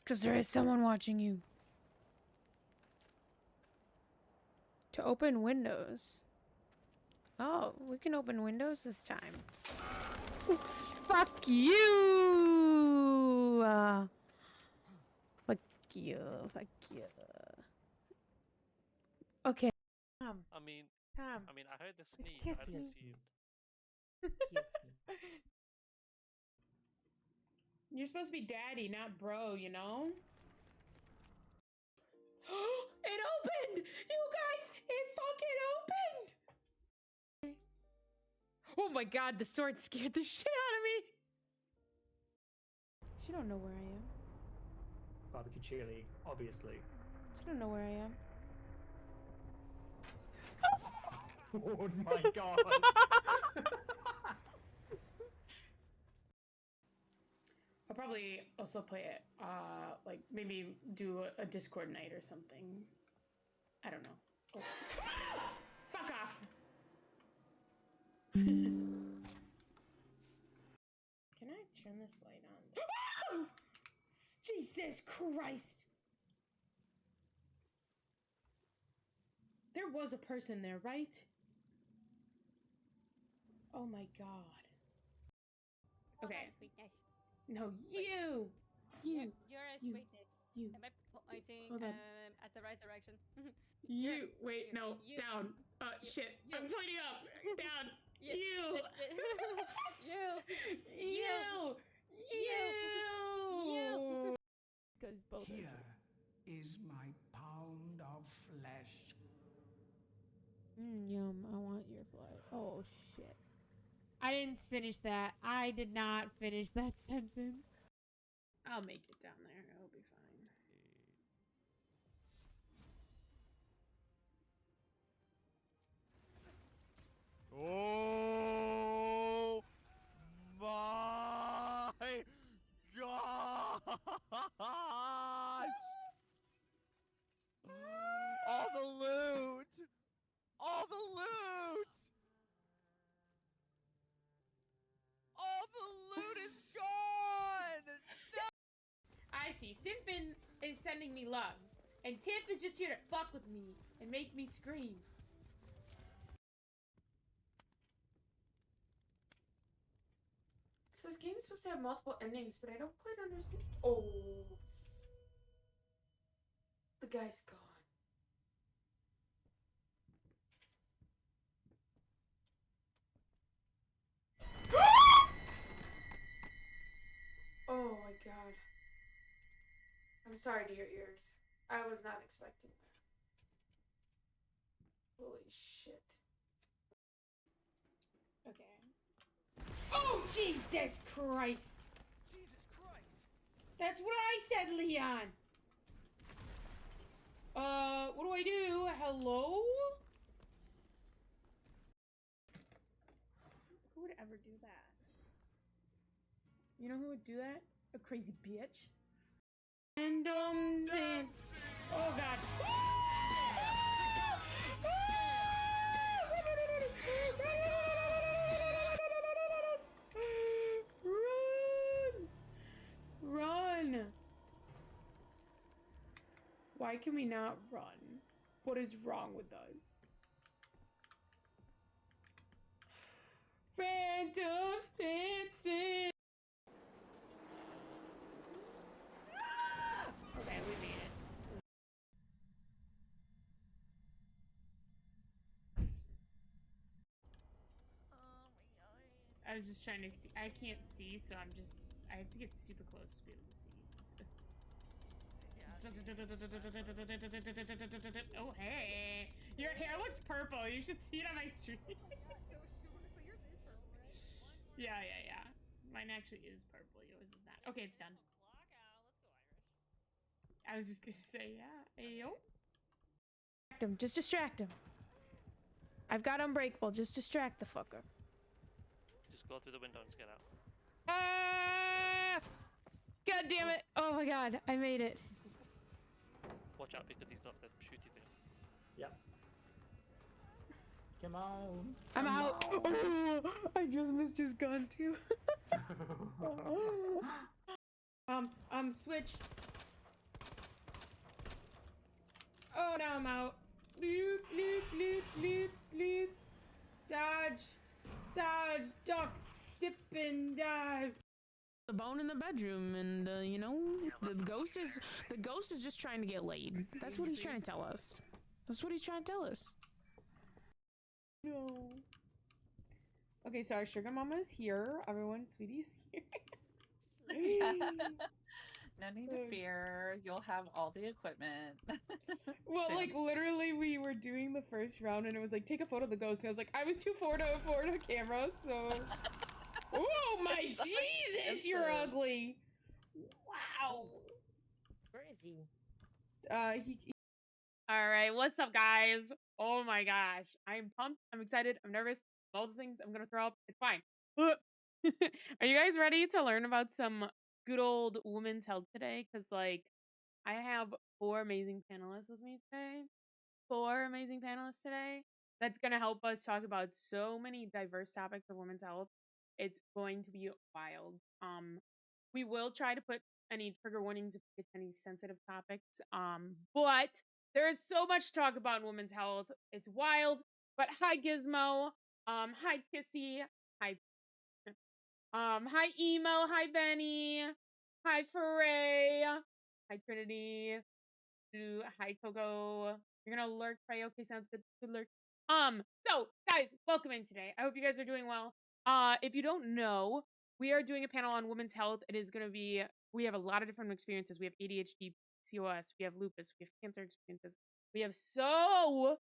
Because there is someone watching you. To open windows. Oh, we can open windows this time. Ooh, fuck you! Fuck you. Fuck you. Okay. I mean, Tom. I heard the sneeze. kiss I me. assumed. Kiss me. You're supposed to be daddy, not bro, you know? It opened! You guys, it fucking opened! Oh my god, the sword scared the shit out of me! She don't know where I am. Barbecue chili, obviously. She don't know where I am. Oh my god! I'll probably also play it, like maybe do a Discord night or something. I don't know. Oh. Fuck off! Can I turn this light on? Jesus Christ! There was a person there, right? Oh my god. Okay. Sweetness. No, you! You! You're a you, sweetness. You! Am I pointing Hold on. at the right direction? You! Wait, you, no, you, down. Shit. you. I'm pointing up! Down! You! You! You! You! Because both Here is my pound of flesh. Yum, I want your flesh. Oh, shit. I didn't finish that. I did not finish that sentence. I'll make it down there. It'll be fine. Oh my gosh! All the loot! All the loot! All the loot is gone! No! I see. Simpin is sending me love. And Tiff is just here to fuck with me and make me scream. So this game is supposed to have multiple endings, but I don't quite understand. Oh. The guy's gone. Oh my god. I'm sorry to your ears. I was not expecting that. Holy shit. Okay. Oh, Jesus Christ! Jesus Christ! That's what I said, Leon! What do I do? Hello? Who would ever do that? You know who would do that? A crazy bitch. And, then... Oh, God. Run! Run! Why can we not run? What is wrong with us? Random dancing! Okay, we made it. Oh my god. I was just trying to see. I can't see, so I have to get super close to be able to see. Oh, hey. Your hair looks purple. You should see it on my stream. So yours is purple, right? Yeah. Mine actually is purple. Yours is not. Okay, it's done. Clock out. Let's go, Irish. I was just gonna say, yeah. Ayo. Distract him. Just distract him. I've got Unbreakable. Just distract the fucker. Just go through the window and just get out. Ah! God damn it. Oh my god. I made it. Watch out because he's got the shooty thing. Yep. Come on. I'm come out. on. Oh, I just missed his gun too. Switch. Oh, now I'm out. Loop, loop, loop, loop, loop. Dodge, dodge, duck, dip and dive. The bone in the bedroom, and you know, the ghost is just trying to get laid. That's what he's trying to tell us. That's what he's trying to tell us. No. Okay, so our sugar mama's here. Everyone, sweetie's here. No need to fear. You'll have all the equipment. Well, Soon. like, literally, we were doing the first round, and it was like, take a photo of the ghost, and I was like, I was too far to afford a camera, so... Oh, my Jesus, you're ugly! Wow! Where is he? Alright, what's up, guys? Oh my gosh. I'm pumped, I'm excited, I'm nervous, all the things I'm gonna throw up, it's fine. Are you guys ready to learn about some good old women's health today? Because, like, I have 4 amazing panelists with me today. 4 amazing panelists today. That's going to help us talk about so many diverse topics of women's health. It's going to be wild. We will try to put any trigger warnings if we get any sensitive topics. But there is so much to talk about in women's health. It's wild. But hi, Gizmo. Hi, Kissy. Hi. Hi, Emo. Hi, Benny. Hi, Foray. Hi, Trinity. Hi, Coco. You're gonna lurk, right? Okay, sounds good. Good lurk. So guys, welcome in today. I hope you guys are doing well. If you don't know, we are doing a panel on women's health. It is gonna be, we have a lot of different experiences. We have ADHD, COS, we have lupus, we have cancer experiences. We have so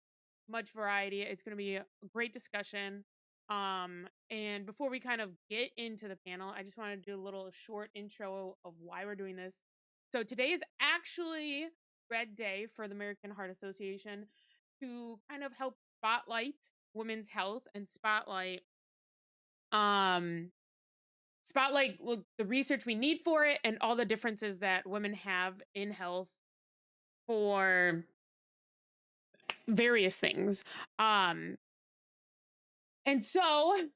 much variety. It's gonna be a great discussion. And before we kind of get into the panel, I just want to do a little short intro of why we're doing this. So today is actually Red Day for the American Heart Association to kind of help spotlight women's health and spotlight look, the research we need for it and all the differences that women have in health for various things. And so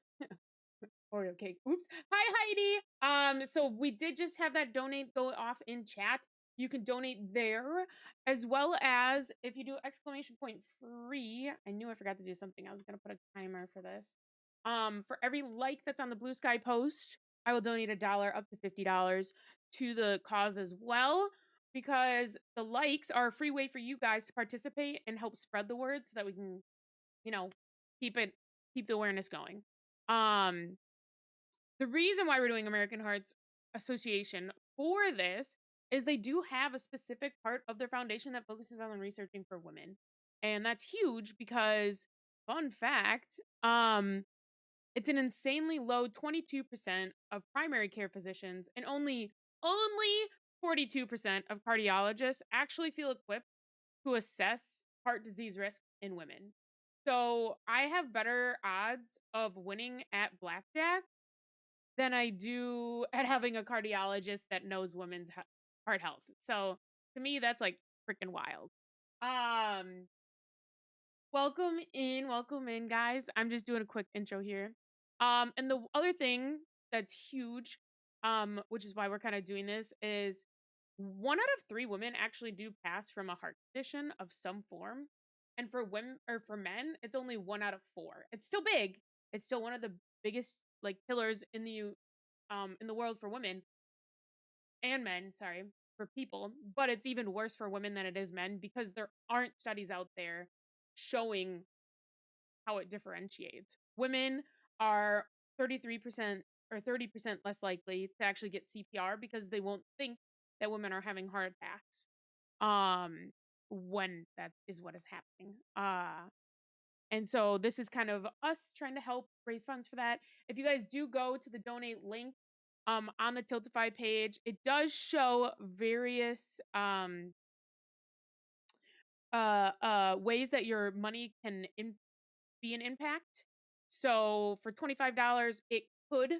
Oreo cake. Oops. Hi, Heidi. So we did just have that donate go off in chat. You can donate there, as well as if you do exclamation point free. I knew I forgot to do something. I was gonna put a timer for this. For every like that's on the Blue Sky post, I will donate $1 up to $50 to the cause as well, because the likes are a free way for you guys to participate and help spread the word so that we can, you know, keep the awareness going. The reason why we're doing American Hearts Association for this is they do have a specific part of their foundation that focuses on researching for women. And that's huge because, fun fact, it's an insanely low 22% of primary care physicians and only 42% of cardiologists actually feel equipped to assess heart disease risk in women. So I have better odds of winning at blackjack than I do at having a cardiologist that knows women's heart health. So to me, that's like freaking wild. Welcome in, guys. I'm just doing a quick intro here. And the other thing that's huge, which is why we're kind of doing this, is 1 out of 3 women actually do pass from a heart condition of some form. And for women or for men, it's only 1 out of 4. It's still big. It's still one of the biggest like killers in the world for women and men, sorry, for people, but it's even worse for women than it is men because there aren't studies out there showing how it differentiates. Women are 33% or 30% less likely to actually get CPR because they won't think that women are having heart attacks when that is what is happening. And so this is kind of us trying to help raise funds for that. If you guys do go to the donate link on the Tiltify page, it does show various ways that your money can be an impact. So for $25, it could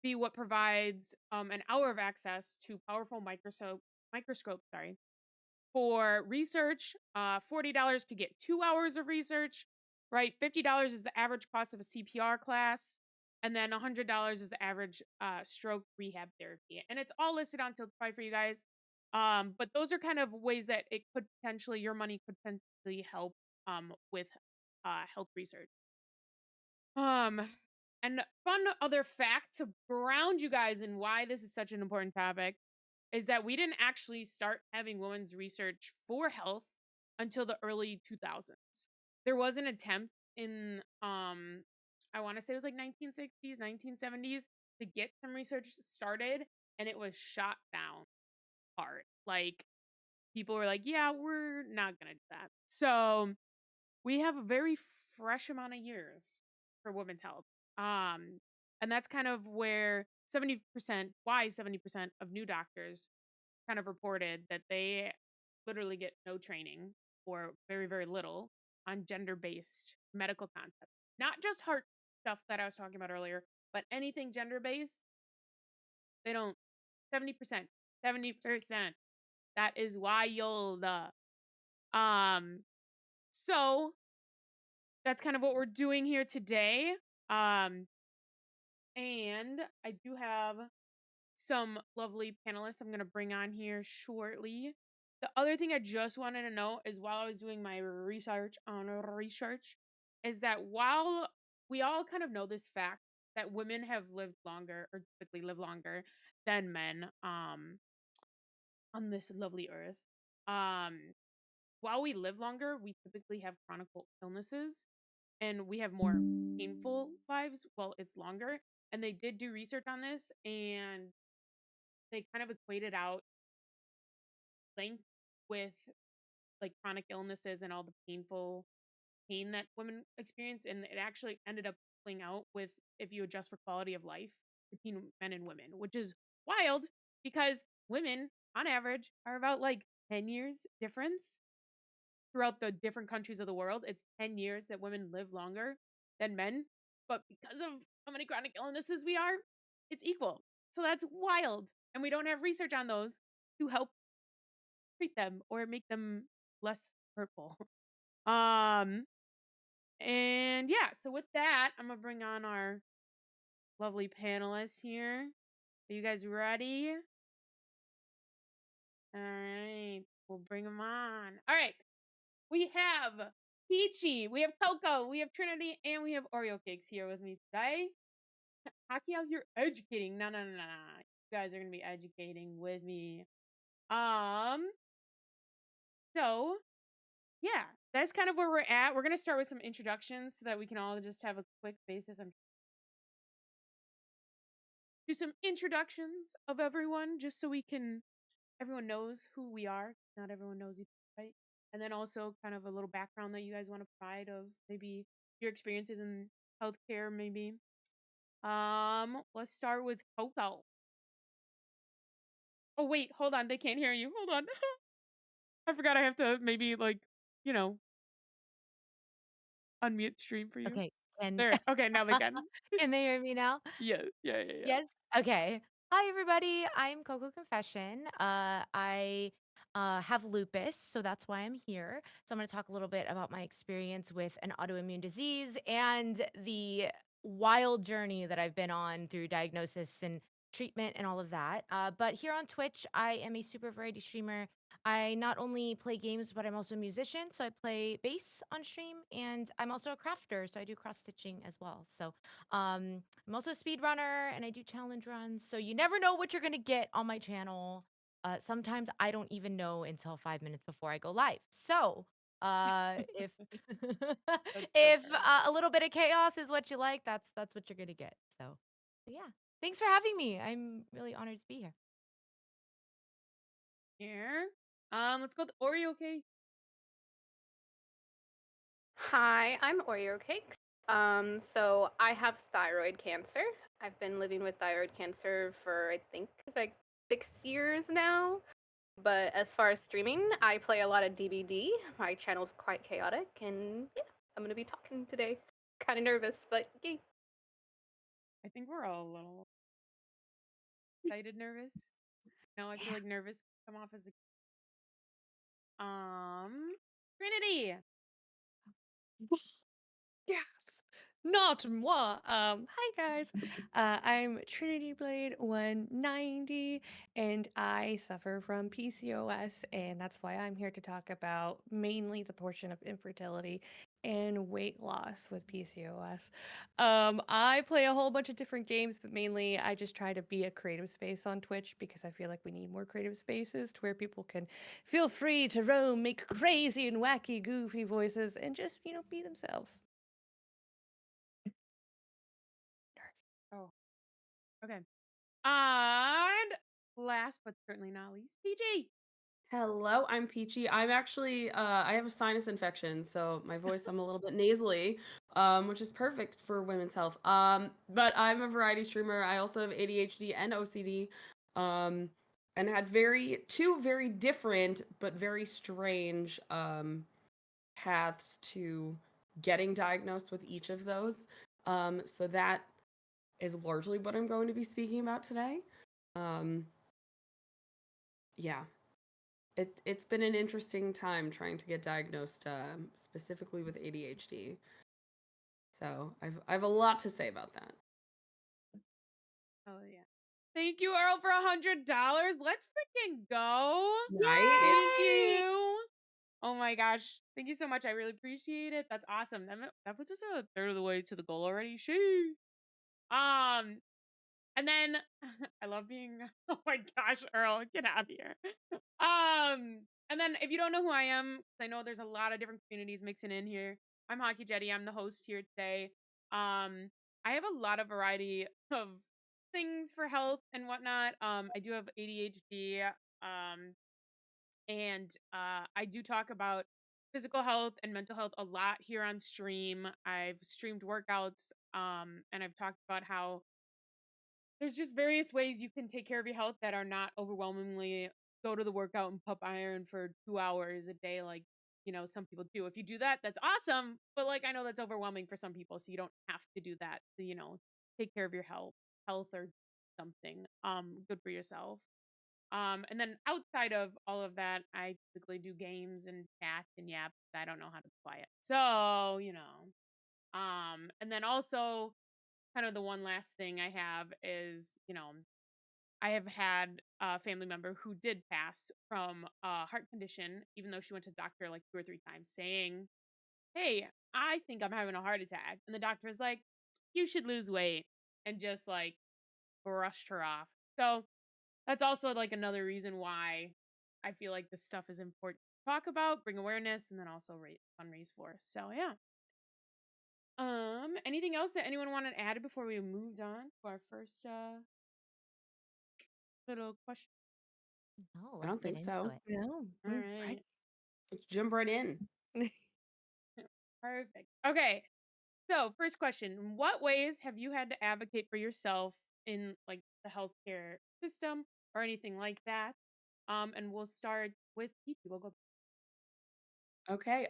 be what provides an hour of access to powerful microscope. For research, $40 could get 2 hours of research, right? $50 is the average cost of a CPR class, and then $100 is the average stroke rehab therapy. And it's all listed on Tiltify for you guys. But those are kind of ways that it could potentially, your money could potentially help with health research. And fun other fact to ground you guys in why this is such an important topic is that we didn't actually start having women's research for health until the early 2000s. There was an attempt in I want to say it was like 1960s, 1970s to get some research started, and it was shot down hard. Like people were like, "Yeah, we're not going to do that." So, we have a very fresh amount of years for women's health. And that's kind of where 70% of new doctors kind of reported that they literally get no training or very, very little on gender based medical concepts. Not just heart stuff that I was talking about earlier, but anything gender based, they don't. 70%. 70%. That is wild. Um, so that's kind of what we're doing here today. And I do have some lovely panelists I'm going to bring on here shortly. The other thing I just wanted to know is while I was doing my research on research is that while we all kind of know this fact that women have lived longer or typically live longer than men on this lovely earth, while we live longer, we typically have chronic illnesses and we have more painful lives while it's longer. And they did do research on this and they kind of equated out length with like chronic illnesses and all the painful pain that women experience. And it actually ended up playing out with if you adjust for quality of life between men and women, which is wild because women on average are about like 10 years difference throughout the different countries of the world. It's 10 years that women live longer than men. But because of how many chronic illnesses we are, it's equal. So that's wild. And we don't have research on those to help treat them or make them less hurtful. And yeah, so with that, I'm gonna bring on our lovely panelists here. Are you guys ready? All right, we'll bring them on. All right, we have Peachy, we have Coco, we have Trinity, and we have Oreo Cakes here with me today. Hockey out here educating. No. You guys are gonna be educating with me. So yeah, that's kind of where we're at. We're gonna start with some introductions so that we can all just have a quick basis and do some introductions of everyone, just so everyone knows who we are. Not everyone knows each other, right? And then also kind of a little background that you guys want to provide of maybe your experiences in healthcare, maybe. Let's start with Coco. Oh wait, hold on, they can't hear you. Hold on. I forgot I have to maybe like, you know, unmute stream for you. Okay. And There. Okay, now they can. can they hear me now? Yeah. Yes. Okay. Hi, everybody. I'm Coco Confession. I have lupus, so that's why I'm here. So I'm going to talk a little bit about my experience with an autoimmune disease and the wild journey that I've been on through diagnosis and treatment and all of that. But here on Twitch, I am a super variety streamer. I not only play games, but I'm also a musician. So I play bass on stream, and I'm also a crafter. So I do cross stitching as well. So I'm also a speed runner and I do challenge runs. So you never know what you're going to get on my channel. Sometimes I don't even know until 5 minutes before I go live. So if That's so if fair. a little bit of chaos is what you like, that's what you're going to get. So yeah, thanks for having me. I'm really honored to be here. Here. Let's go with Oreo Cake. Hi, I'm Oreo Cakes. So I have thyroid cancer. I've been living with thyroid cancer for I think like 6 years now. But as far as streaming, I play a lot of DBD. My channel's quite chaotic, and yeah, I'm gonna be talking today. Kind of nervous, but yay. I think we're all a little excited, nervous. No, I feel like nervous can come off as Trinity. Yes. Not moi. Hi guys. I'm Trinity Blade 190, and I suffer from PCOS, and that's why I'm here to talk about mainly the portion of infertility and weight loss with PCOS. I play a whole bunch of different games, but mainly I just try to be a creative space on Twitch because I feel like we need more creative spaces to where people can feel free to roam, make crazy and wacky, goofy voices, and just, be themselves. Oh, okay. And last but certainly not least, PG. Hello, I'm Peachy. I'm actually I have a sinus infection, so my voice I'm a little bit nasally, which is perfect for women's health. But I'm a variety streamer. I also have ADHD and OCD, and had two very different but very strange paths to getting diagnosed with each of those. So that is largely what I'm going to be speaking about today. Yeah. It's been an interesting time trying to get diagnosed, specifically with ADHD. So I've a lot to say about that. Oh yeah. Thank you, Earl, for $100. Let's freaking go. Nice. Thank you. Oh my gosh. Thank you so much. I really appreciate it. That's awesome. That puts us a third of the way to the goal already. Shoo. And then I love being oh my gosh, Earl, get out of here. And then if you don't know who I am, 'cause I know there's a lot of different communities mixing in here. I'm hockeyjetty. I'm the host here today. I have a lot of variety of things for health and whatnot. I do have ADHD. And I do talk about physical health and mental health a lot here on stream. I've streamed workouts, and I've talked about how there's just various ways you can take care of your health that are not overwhelmingly go to the workout and pump iron for 2 hours a day, like some people do. If you do that, that's awesome. But like I know that's overwhelming for some people, so you don't have to do that to take care of your health or something good for yourself. And then outside of all of that, I typically do games and chat and yap. I don't know how to be quiet, so and then also kind of the one last thing I have is, I have had a family member who did pass from a heart condition, even though she went to the doctor like 2 or 3 times saying, "Hey, I think I'm having a heart attack." And the doctor was like, "You should lose weight," and just like brushed her off. So that's also like another reason why I feel like this stuff is important to talk about, bring awareness, and then also fundraise for. So yeah. Anything else that anyone wanted added before we moved on to our first little question? No, I let's don't get think into so. it. No, All right. Let's jump right in. Perfect. Okay. So, first question, what ways have you had to advocate for yourself in like the healthcare system or anything like that? And we'll start with Peachy. We'll go. Okay.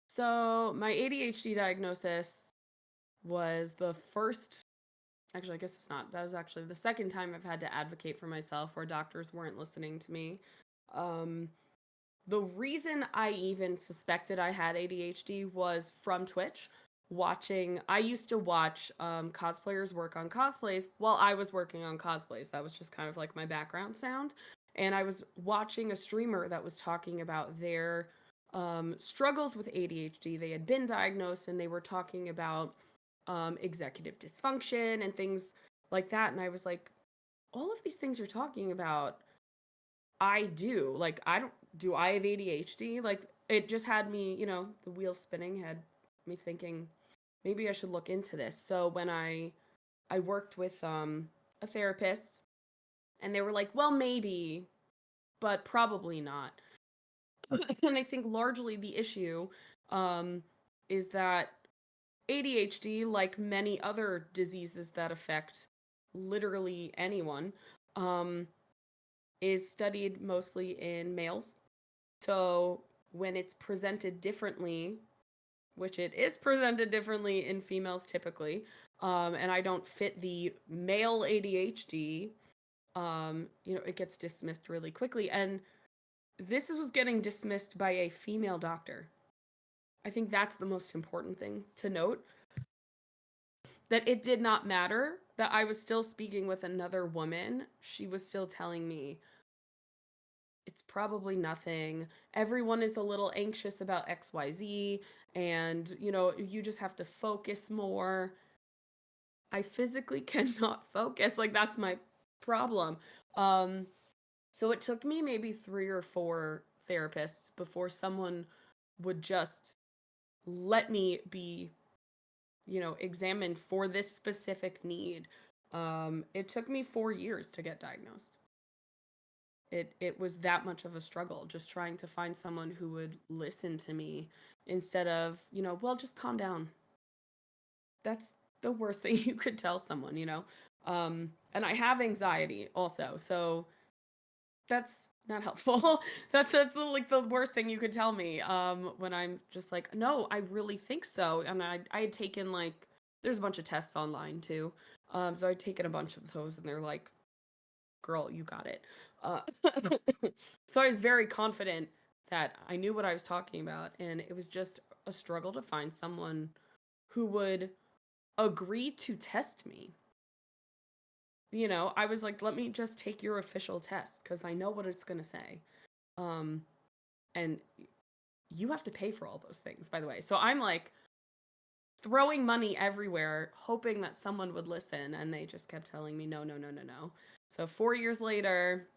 So my ADHD diagnosis was the first. Actually, I guess it's not. That was actually the second time I've had to advocate for myself where doctors weren't listening to me. Um, The reason I even suspected I had ADHD was from Twitch. I used to watch cosplayers work on cosplays while I was working on cosplays. That was just kind of like my background sound. And I was watching a streamer that was talking about their struggles with ADHD. They had been diagnosed and they were talking about executive dysfunction and things like that. And I was like, all of these things you're talking about, I do. Like, do I have ADHD? Like, it just had me, the wheels spinning, had me thinking maybe I should look into this. So when I worked with a therapist and they were like, "Well, maybe, but probably not." And I think largely the issue is that ADHD, like many other diseases that affect literally anyone, um, is studied mostly in males. So when it's presented differently, which it is presented differently in females typically, and I don't fit the male ADHD, it gets dismissed really quickly. And this was getting dismissed by a female doctor. I think that's the most important thing to note. that it did not matter that I was still speaking with another woman. She was still telling me it's probably nothing. Everyone is a little anxious about XYZ, and you just have to focus more. I physically cannot focus. Like, that's my problem. So it took me maybe 3 or 4 therapists before someone would just let me be, examined for this specific need. It took me 4 years to get diagnosed. It was that much of a struggle, just trying to find someone who would listen to me instead of, well, just calm down. That's the worst thing you could tell someone. And I have anxiety also, so that's not helpful. That's like the worst thing you could tell me, when I'm just like, no, I really think so. And I had taken, like, there's a bunch of tests online too, so I'd taken a bunch of those, and they're like, girl, you got it. So I was very confident that I knew what I was talking about, and it was just a struggle to find someone who would agree to test me. I was like, let me just take your official test because I know what it's going to say. And you have to pay for all those things, by the way. So I'm like throwing money everywhere, hoping that someone would listen. And they just kept telling me, no, no, no, no, no. So 4 years later,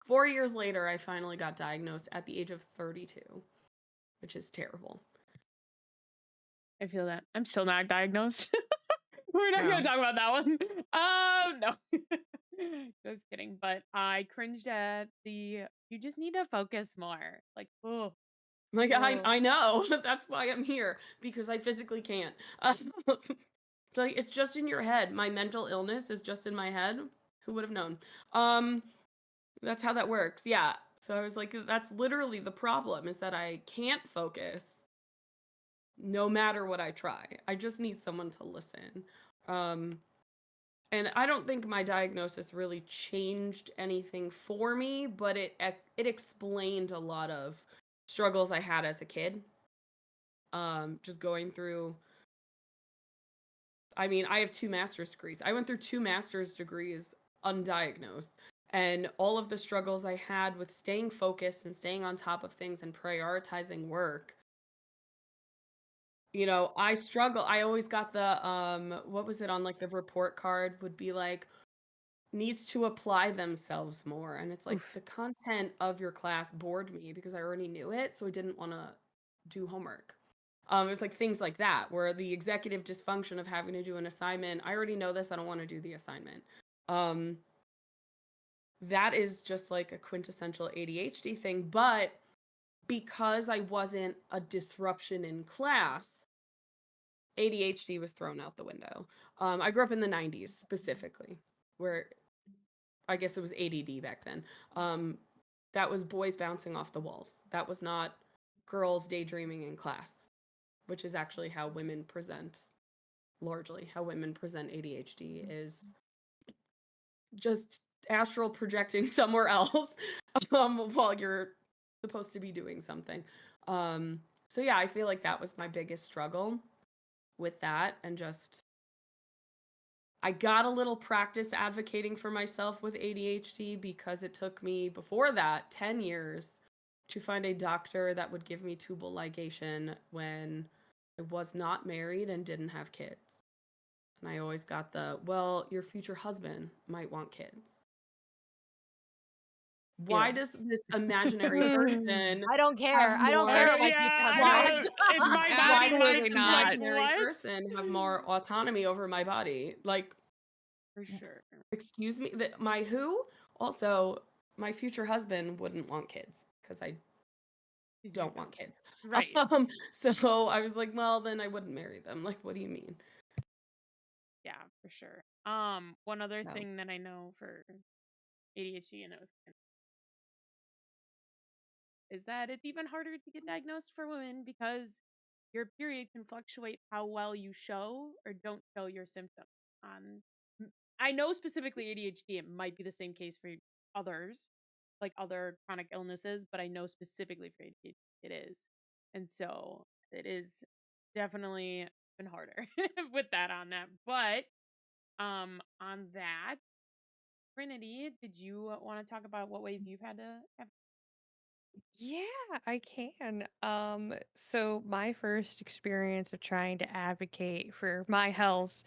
I finally got diagnosed at the age of 32, which is terrible. I feel that. I'm still not diagnosed. We're not gonna No. talk about that one. No. Just kidding. But I cringed at the you just need to focus more. Like, oh, Like, oh. I know. That's why I'm here, because I physically can't. So it's just in your head. My mental illness is just in my head. Who would have known? That's how that works. Yeah. So I was like, that's literally the problem, is that I can't focus no matter what I try. I just need someone to listen. And I don't think my diagnosis really changed anything for me, but it explained a lot of struggles I had as a kid. Just going through, I mean, I have 2 master's degrees. I went through 2 master's degrees undiagnosed, and all of the struggles I had with staying focused and staying on top of things and prioritizing work. I struggle. I always got the what was it on, like, the report card would be like, needs to apply themselves more, and it's like, Oof. the content of your class bored me because I already knew it, so I didn't want to do homework. It was like things like that, where the executive dysfunction of having to do an assignment, I already know this, I don't want to do the assignment. That is just like a quintessential ADHD thing, but because I wasn't a disruption in class, ADHD was thrown out the window. I grew up in the 90s specifically, where I guess it was ADD back then. That was boys bouncing off the walls. That was not girls daydreaming in class, which is actually how women present, largely how women present ADHD, is just astral projecting somewhere else, while you're supposed to be doing something. So yeah, I feel like that was my biggest struggle with that, and just I got a little practice advocating for myself with ADHD because it took me, before that, 10 years to find a doctor that would give me tubal ligation when I was not married and didn't have kids. And I always got the, well, your future husband might want kids. Why Ew. does this imaginary person I don't care. have I don't care more? what my Yeah, future I Why, husband don't. wants. It's my why body. does My this Absolutely like not. imaginary what? person have more autonomy over my body? Like, For sure. excuse me, that my who? Also, my future husband wouldn't want kids because I These don't are want kids. right. So I was like, well, then I wouldn't marry them. Like, what do you mean? Yeah, for sure. One other No. thing that I know for ADHD, and it was is that it's even harder to get diagnosed for women because your period can fluctuate how well you show or don't show your symptoms. I know specifically ADHD, it might be the same case for others, like other chronic illnesses, but I know specifically for ADHD it is. And so it is definitely been harder with that on that. But on that, Trinity, did you want to talk about what ways you've had to have? Yeah, I can. So my first experience of trying to advocate for my health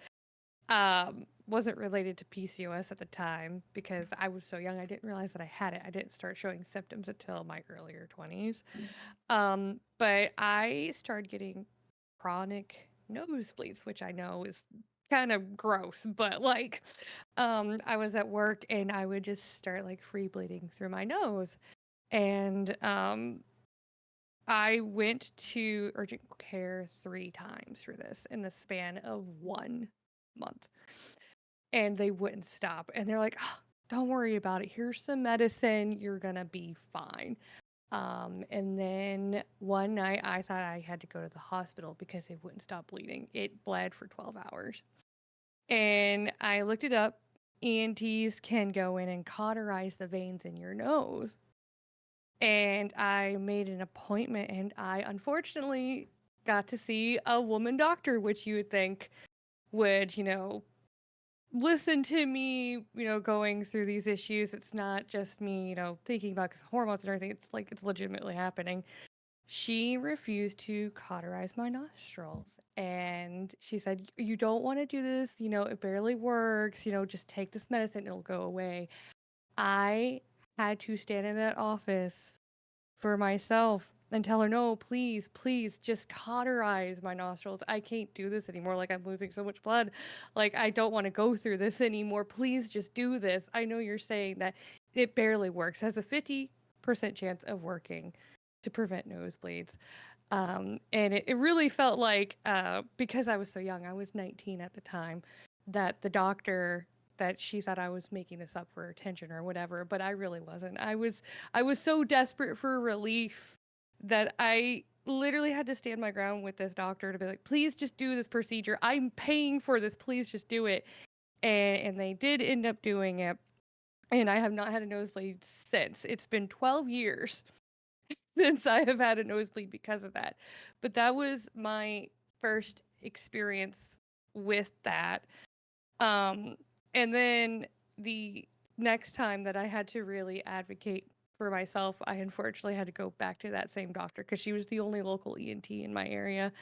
wasn't related to PCOS at the time because I was so young I didn't realize that I had it. I didn't start showing symptoms until my earlier 20s. But I started getting chronic nosebleeds, which I know is kind of gross, but like I was at work and I would just start like free bleeding through my nose. And I went to urgent care 3 times for this in the span of 1 month. And they wouldn't stop. And they're like, "Oh, don't worry about it. Here's some medicine. You're gonna be fine." And then one night I thought I had to go to the hospital because it wouldn't stop bleeding. It bled for 12 hours. And I looked it up. ENTs can go in and cauterize the veins in your nose. And I made an appointment, and I unfortunately got to see a woman doctor, which you would think would, listen to me, going through these issues. It's not just me, thinking about because hormones and everything. It's like it's legitimately happening. She refused to cauterize my nostrils. And she said, "You don't want to do this. It barely works. Just take this medicine, it'll go away." I had to stand in that office for myself and tell her, "No, please, please, just cauterize my nostrils. I can't do this anymore. Like, I'm losing so much blood. Like, I don't want to go through this anymore. Please just do this. I know you're saying that it barely works. It has a 50% chance of working to prevent nosebleeds." And it really felt like, because I was so young, I was 19 at the time, that the doctor that she thought I was making this up for attention or whatever, but I really wasn't. I was so desperate for relief that I literally had to stand my ground with this doctor to be like, "Please just do this procedure. I'm paying for this. Please just do it." And they did end up doing it. And I have not had a nosebleed since. It's been 12 years since I have had a nosebleed because of that. But that was my first experience with that. Um, and then the next time that I had to really advocate for myself, I unfortunately had to go back to that same doctor because she was the only local ENT in my area.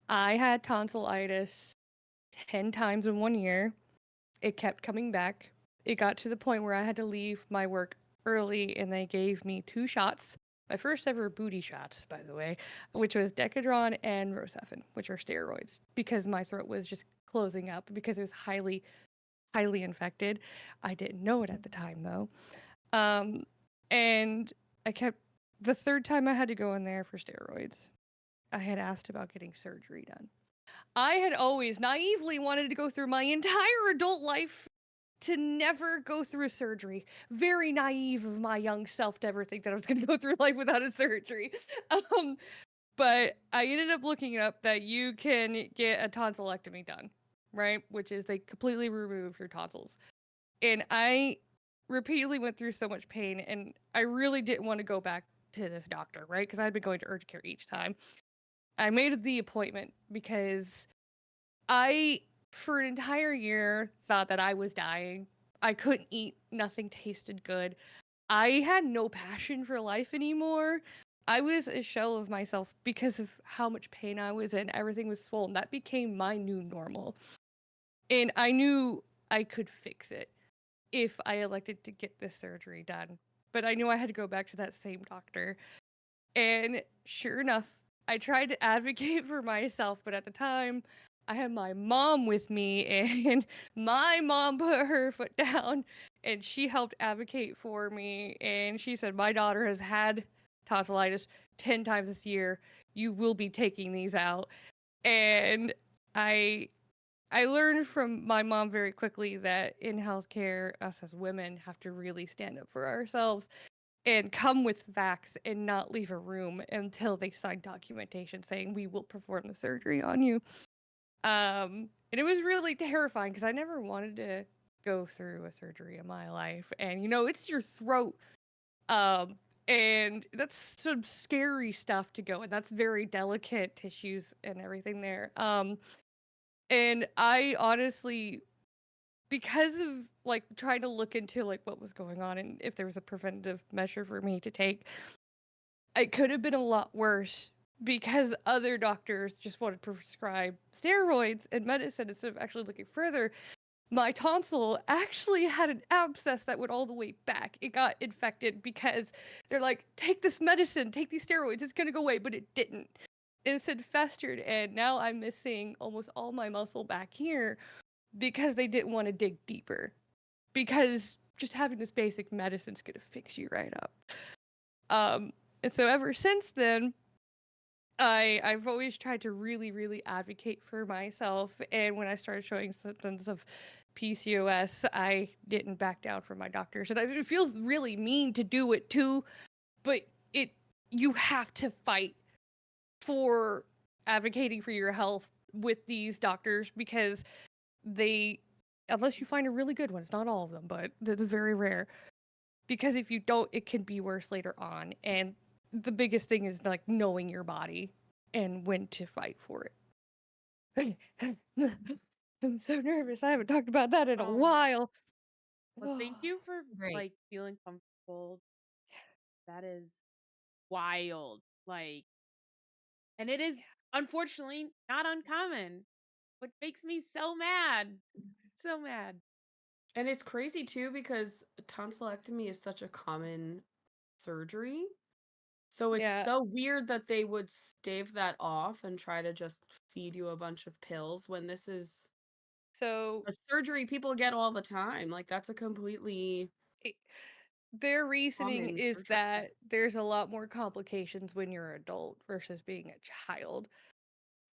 I had tonsillitis 10 times in 1 year. It kept coming back. It got to the point where I had to leave my work early and they gave me 2 shots. My first ever booty shots, by the way, which was Decadron and Rocephin, which are steroids, because my throat was just closing up because it was highly, highly infected. I didn't know it at the time though. Um, and I kept the third time I had to go in there for steroids, I had asked about getting surgery done. I had always naively wanted to go through my entire adult life to never go through a surgery. Very naive of my young self to ever think that I was going to go through life without a surgery. Um, but I ended up looking up that you can get a tonsillectomy done, right? Which is they completely remove your tonsils. And I repeatedly went through so much pain, and I really didn't want to go back to this doctor, right? Because I'd been going to urgent care each time. I made the appointment because I, for an entire year, thought that I was dying. I couldn't eat, nothing tasted good. I had no passion for life anymore. I was a shell of myself because of how much pain I was in. Everything was swollen. That became my new normal. And I knew I could fix it if I elected to get this surgery done. But I knew I had to go back to that same doctor. And sure enough, I tried to advocate for myself, but at the time, I had my mom with me, and my mom put her foot down and she helped advocate for me. And she said, "My daughter has had tonsillitis 10 times this year. You will be taking these out." And I I learned from my mom very quickly that in healthcare, us as women have to really stand up for ourselves and come with facts and not leave a room until they sign documentation saying we will perform the surgery on you. And it was really terrifying because I never wanted to go through a surgery in my life. And it's your throat. Um, and that's some scary stuff to go, and that's very delicate tissues and everything there. And I honestly, because of like trying to look into like what was going on and if there was a preventative measure for me to take, it could have been a lot worse because other doctors just wanted to prescribe steroids and medicine instead of actually looking further. My tonsil actually had an abscess that went all the way back. It got infected because they're like, take this medicine, take these steroids, it's gonna go away, but it didn't. It's festered, and now I'm missing almost all my muscle back here because they didn't want to dig deeper. Because just having this basic medicine's gonna fix you right up. And so ever since then, I've always tried to really advocate for myself, and when I started showing symptoms of PCOS, I didn't back down from my doctors. And it feels really mean to do it too, but you have to fight for advocating for your health with these doctors because they, unless you find a really good one, it's not all of them, but it's very rare. Because if you don't, it can be worse later on. And the biggest thing is like knowing your body and when to fight for it. I'm so nervous. I haven't talked about that in a while. Well, thank you for Great. like feeling comfortable. That is wild. Like, and it is unfortunately not uncommon, which makes me so mad. So mad. And it's crazy too because tonsillectomy is such a common surgery. So it's Yeah. so weird that they would stave that off and try to just feed you a bunch of pills when this is So a surgery people get all the time. Like that's a completely their reasoning common is surgery. that there's a lot more complications when you're an adult versus being a child.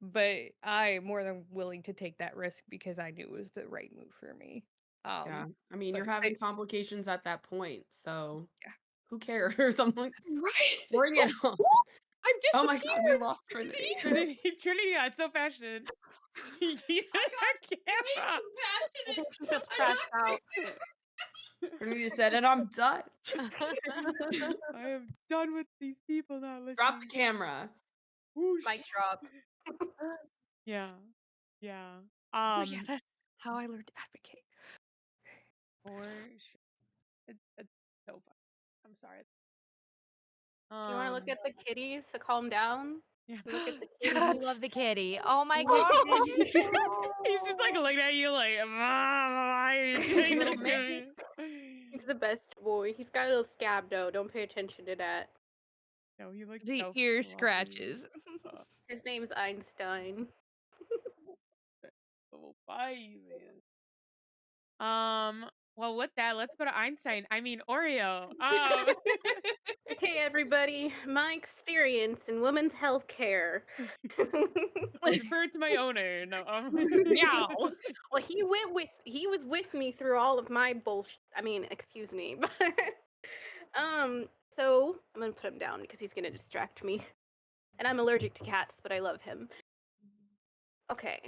But I'm more than willing to take that risk because I knew it was the right move for me. Yeah. I mean, But you're having they, complications at that point. So yeah. who cares? I'm like, Right? bring it on. I've Oh my god, we disappeared! lost Trinity. Trinity got so passionate. She yeeted her camera. I think she just crashed out. Trinity said, and I'm done. I am done with these people not listening. Drop the camera. Whoosh. Mic drop. Yeah. Yeah. Oh yeah, that's how I learned to advocate. For sure. It's so fun. I'm sorry. Do you want to look at the kitties to calm down? Yeah. Look at the I kitties. do love the kitty. Oh my Oh, gosh. He's just like looking at you like, why are you doing Little this to Mickey. me? He's the best boy. He's got a little scab though. Don't pay attention to that. No, he looks The so ear fluffy. scratches. His name's Einstein. So bye, man. Well, with that, let's go to Einstein. I mean Oreo. Okay, everybody. My experience in women's health care. Defer to my owner. No. Meow. Well, he was with me through all of my bullshit. I mean, excuse me. So I'm gonna put him down because he's gonna distract me. And I'm allergic to cats, but I love him. Okay.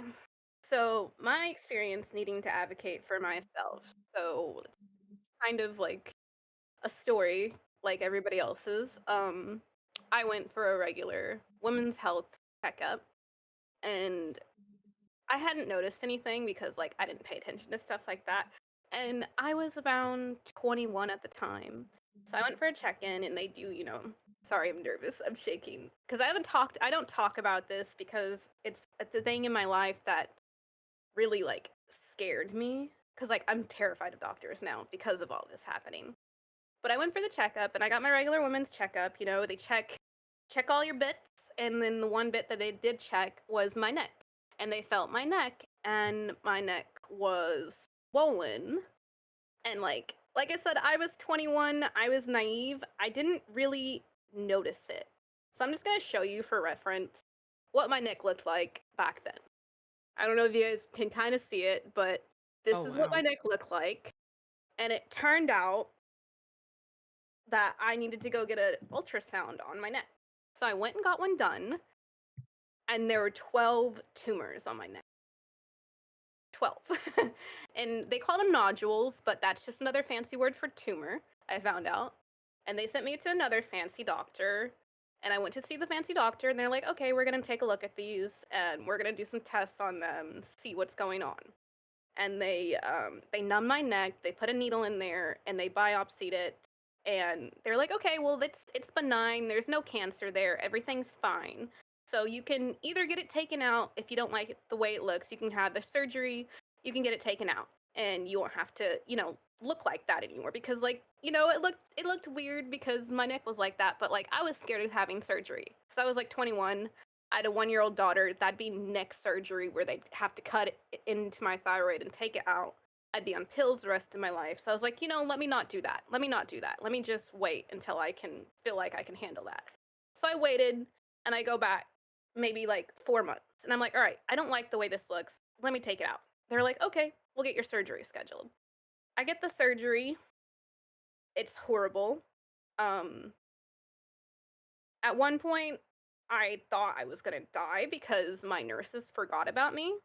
So my experience needing to advocate for myself. So kind of like a story like everybody else's. I went for a regular women's health checkup and I hadn't noticed anything because like I didn't pay attention to stuff like that. And I was around 21 at the time. So I went for a check-in and they do, sorry, I'm nervous. I'm shaking because I don't talk about this because it's the thing in my life that really like scared me because like I'm terrified of doctors now because of all this happening. But I went for the checkup and I got my regular women's checkup. They check all your bits, and then the one bit that they did check was my neck. And they felt my neck, and my neck was swollen. And like I said, I was 21, I was naive. I didn't really notice it. So I'm just gonna show you for reference what my neck looked like back then. I don't know if you guys can kind of see it, but this Oh, is what wow. my neck looked like. And it turned out that I needed to go get an ultrasound on my neck. So I went and got one done, and there were 12 tumors on my neck. 12. And they call them nodules, but that's just another fancy word for tumor, I found out. And they sent me to another fancy doctor, And I went to see the fancy doctor, and they're like, okay, we're gonna take a look at these, and we're gonna do some tests on them, see what's going on. And they numbed my neck, they put a needle in there, and they biopsied it. And they're like, okay, well, it's benign. There's no cancer there. Everything's fine. So you can either get it taken out if you don't like the way it looks. You can have the surgery. You can get it taken out, and you won't have to, look like that anymore. Because it looked weird because my neck was like that. But like I was scared of having surgery because I was like 21. I had a 1-year-old daughter. That'd be neck surgery where they'd have to cut it into my thyroid and take it out. I'd be on pills the rest of my life. So I was like, let me not do that. Let me not do that. Let me just wait until I can feel like I can handle that. So I waited and I go back maybe like 4 months. And I'm like, all right, I don't like the way this looks. Let me take it out. They're like, okay, we'll get your surgery scheduled. I get the surgery. It's horrible. Um, at one point, I thought I was going to die because my nurses forgot about me.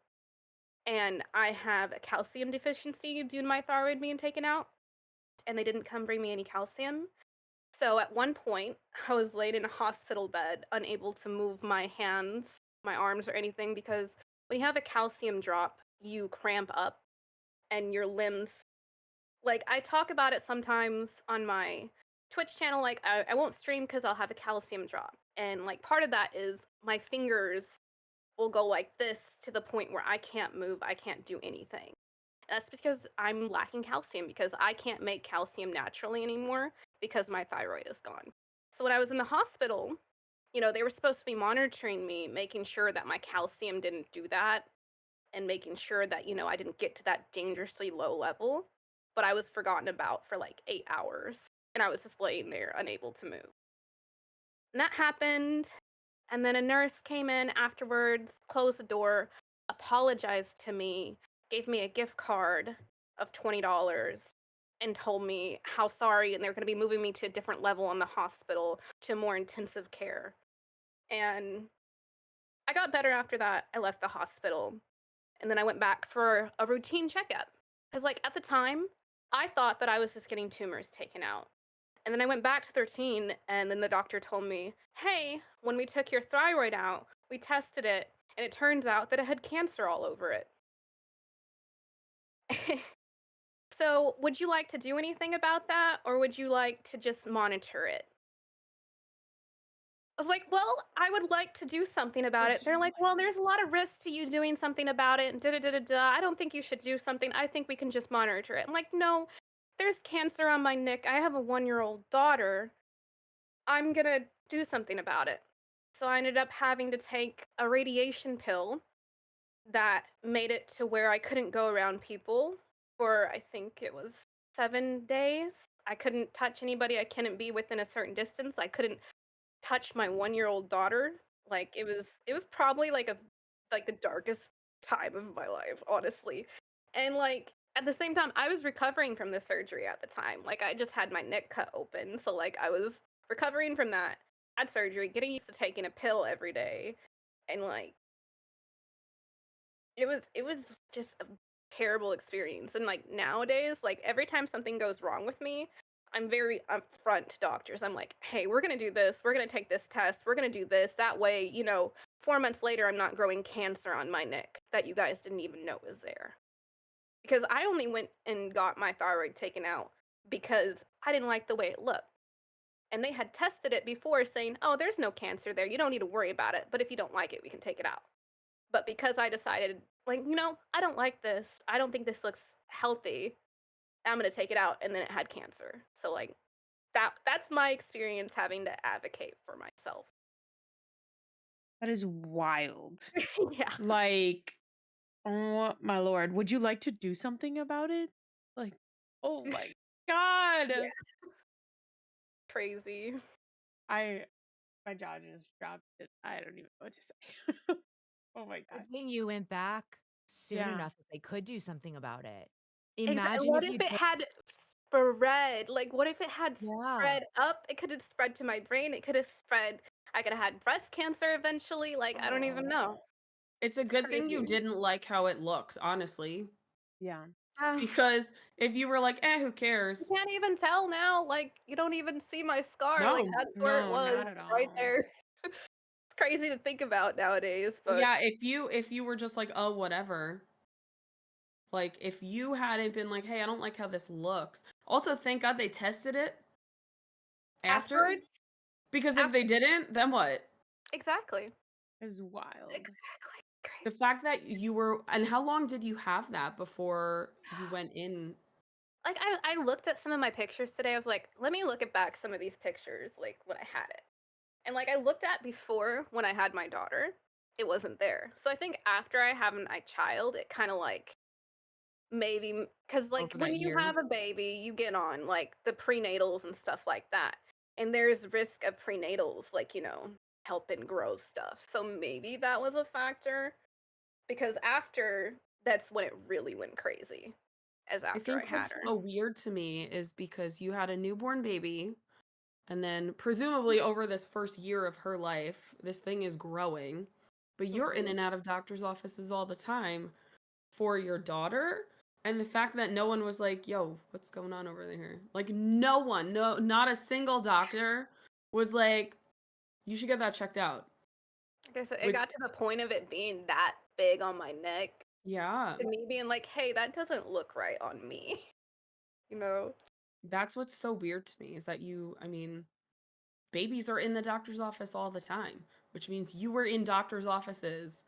And I have a calcium deficiency due to my thyroid being taken out. And they didn't come bring me any calcium. So at one point, I was laid in a hospital bed, unable to move my hands, my arms, or anything because when you have a calcium drop, you cramp up and your limbs. Like, I talk about it sometimes on my Twitch channel. Like, I won't stream because I'll have a calcium drop. And, like, part of that is my fingers will go like this to the point where I can't move, I can't do anything. That's because I'm lacking calcium because I can't make calcium naturally anymore because my thyroid is gone. So when I was in the hospital, they were supposed to be monitoring me, making sure that my calcium didn't do that and making sure that, I didn't get to that dangerously low level. But I was forgotten about for like 8 hours and I was just laying there unable to move. And that happened. And then a nurse came in afterwards, closed the door, apologized to me, gave me a gift card of $20 and told me how sorry and they're going to be moving me to a different level in the hospital to more intensive care. And I got better after that. I left the hospital and then I went back for a routine checkup cuz like at the time I thought that I was just getting tumors taken out. And then I went back to 13, and then the doctor told me, hey, when we took your thyroid out, we tested it, and it turns out that it had cancer all over it. So, would you like to do anything about that, or would you like to just monitor it? I was like, well, I would like to do something about it. They're like, well, there's a lot of risks to you doing something about it. And da da da da da. I don't think you should do something. I think we can just monitor it. I'm like, no, there's cancer on my neck. I have a 1-year-old daughter. I'm gonna do something about it. So I ended up having to take a radiation pill that made it to where I couldn't go around people for I think it was 7 days. I couldn't touch anybody. I couldn't be within a certain distance. I couldn't touch my 1-year-old daughter. Like it was probably like the darkest time of my life, honestly. And like at the same time, I was recovering from the surgery at the time. Like I just had my neck cut open, so like I was recovering from that, had surgery, getting used to taking a pill every day, and like it was just a terrible experience. And like nowadays, like every time something goes wrong with me, I'm very upfront to doctors. I'm like, hey, we're gonna do this, we're gonna take this test, we're gonna do this. That way, 4 months later, I'm not growing cancer on my neck that you guys didn't even know was there. Because I only went and got my thyroid taken out because I didn't like the way it looked. And they had tested it before saying, oh, there's no cancer there. You don't need to worry about it. But if you don't like it, we can take it out. But because I decided, like, I don't like this. I don't think this looks healthy. I'm going to take it out. And then it had cancer. So, like, that's my experience having to advocate for myself. That is wild. Yeah. Like, oh my lord. Would you like to do something about it? Like, oh my god. Yeah. Crazy. My jaw just dropped. I don't even know what to say. Oh my god. Good thing you went back soon Yeah. enough that they could do something about it. Exactly. Imagine What if if you it told had spread? Like, what if it had Yeah. spread up? It could have spread to my brain. It could have spread. I could have had breast cancer eventually. Like, I don't even Oh. know. It's a It's good thing you crazy. didn't like how it looked, honestly. Yeah. Ah, Because if you were like, "Eh, who you cares?" can't even tell now. Like, you don't even see my scar. Like, No. that's where it No, was, not at right all. there. It's crazy to think about nowadays, but Yeah, if you were just like, "Oh, whatever." Like, if you hadn't been like, "Hey, I don't like how this looks." Also, thank God they tested it after, afterwards, because if they after didn't, then what? exactly. It's wild. Exactly. The Crazy. fact that you were and how long did you have that before you went in? Like, I looked at some of my pictures today. I was like, let me look at back some of these pictures, like, when I had it. And, like, I looked at before when I had my daughter, it wasn't there. So I think after I have my child, it kinda, like, maybe because like, Over when that you year? have a baby, you get on, like, the prenatals and stuff like that, and there's risk of prenatals, like, helping grow stuff. So maybe that was a factor, because after, that's when it really went crazy, as I after I think had what's her. so weird to me is because you had a newborn baby, and then presumably over this first year of her life, this thing is growing, but you're in Mhm. and out of doctor's offices all the time for your daughter. And the fact that no one was like, "Yo, what's going on over there?" Like, no one, no, not a single doctor was like, "You should get that checked out." Like I said, it Which, got to the point of it being that big on my neck, yeah, to me being like, "Hey, that doesn't look right on me." You know? that's what's so weird to me is that I mean, babies are in the doctor's office all the time, which means you were in doctor's offices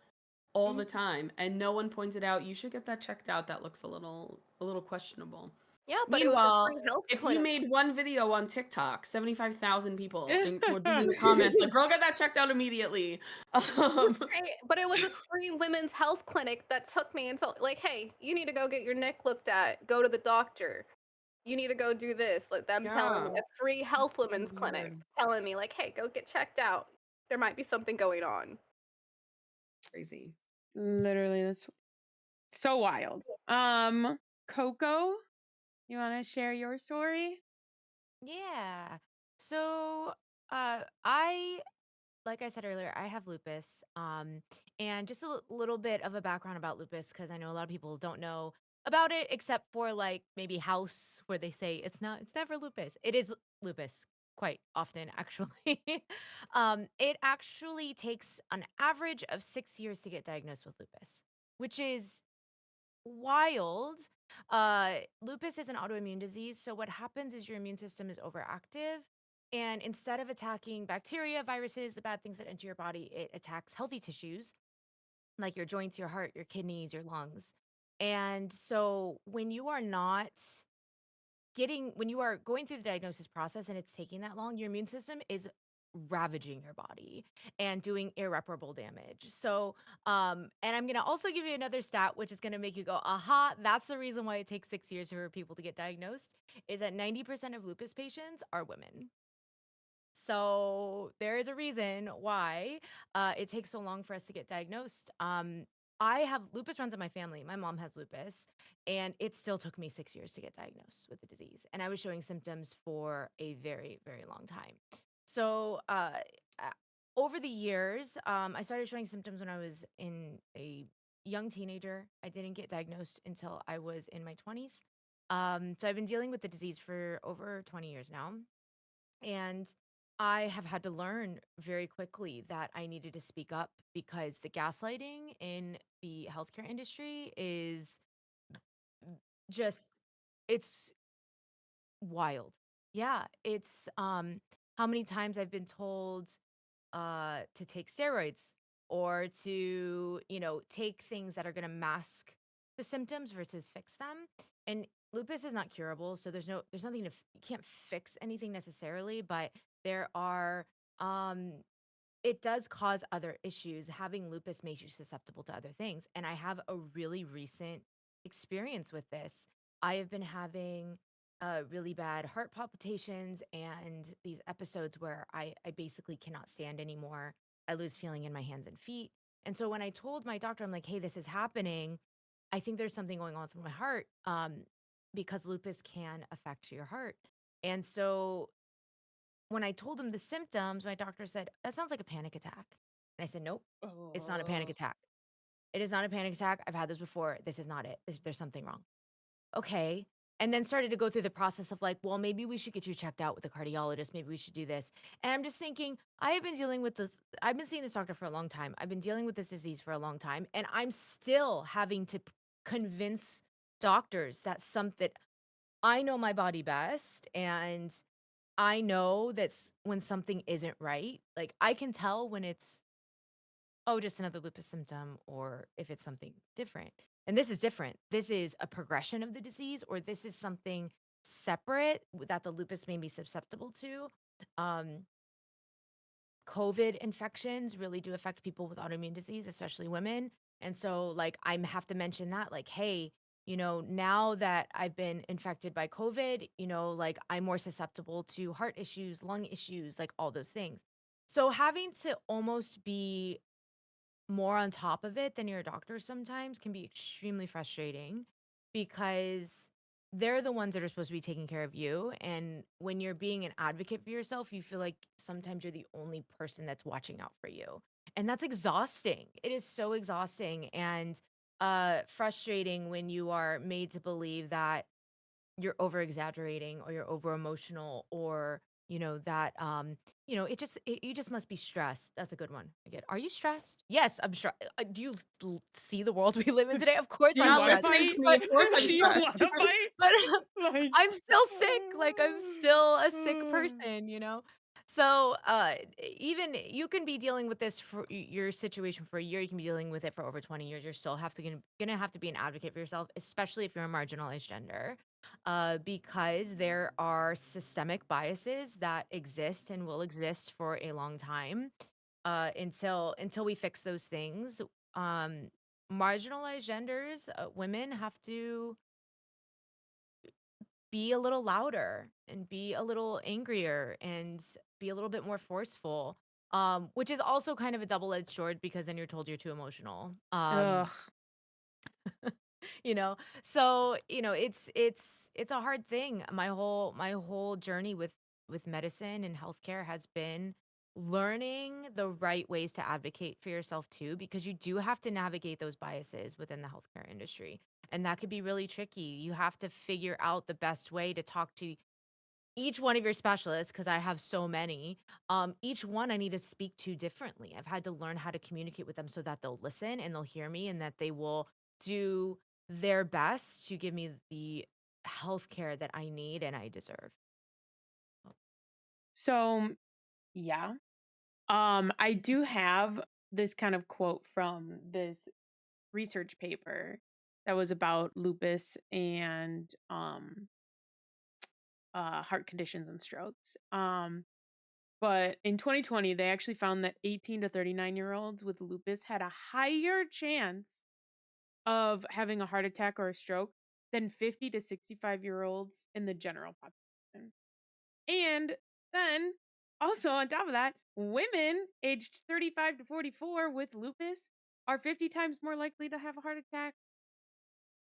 all the Mhm. time and no one pointed out you should get that checked out. That looks a little questionable. Yeah, but it was a Meanwhile, free health if you clinic. made one video on TikTok, 75,000 people would be in the comments like, "Girl, get that checked out immediately." Um, Right, but it was a free women's health clinic that took me and told like, "Hey, you need to go get your neck looked at, go to the doctor. You need to go do this." Like, them telling me, yeah, a free that's health so women's clinic weird. telling me like, "Hey, go get checked out. There might be something going on." Crazy. Literally, that's so wild. Coco, you want to share your story? Yeah. So, I like I said earlier, I have lupus. And just a little bit of a background about lupus because I know a lot of people don't know about it, except for like maybe house where they say it's never lupus. It is lupus quite often, actually. It actually takes an average of 6 years to get diagnosed with lupus, which is wild. Lupus is an autoimmune disease. So what happens is your immune system is overactive. And instead of attacking bacteria, viruses, the bad things that enter your body, it attacks healthy tissues like your joints, your heart, your kidneys, your lungs. And so when you are going through the diagnosis process and it's taking that long, your immune system is ravaging your body and doing irreparable damage. So, and I'm going to also give you another stat, which is going to make you go, aha, that's the reason why it takes 6 years for people to get diagnosed, is that 90% of lupus patients are women. So there is a reason why it takes so long for us to get diagnosed. I have lupus runs in my family. My mom has lupus, and it still took me 6 years to get diagnosed with the disease. And I was showing symptoms for a very, very long time. So uh, over the years, I started showing symptoms when I was in a young teenager. I didn't get diagnosed until I was in my 20s. So I've been dealing with the disease for over 20 years now. And I have had to learn very quickly that I needed to speak up because the gaslighting in the healthcare industry is just it's wild. Yeah, it's how many times I've been told to take steroids or to, take things that are going to mask the symptoms versus fix them. And lupus is not curable, so there's nothing you can't fix anything necessarily, but there are um it does cause other issues. Having lupus makes you susceptible to other things. And I have a really recent experience with this. I have been having really bad heart palpitations and these episodes where I basically cannot stand anymore. I lose feeling in my hands and feet. And so when I told my doctor, I'm like, hey, this is happening. I think there's something going on with my heart because lupus can affect your heart. And so when I told him the symptoms, my doctor said, "That sounds like a panic attack." And I said, "Nope, it's not a panic Oh, attack. It is not a panic attack. I've had this before. This is not it. There's something wrong." okay. And then started to go through the process of like, well, maybe we should get you checked out with a cardiologist. Maybe we should do this. And I'm just thinking, I have been dealing with this. I've been seeing this doctor for a long time. I've been dealing with this disease for a long time. And I'm still having to convince doctors that something, I know my body best. And I know that's when something isn't right. Like I can tell when it's, oh, just another lupus symptom, or if it's something different. And this is different. This is a progression of the disease, or this is something separate that the lupus may be susceptible to. Um, COVID infections really do affect people with autoimmune disease, especially women. And so, like, I have to mention that, like, hey, now that I've been infected by COVID, like, I'm more susceptible to heart issues, lung issues, like all those things. So, having to almost be more on top of it than your doctor sometimes can be extremely frustrating because they're the ones that are supposed to be taking care of you. And when you're being an advocate for yourself, you feel like sometimes you're the only person that's watching out for you. And that's exhausting. It is so exhausting and frustrating when you are made to believe that you're over exaggerating or you're over emotional or that you just must be stressed. That's a good one. I get, are you stressed? Yes, I'm stressed. Do you see the world we live in today? Of course Do You're you I'm not want to stressed. listening fight? to me. but Of course I'm Do you stressed. want to fight? but Like, I'm still sick. Like I'm still a sick person. So even you can be dealing with this for your situation for a year, you can be dealing with it for over 20 years. You're still gonna have to be an advocate for yourself, especially if you're a marginalized gender, because there are systemic biases that exist and will exist for a long time, until we fix those things. Um, Marginalized genders, women have to be a little louder and be a little angrier and be a little bit more forceful. Which is also kind of a double-edged sword because then you're told you're too emotional. ugh. You know so it's a hard thing. My whole journey with medicine and healthcare has been learning the right ways to advocate for yourself too, because you do have to navigate those biases within the healthcare industry, and that could be really tricky. You have to figure out the best way to talk to each one of your specialists, because I have so many. Each one I need to speak to differently. I've had to learn how to communicate with them so that they'll listen and they'll hear me and that they will do their best to give me the health care that I need and I deserve. So, yeah. I do have this kind of quote from this research paper that was about lupus and heart conditions and strokes. But in 2020, they actually found that 18 to 39-year-olds with lupus had a higher chance of having a heart attack or a stroke than 50 to 65-year-olds in the general population. And then, also on top of that, women aged 35 to 44 with lupus are 50 times more likely to have a heart attack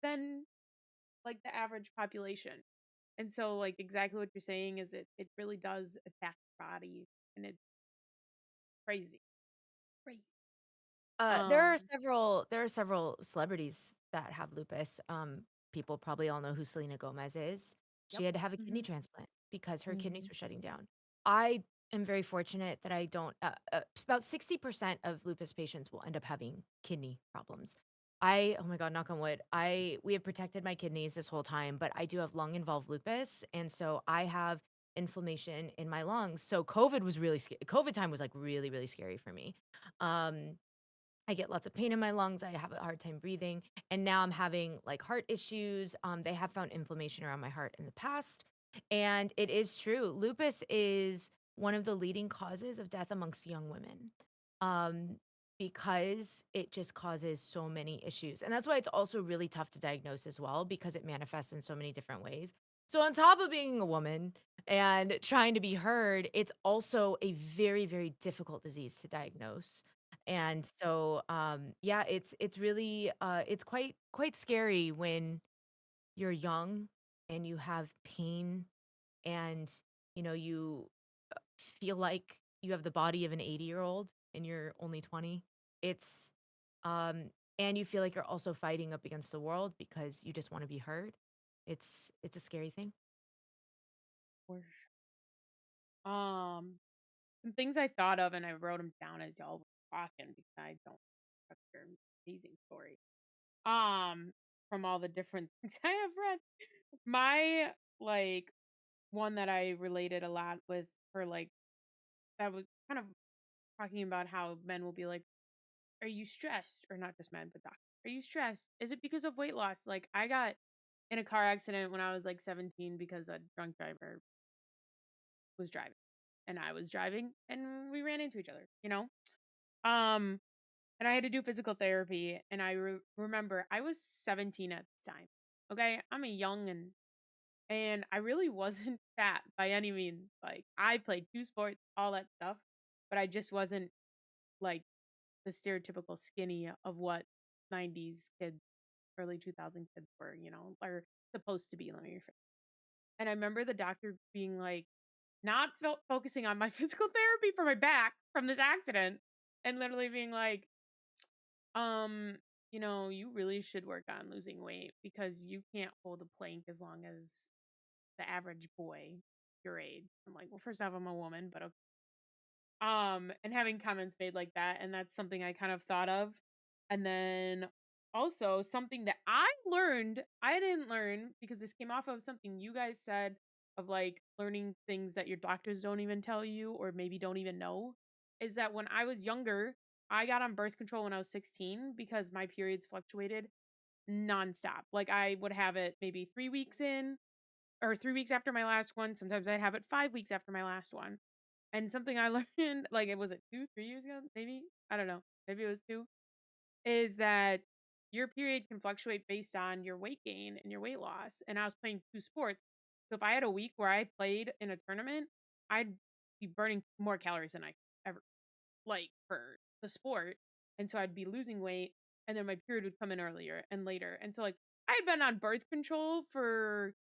than like the average population. And so like exactly what you're saying is it really does attack the body, and it's crazy. Crazy. There are Um several celebrities that have lupus. People probably all know who Selena Gomez is. Yep. She had to have a kidney Mhm. transplant because her kidneys Mhm. were shutting down. I am very fortunate that I don't. About 60% of lupus patients will end up having kidney problems. Oh my God, knock on wood. We have protected my kidneys this whole time, but I do have lung involved lupus, and so I have inflammation in my lungs. So COVID was really scary. COVID time was like really, really scary for me. Um, I get lots of pain in my lungs. I have a hard time breathing. And now I'm having like heart issues. They have found inflammation around my heart in the past. And it is true. Lupus is one of the leading causes of death amongst young women, um, because it just causes so many issues. And that's why it's also really tough to diagnose as well, because it manifests in so many different ways. So, on top of being a woman and trying to be heard, it's also a very, very difficult disease to diagnose. And so, yeah, it's really it's quite scary when you're young and you have pain and you feel like you have the body of an 80-year-old and you're only 20. It's um and you feel like you're also fighting up against the world because you just want to be heard. it's a scary thing. For some things I thought of and I wrote them down as y'all were talking because I don't have your amazing story. From all the different things I have read, my like one that I related a lot with for like that was kind of talking about how men will be like, "Are you stressed?" Or not just men, but doctors. Are you stressed? Is it because of weight loss? Like I got in a car accident when I was like 17 because a drunk driver was driving and I was driving and we ran into each other, you know? Um and I had to do physical therapy and I remember I was 17 at this time. Okay? I'm a young and I really wasn't fat by any means. Like I played two sports, all that stuff, but I just wasn't like the stereotypical skinny of what 90s kids, early 2000 kids were, you know, or supposed to be. Let me rephrase. And I remember the doctor being like, not focusing on my physical therapy for my back from this accident, and literally being like, um, you know, you really should work on losing weight because you can't hold a plank as long as the average boy your age. I'm like, well, first off, I'm a woman, but okay. And having comments made like that, and that's something I kind of thought of. And then also something that I learned, I didn't learn because this came off of something you guys said of like learning things that your doctors don't even tell you or maybe don't even know, is that when I was younger, I got on birth control when I was 16 because my periods fluctuated nonstop. Like I would have it maybe 3 weeks in or 3 weeks after my last one. Sometimes I'd have it 5 weeks after my last one. And something I learned, like it was it 2, 3 years ago, maybe I don't know, maybe it was two, is that your period can fluctuate based on your weight gain and your weight loss. And I was playing two sports, so if I had a week where I played in a tournament, I'd be burning more calories than I ever like for the sport, and so I'd be losing weight, and then my period would come in earlier and later, and so like I had been on birth control for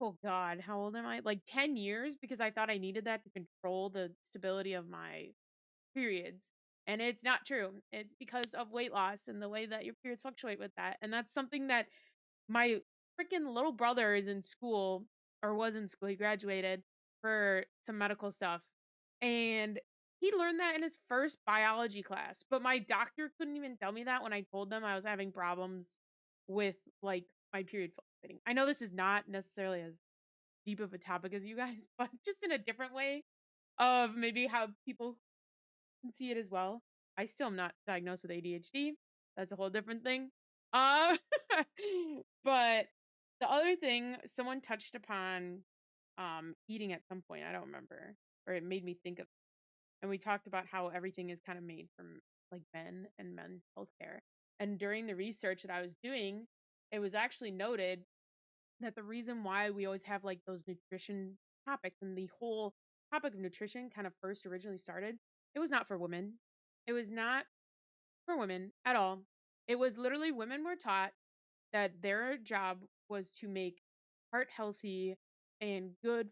oh god, how old am I? Like 10 years because I thought I needed that to control the stability of my periods. And it's not true. It's because of weight loss and the way that your periods fluctuate with that. And that's something that my freaking little brother is in school or was in school. He graduated for some medical stuff. And he learned that in his first biology class. But my doctor couldn't even tell me that when I told them I was having problems with like my period fluctuating. I know this is not necessarily as deep of a topic as you guys, but just in a different way of maybe how people can see it as well. I still am not diagnosed with ADHD. That's a whole different thing. Uh, but the other thing someone touched upon eating at some point, I don't remember, or it made me think of, and we talked about how everything is kind of made from like men and men's healthcare. And during the research that I was doing, it was actually noted that the reason why we always have like those nutrition topics and the whole topic of nutrition kind of first originally started, it was not for women. It was not for women at all. It was literally women were taught that their job was to make heart healthy and good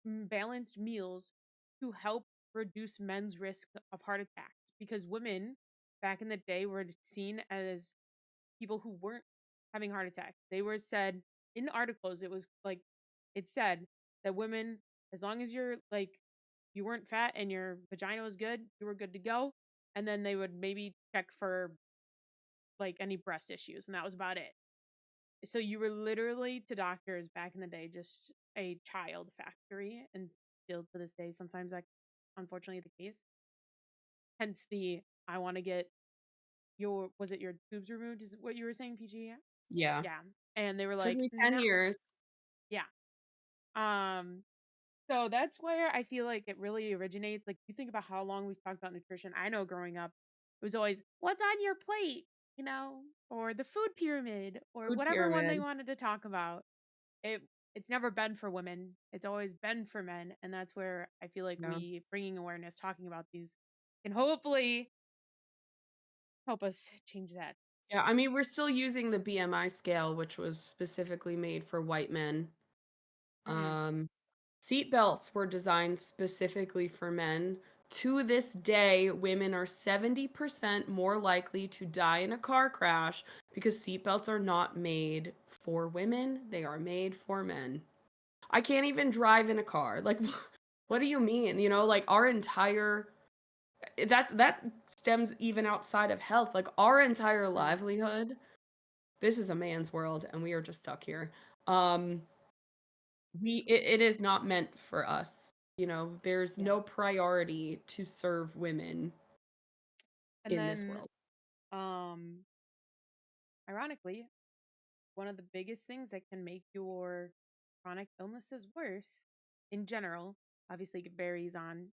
balanced meals to help reduce men's risk of heart attacks because women back in the day were seen as people who weren't having heart attacks. They were said in articles, it was like it said that women, as long as you're like you weren't fat and your vagina was good, you were good to go. And then they would maybe check for like any breast issues, and that was about it. So you were literally to doctors back in the day just a child factory, and still to this day, sometimes that's unfortunately the case. Hence the I want to get your was it your tubes removed? Is what you were saying, PG? Yeah. Yeah. And they were Took like, me 10 no. years. Yeah. Um, so that's where I feel like it really originates. Like you think about how long we've talked about nutrition. I know growing up, it was always what's on your plate, you know, or the food pyramid, or Food whatever one they pyramid. wanted to talk about. It it's never been for women. It's always been for men, and that's where I feel like Yeah. we bringing awareness, talking about these, can hopefully help us change that. Yeah, I mean, we're still using the BMI scale, which was specifically made for white men. Mm. Um, Seat belts were designed specifically for men. To this day, women are 70% more likely to die in a car crash because seatbelts are not made for women, they are made for men. I can't even drive in a car. Like, what do you mean? You know, like our entire that stems even outside of health. Like our entire livelihood. This is a man's world, and we are just stuck here. Um, it is not meant for us. You know, there's Yeah. no priority to serve women And in this then, world. um, ironically, one of the biggest things that can make your chronic illnesses worse in general, obviously it varies on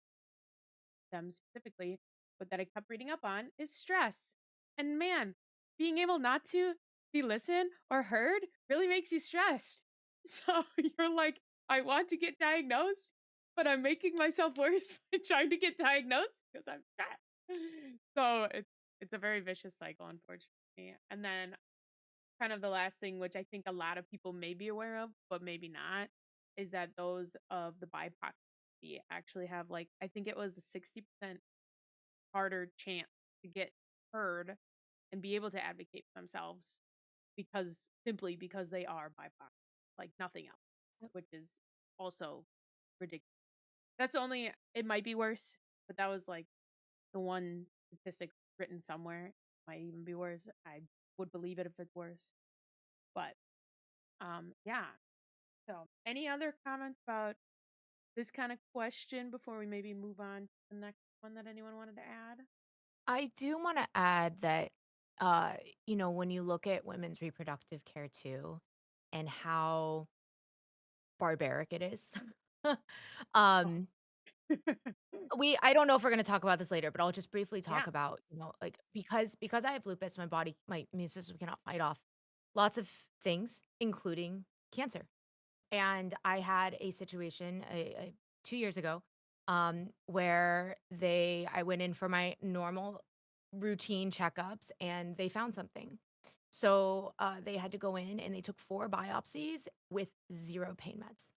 them specifically, but that I kept reading up on is stress. And man, being able not to be listened or heard really makes you stressed. So you're like, I want to get diagnosed, but I'm making myself worse by trying to get diagnosed because I'm stressed. So it's a very vicious cycle, unfortunately. And then kind of the last thing, which I think a lot of people may be aware of, but maybe not, is that those of the BIPOC community actually have like I think it was a 60% harder chance to get heard and be able to advocate for themselves because simply because they are BIPOC, like nothing else, which is also ridiculous. That's the only it might be worse, but that was like the one statistic written somewhere. It might even be worse. I would believe it if it's worse. But yeah. So any other comments about this kind of question before we maybe move on to the next one that anyone wanted to add? I do want to add that, uh, when you look at women's reproductive care too, and how barbaric it is. Oh. um, I don't know if we're gonna talk about this later, but I'll just briefly Yeah. talk about, like because I have lupus, my immune system cannot fight off lots of things, including cancer. And I had a situation 2 years ago, where I went in for my normal routine checkups, and they found something. So they had to go in and they took 4 biopsies with zero pain meds,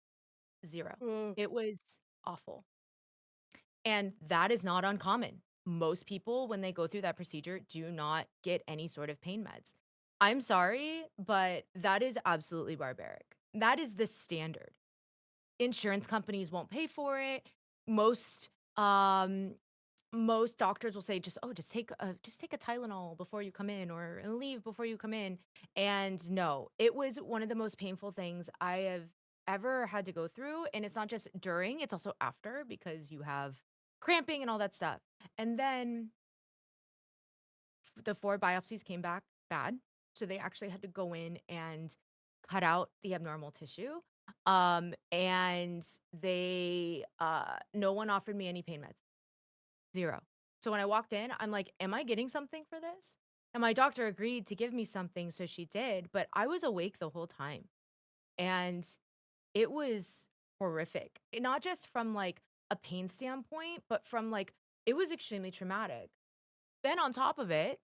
zero. Ugh. It was awful. And that is not uncommon. Most people, when they go through that procedure, do not get any sort of pain meds. I'm sorry, but that is absolutely barbaric. That is the standard. Insurance companies won't pay for it. Most um most doctors will say just take a Tylenol before you come in or leave before you come in. And no, it was one of the most painful things I have ever had to go through. And it's not just during, it's also after because you have cramping and all that stuff. And then the 4 biopsies came back bad. So they actually had to go in and cut out the abnormal tissue. And no one offered me any pain meds. Zero. So when I walked in, I'm like, am I getting something for this? And my doctor agreed to give me something. So she did, but I was awake the whole time. And it was horrific. Not just from like a pain standpoint, but from like, it was extremely traumatic. Then on top of it,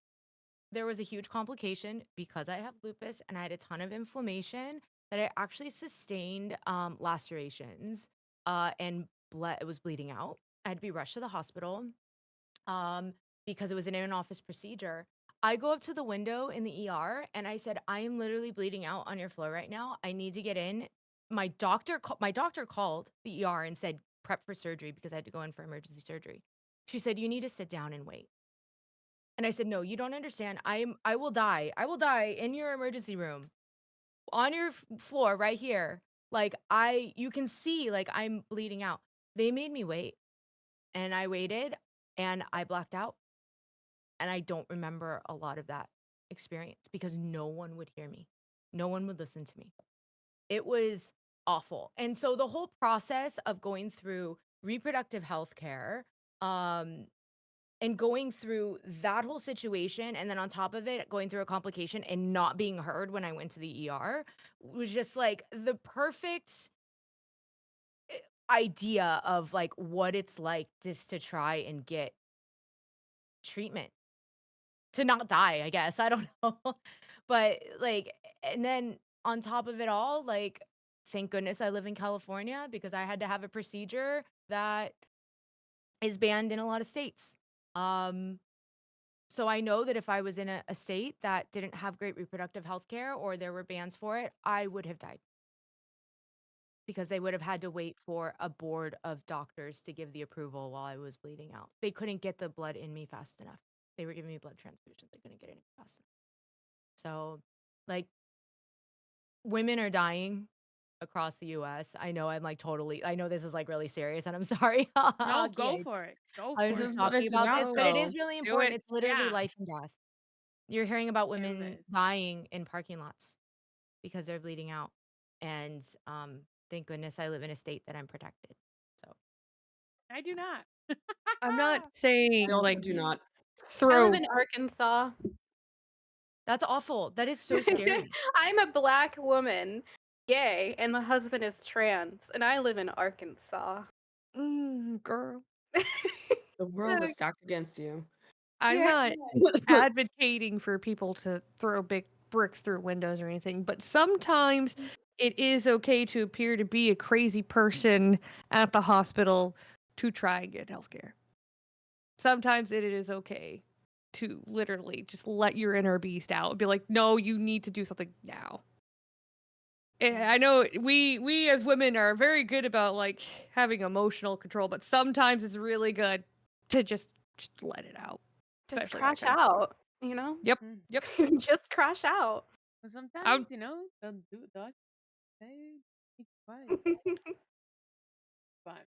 there was a huge complication because I have lupus and I had a ton of inflammation that I actually sustained lacerations and it was bleeding out. I had to be rushed to the hospital um, because it was an in-office procedure. I go up to the window in the ER and I said, I am literally bleeding out on your floor right now. I need to get in. My doctor called the ER and said, prep for surgery because I had to go in for emergency surgery. She said, you need to sit down and wait. And I said, "No, you don't understand. I will die. I will die in your emergency room on your floor right here. Like you can see like I'm bleeding out." They made me wait, and I waited and I blacked out, and I don't remember a lot of that experience because no one would hear me. No one would listen to me. It was awful. And so the whole process of going through reproductive health care, um and going through that whole situation, and then on top of it, going through a complication and not being heard when I went to the ER was just like the perfect idea of like what it's like just to try and get treatment to not die, I guess. I don't know. But like, and then on top of it all, like, thank goodness I live in California because I had to have a procedure that is banned in a lot of states. Um, So I know that if I was in a state that didn't have great reproductive health care or there were bans for it, I would have died because they would have had to wait for a board of doctors to give the approval while I was bleeding out. They couldn't get the blood in me fast enough. They were giving me blood transfusions. They couldn't get it in fast enough. So, like, women are dying across the US. I know I'm like totally, I know this is like really serious and I'm sorry. No, Hockey, go for it. Go I was for This it. is just what talking it's about about, this, but it though. is really Do important. it. It's literally Yeah, life and death. You're hearing about it women is. dying in parking lots because they're bleeding out. And thank goodness I live in a state that I'm protected. So I do not. I'm not I saying also like do not. I live throw. in Arkansas. that's awful. That is so scary. I'm a black woman, gay, and my husband is trans, and I live in Arkansas. Girl, The world is stacked against you. I'm Yeah. not advocating for people to throw big bricks through windows or anything, but sometimes it is okay to appear to be a crazy person at the hospital to try and get healthcare. Sometimes it is okay to literally just let your inner beast out and be like, no, you need to do something now. And I know we as women are very good about like having emotional control, but sometimes it's really good to just let it out. Just Especially that crash kind of stuff. out, you know? Yep. Mm. Yep. Just crash out. But I'm sometimes, they'll do they'll say be quiet. But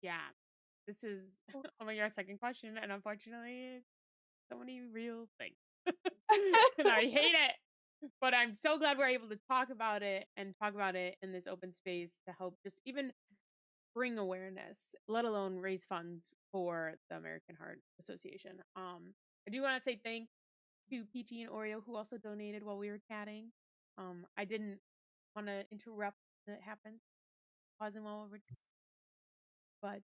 yeah. This is oh my god, second question, and unfortunately it's so many real things. And I hate it. But I'm so glad we're able to talk about it and talk about it in this open space to help just even bring awareness, let alone raise funds for the American Heart Association. I do want to say thank to Peachy and Oreo who also donated while we were chatting. I didn't want to interrupt when it happened, pausing while we were, but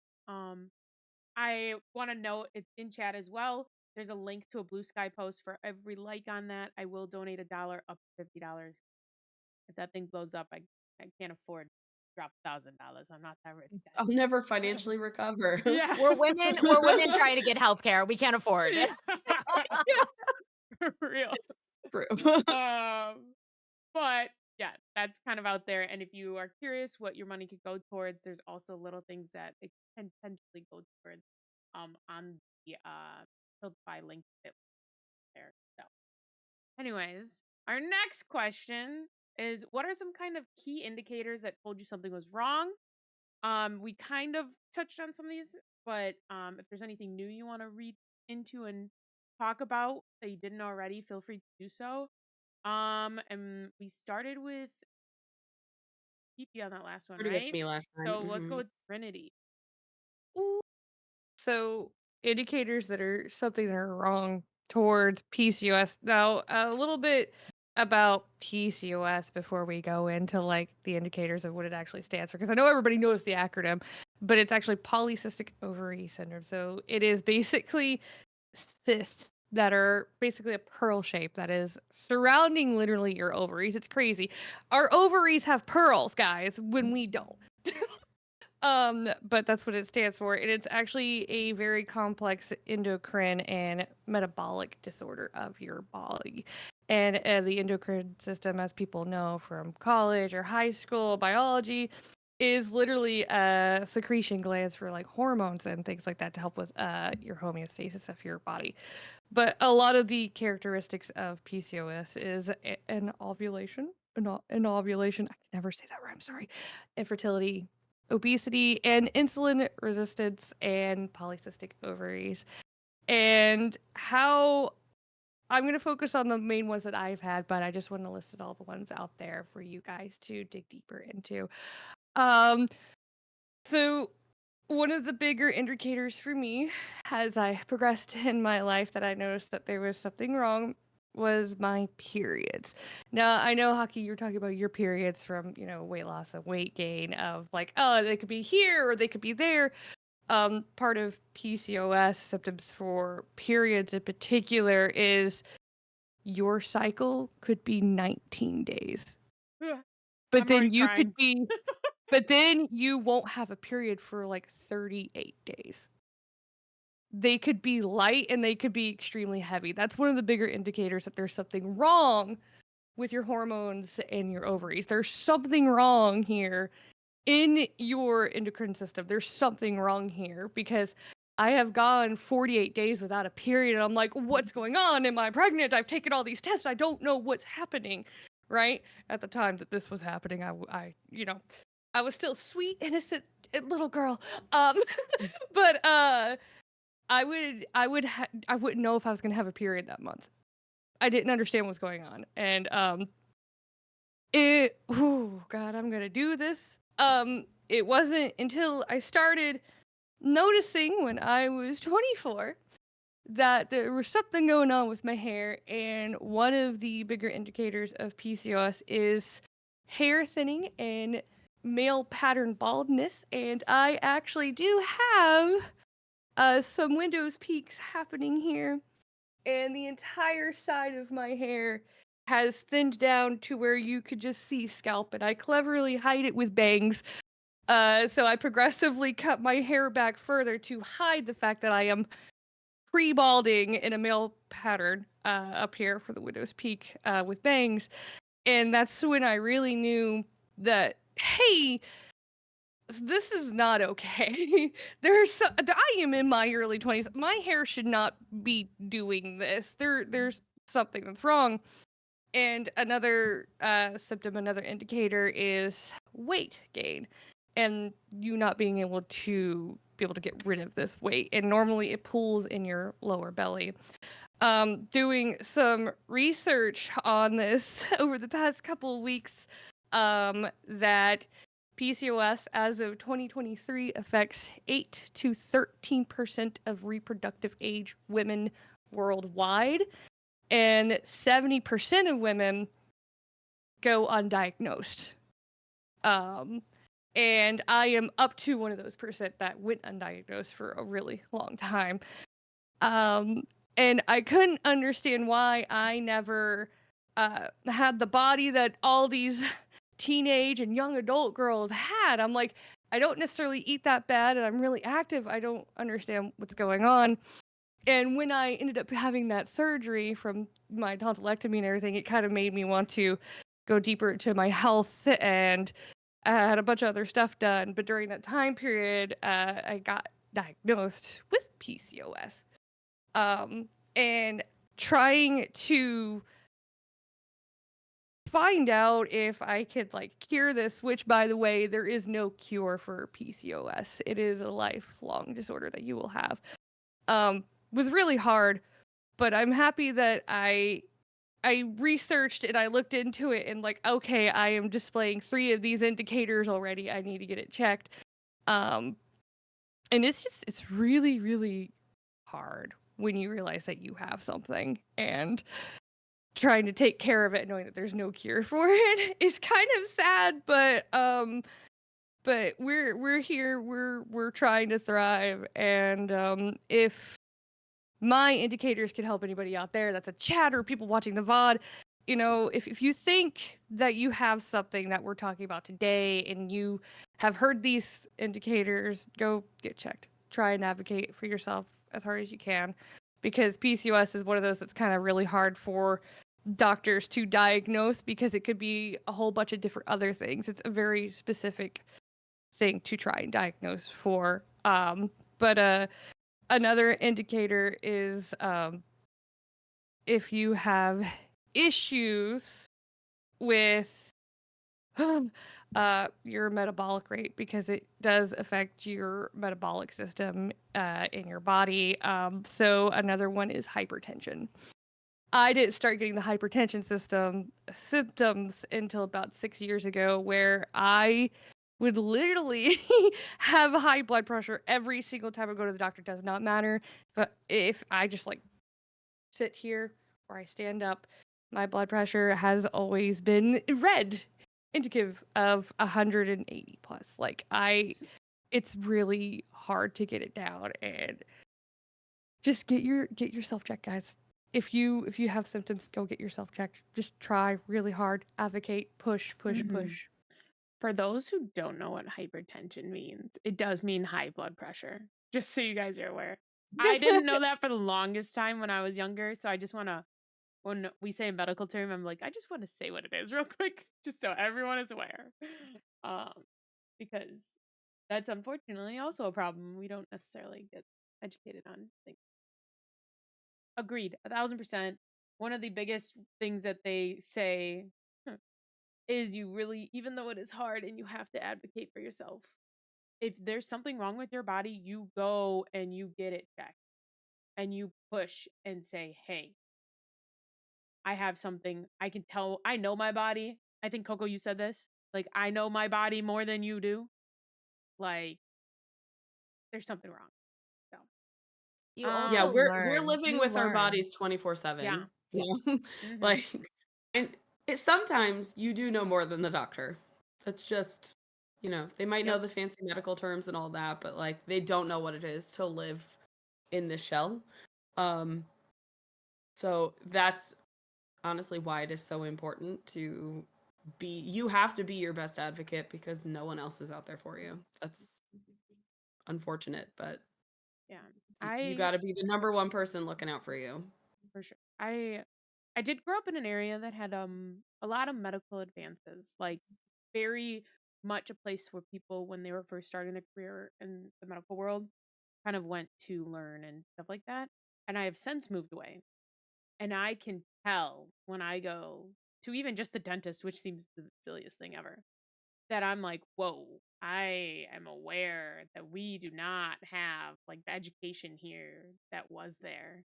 I want to note it's in chat as well. There's a link to a Blue Sky post for every like on that. I will donate $1 up to $50. If that thing blows up, I can't afford to drop $1,000. I'm not that rich, I'll guys. never financially recover. Yeah. We're women trying to get healthcare. We can't afford. Yeah. For real. True. But yeah, that's kind of out there. And if you are curious what your money could go towards, there's also little things that it can potentially go towards on the Tiltify link that there. So anyways, our next question is what are some kind of key indicators that told you something was wrong? We kind of touched on some of these, but if there's anything new you want to read into and talk about that you didn't already, feel free to do so. And we started with PP on that last one, Started with right? me last time. So let's go Mhm. with Trinity. So indicators that are something that are wrong towards PCOS. Now, a little bit about PCOS before we go into like the indicators of what it actually stands for, because I know everybody knows the acronym, but it's actually polycystic ovary syndrome. So it is basically cysts that are basically a pearl shape that is surrounding literally your ovaries. It's crazy. Our ovaries have pearls, guys, when we don't. But that's what it stands for. And it's actually a very complex endocrine and metabolic disorder of your body. And the endocrine system, as people know from college or high school biology, is literally secretion glands for like hormones and things like that to help with your homeostasis of your body. But a lot of the characteristics of PCOS is an ovulation, an ovulation. I can never say that right. I'm sorry. Infertility, obesity, and insulin resistance, and polycystic ovaries. And how I'm going to focus on the main ones that I've had, but I just want to list all the ones out there for you guys to dig deeper into. Um, so one of the bigger indicators for me as I progressed in my life that I noticed that there was something wrong was my periods. Now, I know, Hockey, you're talking about your periods from, weight loss and weight gain of like, oh, they could be here or they could be there. Part of PCOS symptoms for periods in particular is your cycle could be 19 days. But I'm then already you crying. could be but then you won't have a period for like 38 days. they could be light and they could be extremely heavy. That's one of the bigger indicators that there's something wrong with your hormones and your ovaries. There's something wrong here in your endocrine system. There's something wrong here because I have gone 48 days without a period and I'm like, what's going on? Am I pregnant? I've taken all these tests. I don't know what's happening. Right? At the time that this was happening, I was still sweet, innocent little girl. But I wouldn't know if I was gonna have a period that month. I didn't understand what's going on, and oh God, I'm gonna do this. It wasn't until I started noticing when I was 24 that there was something going on with my hair, and one of the bigger indicators of PCOS is hair thinning and male pattern baldness, and I actually do have some Windows peaks happening here, and the entire side of my hair has thinned down to where you could just see scalp, and I cleverly hide it with bangs. So I progressively cut my hair back further to hide the fact that I am pre-balding in a male pattern up here for the widow's peak with bangs. And that's when I really knew that, hey, this is not okay. I am in my early 20s. My hair should not be doing this. There's something that's wrong. And another symptom, another indicator is weight gain, and you not being able to get rid of this weight. And normally it pulls in your lower belly. Doing some research on this over the past couple of weeks, that PCOS as of 2023 affects 8 to 13% of reproductive age women worldwide, and 70% of women go undiagnosed. And I am up to one of those percent that went undiagnosed for a really long time. And I couldn't understand why I never had the body that all these teenage and young adult girls had. I'm like, I don't necessarily eat that bad and I'm really active. I don't understand what's going on. And when I ended up having that surgery from my tonsillectomy and everything, it kind of made me want to go deeper into my health, and I had a bunch of other stuff done. But during that time period, I got diagnosed with PCOS. And trying to find out if I could cure this, which by the way, there is no cure for PCOS. It is a lifelong disorder that you will have. Was really hard, but I'm happy that I researched and I looked into it and okay, I am displaying 3 of these indicators already. I need to get it checked. And it's really, really hard when you realize that you have something, and trying to take care of it knowing that there's no cure for it is kind of sad, but we're here, we're trying to thrive, and if my indicators can help anybody out there that's a chat or people watching the VOD, if you think that you have something that we're talking about today and you have heard these indicators, go get checked. Try and advocate for yourself as hard as you can, because PCOS is one of those that's kind of really hard for doctors to diagnose because it could be a whole bunch of different other things. It's a very specific thing to try and diagnose for. But another indicator is if you have issues with your metabolic rate, because it does affect your metabolic system in your body. So another one is hypertension. I didn't start getting the hypertension symptoms until about 6 years ago, where I would literally have high blood pressure every single time I go to the doctor. It does not matter. But if I just sit here or I stand up, my blood pressure has always been red, indicative of 180 plus. It's really hard to get it down, and just get yourself checked, guys. If you have symptoms, go get yourself checked. Just try really hard, advocate, push. For those who don't know what hypertension means, it does mean high blood pressure. Just so you guys are aware. I didn't know that for the longest time when I was younger, so I just wanna when we say a medical term, I'm like, I just want to say what it is real quick, just so everyone is aware. Um, because that's unfortunately also a problem we don't necessarily get educated on. Things. Agreed, 1,000%. One of the biggest things that they say is you really, even though it is hard and you have to advocate for yourself, if there's something wrong with your body, you go and you get it checked and you push and say, hey, I have something. I can tell. I know my body. I think Coco, you said this. Like, I know my body more than you do. Like, there's something wrong. So, You Yeah, also we're learn. living You with our learn. bodies 24/7. yeah. Yeah. You know? Mm-hmm. Like, and sometimes you do know more than the doctor. That's just, they might know Yep. the fancy medical terms and all that, but like they don't know what it is to live in this shell. Um, so that's honestly why it is so important to you have to be your best advocate because no one else is out there for you. That's unfortunate, but Yeah. you I got to be the number one person looking out for you. for sure. I did grow up in an area that had a lot of medical advances, like very much a place where people when they were first starting their career in the medical world kind of went to learn and stuff like that. And I have since moved away. And I can tell when I go to even just the dentist, which seems the silliest thing ever, that I'm like, whoa, I am aware that we do not have like the education here that was there.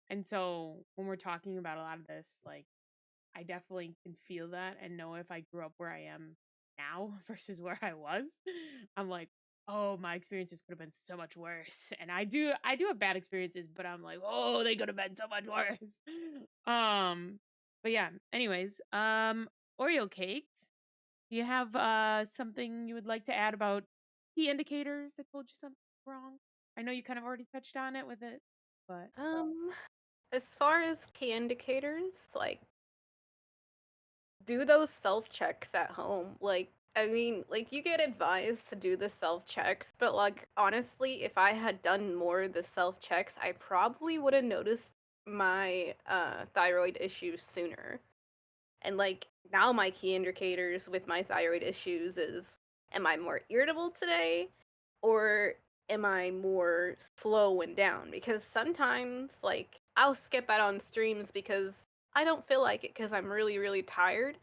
And so when we're talking about a lot of this, like, I definitely can feel that and know if I grew up where I am now versus where I was, I'm like, oh, my experiences could have been so much worse. And I do have bad experiences, but I'm like, oh, they could have been so much worse. Um, but yeah, anyways, Oreo cakes. Do you have something you would like to add about key indicators that told you something wrong? I know you kind of already touched on it with it, but Um, as far as key indicators, like do those self checks at home. Like, I mean, like you get advised to do the self checks, but like honestly, if I had done more of the self checks, I probably would have noticed my thyroid issues sooner. And like now my key indicators with my thyroid issues is am I more irritable today or am I more slow and down? Because sometimes like I'll skip out on streams because I don't feel like it because I'm really, really tired.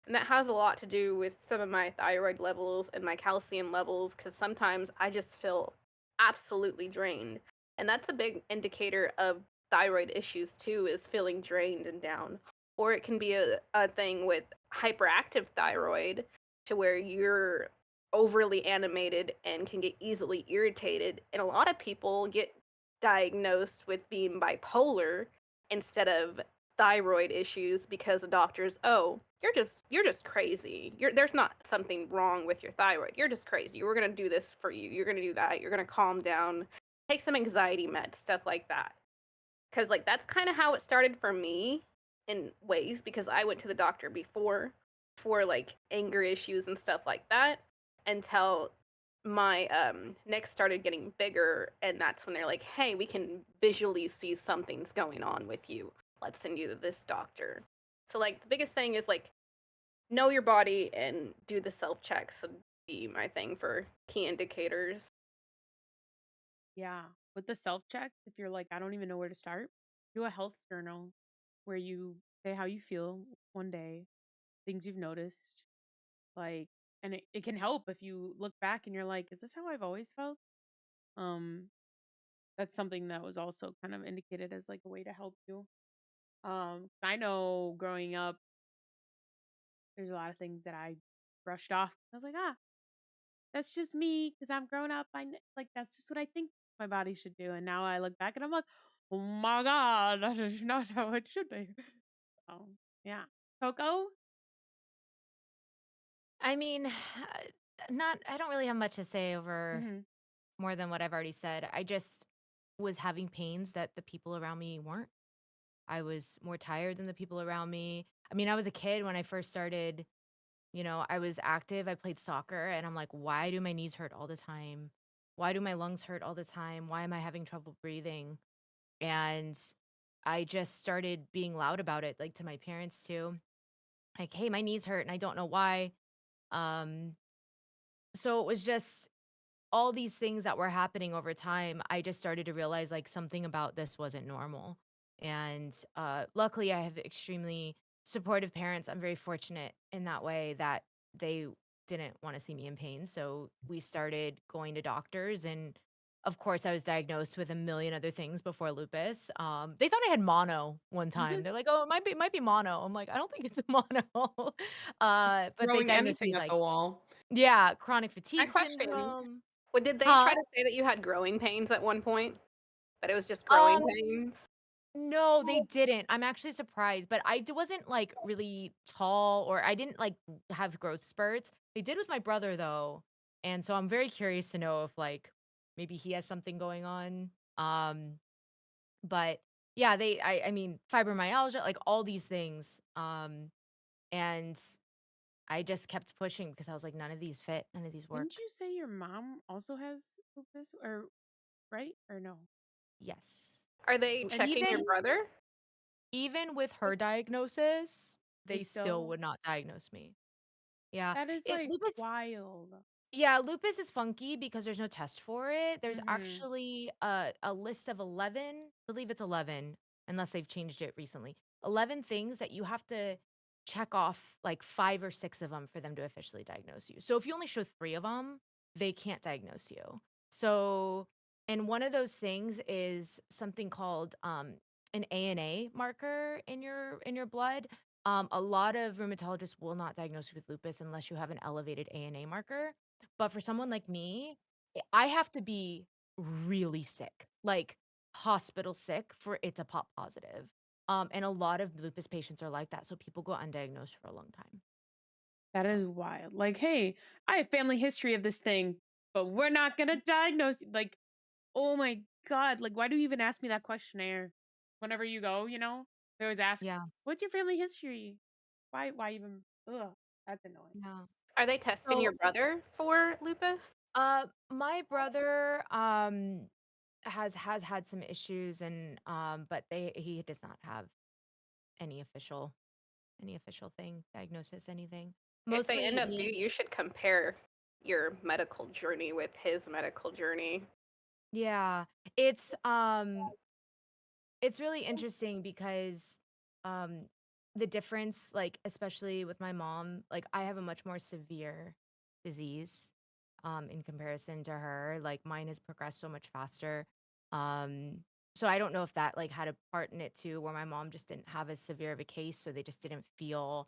And that has a lot to do with some of my thyroid levels and my calcium levels because sometimes I just feel absolutely drained. And that's a big indicator of thyroid issues too, is feeling drained and down. Or it can be a thing with hyperactive thyroid to where you're overly animated and can get easily irritated. And a lot of people get diagnosed with being bipolar instead of thyroid issues because the doctors, oh, you're just crazy. There's not something wrong with your thyroid. You're just crazy. We're gonna do this for you. You're gonna do that. You're gonna calm down, take some anxiety meds, stuff like that. Because like that's kind of how it started for me in ways because I went to the doctor before for like anger issues and stuff like that until my neck started getting bigger, and that's when they're like, hey, we can visually see something's going on with you, let's send you to this doctor. So like the biggest thing is like know your body and do the self checks would be my thing for key indicators. yeah, with the self check, if you're like, I don't even know where to start, do a health journal where you say how you feel one day, things you've noticed, like, and it can help if you look back and you're like, is this how I've always felt? Um, that's something that was also kind of indicated as like a way to help you. I know growing up, there's a lot of things that I brushed off. I was like, ah, that's just me because I'm grown up. Like that's just what I think my body should do. And now I look back and I'm like, oh my god, that is not how it should be. Oh yeah, Coco. I mean, not. I don't really have much to say over Mm-hmm. more than what I've already said. I just was having pains that the people around me weren't. I was more tired than the people around me. I mean, I was a kid when I first started. I was active. I played soccer, and I'm like, why do my knees hurt all the time? why do my lungs hurt all the time? Why am I having trouble breathing? And I just started being loud about it, like to my parents too. Like, hey, my knees hurt and I don't know why. Um, so it was just all these things that were happening over time. I just started to realize like something about this wasn't normal. And luckily, I have extremely supportive parents. I'm very fortunate in that way that they didn't want to see me in pain. So we started going to doctors. And of course, I was diagnosed with a million other things before lupus. They thought I had mono one time. They're like, "Oh, it might be mono." I'm like, "I don't think it's mono." Just But they throwing diagnosed me anything at like, the wall. yeah, chronic My fatigue question: syndrome. What did they try Huh? to say that you had growing pains at one point? That it was just growing Um, pains? no, they didn't. I'm actually surprised, but wasn't like really tall or I didn't like have growth spurts. They did with my brother though. And so I'm very curious to know if like maybe he has something going on. But yeah, I mean fibromyalgia, like all these things. And I just kept pushing because I was like none of these fit, none of these Didn't work. you say your mom also has lupus, or right or no? Yes. Are they And checking your Even brother? even with like her diagnosis, they they still still would not diagnose me. Yeah. that is It like lupus wild. Yeah, lupus is funky because there's no test for it. There's Mm-hmm. actually a list of 11, I believe it's 11, unless they've changed it recently. 11 things that you have to check off like 5 or 6 of them for them to officially diagnose you. So if you only show 3 of them, they can't diagnose you. So, and one of those things is something called an ANA marker in your blood. A lot of rheumatologists will not diagnose you with lupus unless you have an elevated ANA marker. But for someone like me, I have to be really sick, like hospital sick for it to pop positive. And a lot of lupus patients are like that, so people go undiagnosed for a long time. That is wild. Like, hey, I have family history of this thing, but we're not gonna diagnose you. Like, oh my god, like why do you even ask me that questionnaire? Whenever you go, they always ask, Yeah, what's your family history? Why even ugh, that's annoying. yeah. Are they testing your So, brother for lupus? my brother has had some issues and but he does not have any official thing, diagnosis, anything. If they end Mostly up me. you should compare your medical journey with his medical journey. Yeah. It's really interesting because um the difference, like especially with my mom, like I have a much more severe disease in comparison to her. Like mine has progressed so much faster. Um so I don't know if that like had a part in it too, where my mom just didn't have as severe of a case, so they just didn't feel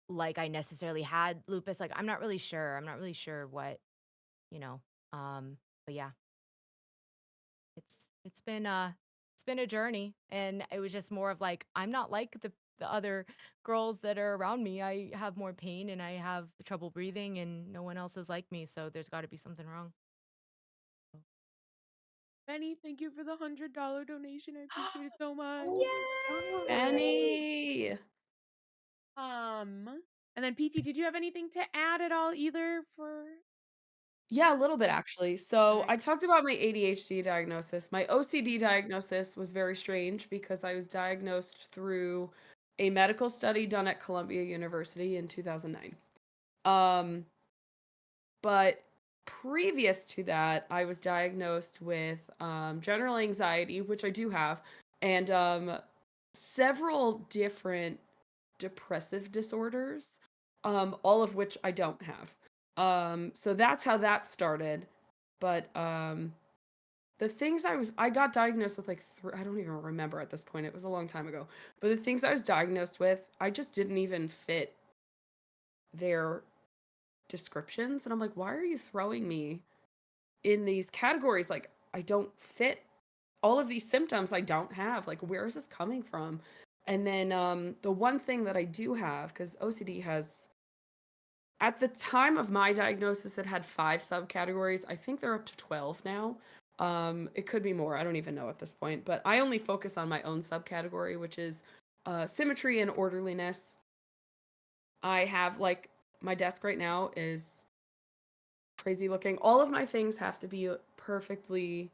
like I necessarily had lupus. Like I'm not really sure. I'm not really sure what, you know. But yeah, it's been it's been a journey, and it was just more of like I'm not like the other girls that are around me. I have more pain and I have trouble breathing and no one else is like me, so there's got to be something wrong. Benny, thank you for the $100 donation. I appreciate it so much. Oh my God. Benny. And then PT, did you have anything to add at all either for Yeah, a little bit okay. actually. So Okay. I talked about my ADHD diagnosis. My OCD diagnosis was very strange because I was diagnosed through a medical study done at Columbia University in 2009. Um, but previous to that, I was diagnosed with general anxiety, which I do have, and several different depressive disorders, all of which I don't have. So that's how that started. But the things I got diagnosed with like I don't even remember at this point. It was a long time ago. But the things I was diagnosed with, I just didn't even fit their descriptions. And I'm like, why are you throwing me in these categories? Like, I don't fit all of these symptoms I don't have. Like, where is this coming from? And then the one thing that I do have, because OCD has, at the time of my diagnosis, it had 5 subcategories. I think they're up to 12 now. It could be more. I don't even know at this point. But I only focus on my own subcategory, which is symmetry and orderliness. I have like my desk right now is crazy looking. All of my things have to be perfectly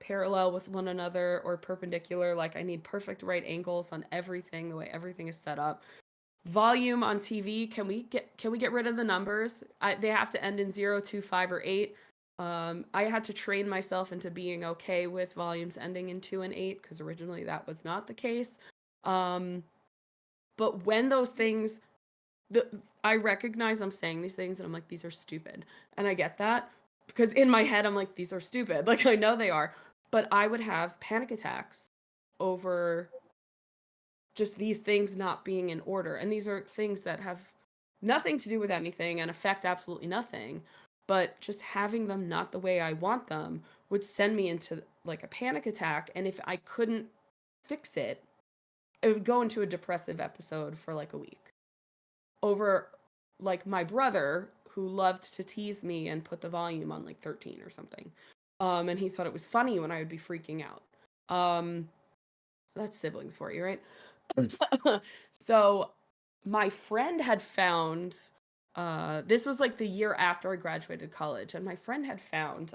parallel with one another or perpendicular. Like I need perfect right angles on everything, the way everything is set up. Volume on TV, can we get rid of the numbers? They have to end in 0, 2, 5, or 8. I had to train myself into being okay with volumes ending in 2 and 8 because originally that was not the case. But when those things, I recognize I'm saying these things and I'm like, these are stupid. And I get that because in my head, I'm like, these are stupid. Like, I know they are. But I would have panic attacks over just these things not being in order. And these are things that have nothing to do with anything and affect absolutely nothing. But just having them not the way I want them would send me into like a panic attack. And if I couldn't fix it, it would go into a depressive episode for like a week. Over like my brother who loved to tease me and put the volume on like 13 or something. And he thought it was funny when I would be freaking out. That's siblings for you, right? So my friend had found this was like the year after I graduated college, and my friend had found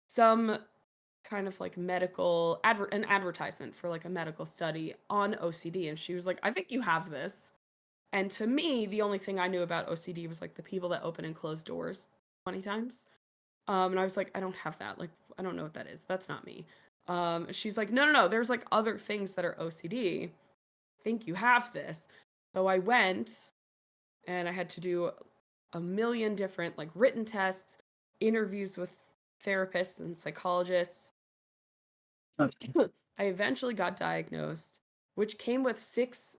some kind of like medical an advertisement for like a medical study on OCD, and she was like, I think you have this. And to me, the only thing I knew about OCD was like the people that open and close doors 20 times. And I was like, I don't have that. Like, I don't know what that is. That's not me. She's like, no. There's like other things that are OCD. I think you have this. So I went and I had to do a million different like written tests, interviews with therapists and psychologists. I eventually got diagnosed, which came with 6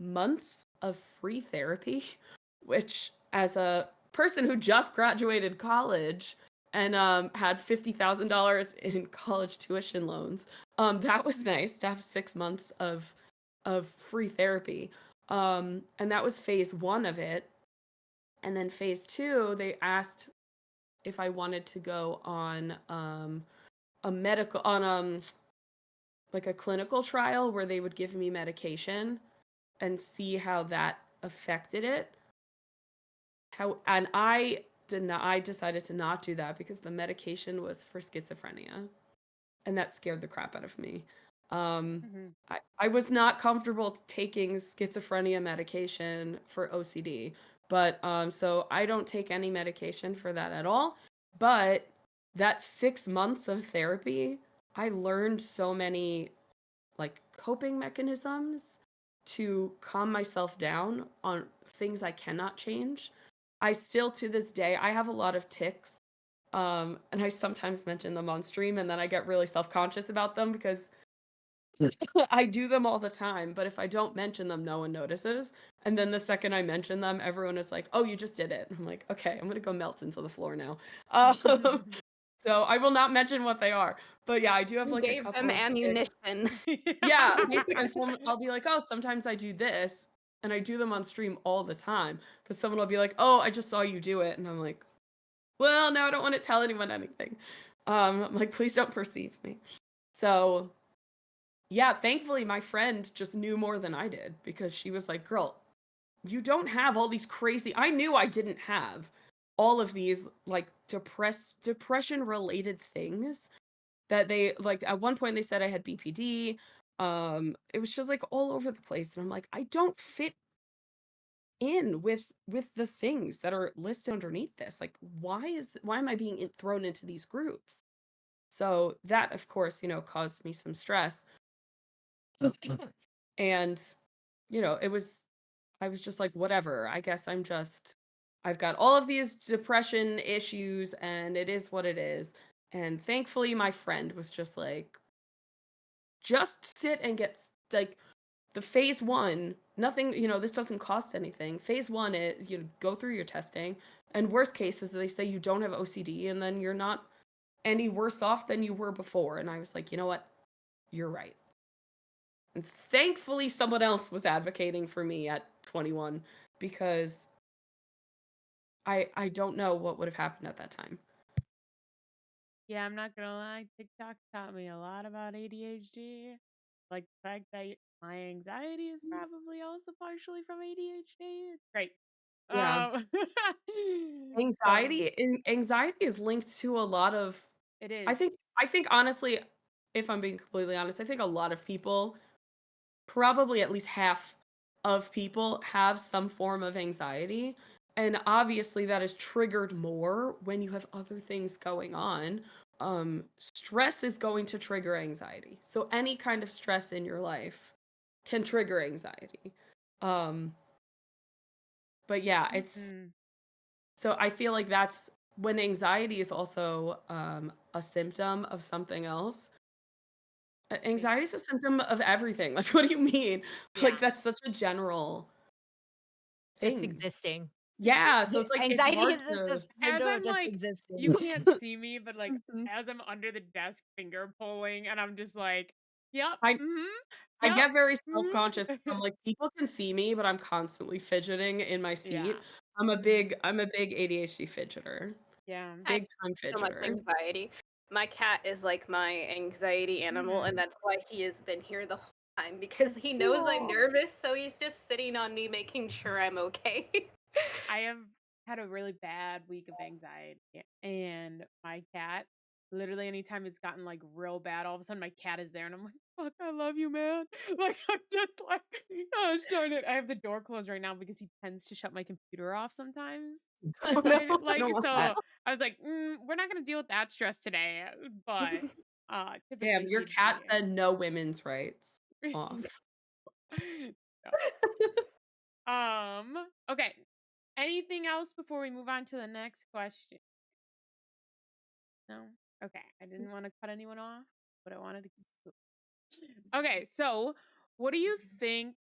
months of free therapy, which as a person who just graduated college and had $50,000 in college tuition loans, that was nice to have 6 months of free therapy. And that was phase 1 of it. And then phase 2, they asked if I wanted to go on like a clinical trial where they would give me medication and see how that affected it. And I decided to not do that because the medication was for schizophrenia, and that scared the crap out of me. I was not comfortable taking schizophrenia medication for OCD, but so I don't take any medication for that at all. But that 6 months of therapy, I learned so many like coping mechanisms to calm myself down on things I cannot change. I still to this day, I have a lot of tics. And I sometimes mention them on stream and then I get really self-conscious about them because I do them all the time, but if I don't mention them, no one notices. And then the second I mention them, everyone is like, "Oh, you just did it." I'm like, "Okay, I'm gonna go melt into the floor now." So I will not mention what they are. But yeah, I do have You like a gave couple them of tics. ammunition. Yeah, basically, and I'll be like, "Oh, sometimes I do this," and I do them on stream all the time. But someone will be like, "Oh, I just saw you do it," and I'm like, "Well, now I don't want to tell anyone anything." I'm like, "Please don't perceive me." So yeah, thankfully my friend just knew more than I did because she was like, "Girl, you don't have all these crazy." I knew I didn't have all of these like depression related things that they like at one point they said I had BPD. It was just like all over the place and I'm like, I don't fit in with the things that are listed underneath this. Like why am I being thrown into these groups? So that of course, caused me some stress. And I was just like, whatever. I guess I've got all of these depression issues and it is what it is. And thankfully, my friend was just like, just sit and like the phase 1, nothing, this doesn't cost anything. Phase 1 is go through your testing. And worst case is they say you don't have OCD and then you're not any worse off than you were before. And I was like, you know what? You're right. And thankfully, someone else was advocating for me at 21 because I don't know what would have happened at that time. Yeah, I'm not gonna lie. TikTok taught me a lot about ADHD. Like the fact that my anxiety is probably also partially from ADHD. It's great. Yeah. Um, so Anxiety is linked to a lot of it I is. think I think honestly, if I'm being completely honest, I think a lot of people, probably at least half of people have some form of anxiety, and obviously that is triggered more when you have other things going on. Stress is going to trigger anxiety. So any kind of stress in your life can trigger anxiety. Um, but yeah, it's Mhm. so I feel like that's when anxiety is also a symptom of something else. Wait, Anxiety is a symptom of everything. Like, what do you mean? Like, yeah. that's such a general Just thing. existing. Yeah, so it's like it's Anxiety hard is just to a As symptom of I'm just like, existing. you can't see me, but like, Mhm. as I'm under the desk finger pulling, and I'm just like, yep, I I yep, get very self-conscious 'cause mm-hmm. I'm like, people can see me, but I'm constantly fidgeting in my Yeah. seat. I'm a big ADHD fidgeter. Yeah. I Big time so much fidgeter. anxiety. My cat is like my anxiety animal, and Mhm. that's why he has been here the whole time because he knows I'm Aw. nervous, so he's just sitting on me making sure I'm okay. I have had a really bad week of anxiety, and my cat, literally, anytime it's gotten like real bad, all of a sudden my cat is there, and I'm like, "Fuck, I love you, man." Like I'm just like, oh, darn it. I have the door closed right now because he tends to shut my computer off sometimes. Oh, no, I Like don't want that. so, I was like, we're not gonna deal with that stress today, but Damn, typically your he'd cat be. said no women's rights. Off. Okay. Anything else before we move on to the next question? No? Okay. I didn't want to cut anyone off, but I wanted to keep it moving. Okay, so what do you think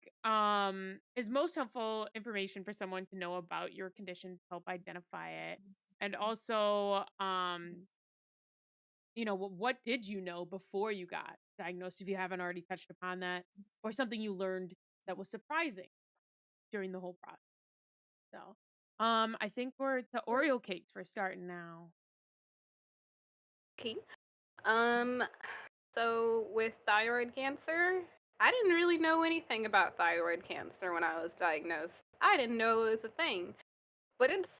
is most helpful information for someone to know about your condition to help identify it? And also, what did you know before you got diagnosed if you haven't already touched upon that, or something you learned that was surprising during the whole process? So, I think we're to Oreo cakes for starting now. Okay. Um, so with thyroid cancer, I didn't really know anything about thyroid cancer when I was diagnosed. I didn't know it was a thing, but it's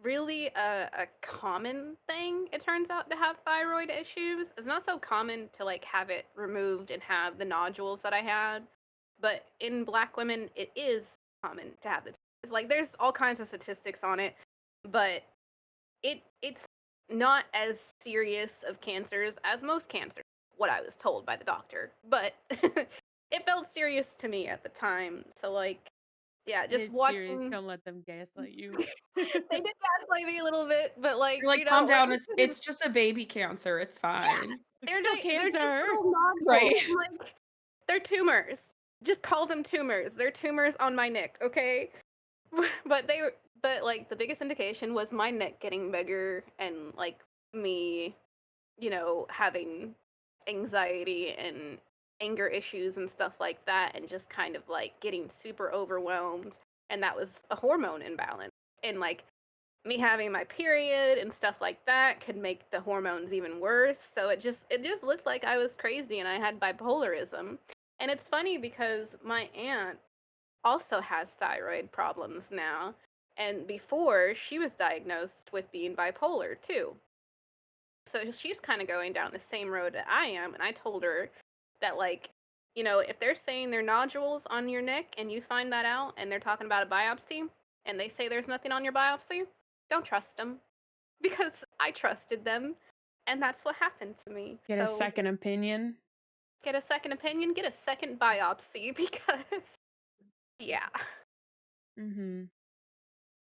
really a common thing, it turns out, to have thyroid issues. It's not so common to like have it removed and have the nodules that I had, but in black women it is common to have the it's like there's all kinds of statistics on it, but it's not as serious of cancers as most cancers, what I was told by the doctor. But it felt serious to me at the time. So like yeah, It just is serious. watching Don't let them gaslight you. they did gaslight me a little bit, but like, You're like, you "Calm know, like down, it's just a baby cancer, it's yeah, fine." It's still they're just cancer. little Right? nodules. I'm like, they're tumors. Just call them tumors. They're tumors on my neck, okay? but they were, but like the biggest indication was my neck getting bigger and like me, having anxiety and anger issues and stuff like that, and just kind of like getting super overwhelmed. And that was a hormone imbalance. And like me having my period and stuff like that could make the hormones even worse. So it just looked like I was crazy and I had bipolarism. And it's funny because my aunt also has thyroid problems now. And before, she was diagnosed with being bipolar too. So she's kind of going down the same road that I am. And I told her that, like, if they're saying they're nodules on your neck and you find that out and they're talking about a biopsy and they say there's nothing on your biopsy, don't trust them because I trusted them. And that's what happened to me. Get a So second opinion. get a second opinion, get a second biopsy because, yeah. Mm-hmm.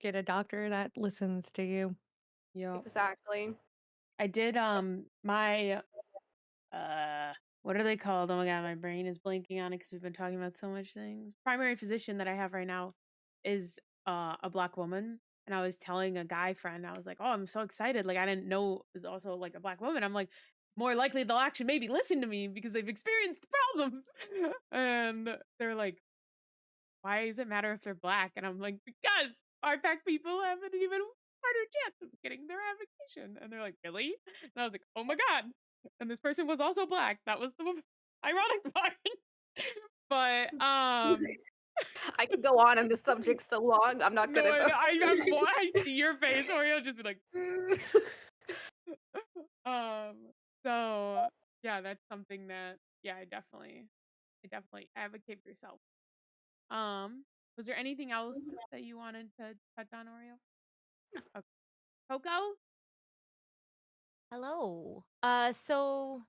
Get a doctor that listens to you. Yep. Exactly. I did my what are they called? Oh my god, my brain is blanking on it because we've been talking about so much things. Primary physician that I have right now is a black woman. And I was telling a guy friend, I was like, "Oh, I'm so excited. Like I didn't know it was also like a black woman." I'm like, more likely they'll actually maybe listen to me because they've experienced the problems. And they're like, "Why does it matter if they're black?" And I'm like, "Because BIPAC people have an even harder chance of getting their avocation." And they're like, "Really?" And I was like, "Oh my god!" And this person was also black. That was the ironic part. But I could go on this subject so long. I'm not No, gonna though. I see your face, Oreo, just be like, um. So yeah, that's something that yeah, I definitely advocate for yourself. Was there anything else that you wanted to touch on, Oreo? Okay. Coco? Hello. So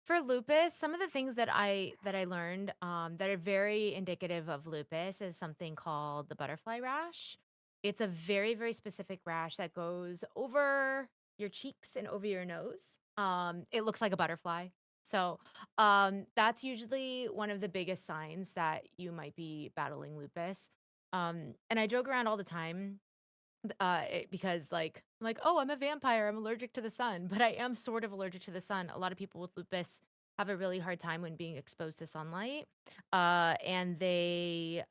for lupus, some of the things that I learned that are very indicative of lupus is something called the butterfly rash. It's a very, very specific rash that goes over your cheeks and over your nose. It looks like a butterfly. So that's usually one of the biggest signs that you might be battling lupus. And I joke around all the time because I'm like, "Oh, I'm a vampire. I'm allergic to the sun," but I am sort of allergic to the sun. A lot of people with lupus have a really hard time when being exposed to sunlight, and they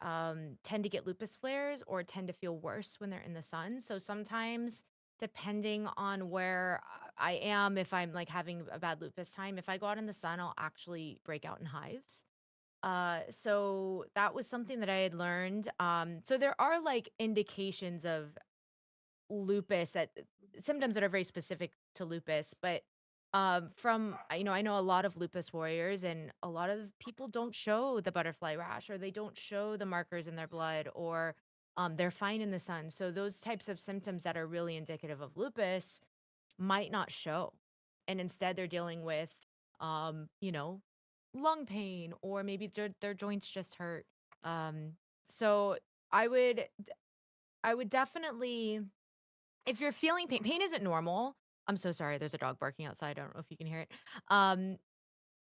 tend to get lupus flares or tend to feel worse when they're in the sun. So sometimes, depending on where I am, if I'm like having a bad lupus time, if I go out in the sun, I'll actually break out in hives. So that was something that I had learned. So there are like indications of lupus that symptoms that are very specific to lupus, but from I know a lot of lupus warriors and a lot of people don't show the butterfly rash or they don't show the markers in their blood or they're fine in the sun. So those types of symptoms that are really indicative of lupus might not show. And instead they're dealing with you know, lung pain or maybe their joints just hurt. Um so I would I would definitely if you're feeling pain isn't normal. I'm so sorry, there's a dog barking outside, I don't know if you can hear it. Um,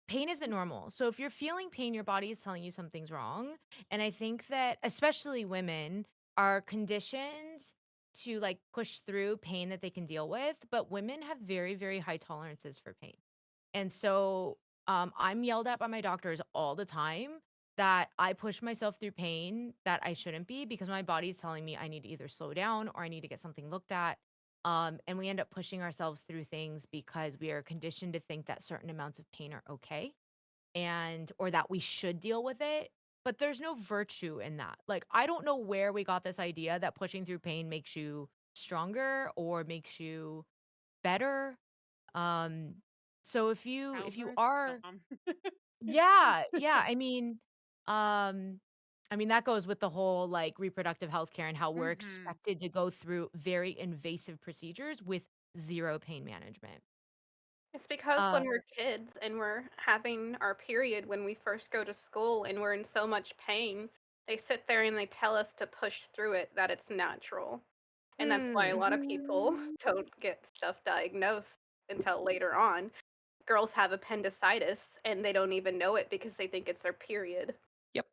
Pain isn't normal. So if you're feeling pain, your body is telling you something's wrong, and I think that especially women are conditioned to, like, push through pain that they can deal with, but women have very, very high tolerances for pain. And so, I'm yelled at by my doctors all the time that I push myself through pain that I shouldn't be because my body's telling me I need to either slow down or I need to get something looked at. And we end up pushing ourselves through things because we are conditioned to think that certain amounts of pain are okay and or that we should deal with it. But there's no virtue in that. Like, I don't know where we got this idea that pushing through pain makes you stronger or makes you better. um, so if you Childbirth? are Um, yeah, yeah, um, I mean, that goes with the whole, like, reproductive health care and how we're mhm. expected to go through very invasive procedures with 0 pain management. It's because Uh when we're kids and we're having our period when we first go to school and we're in so much pain, they sit there and they tell us to push through it, that it's natural. And that's why a mm, lot of people don't get stuff diagnosed until later on. Girls have appendicitis and they don't even know it because they think it's their period. Yep.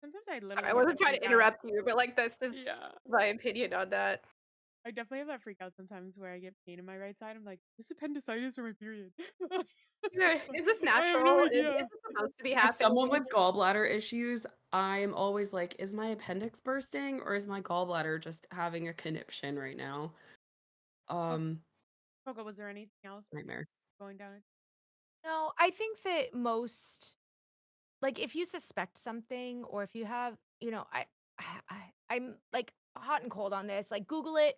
Sometimes I Sorry, I literally have wasn't that trying freak to out. interrupt you, but like this is Yeah. my opinion on that. I definitely have that freak out sometimes where I get pain in my right side. I'm like, "Is this appendicitis or my period?" Yeah, is this I have no natural? Is idea. this supposed to be As someone happening? with gallbladder issues, I am always like, is my appendix bursting or is my gallbladder just having a conniption right now? Co- Um, Coco, was there anything else Nightmare. going down? no, I think that most like, if you suspect something or if you have I'm, like, hot and cold on this, like, Google it,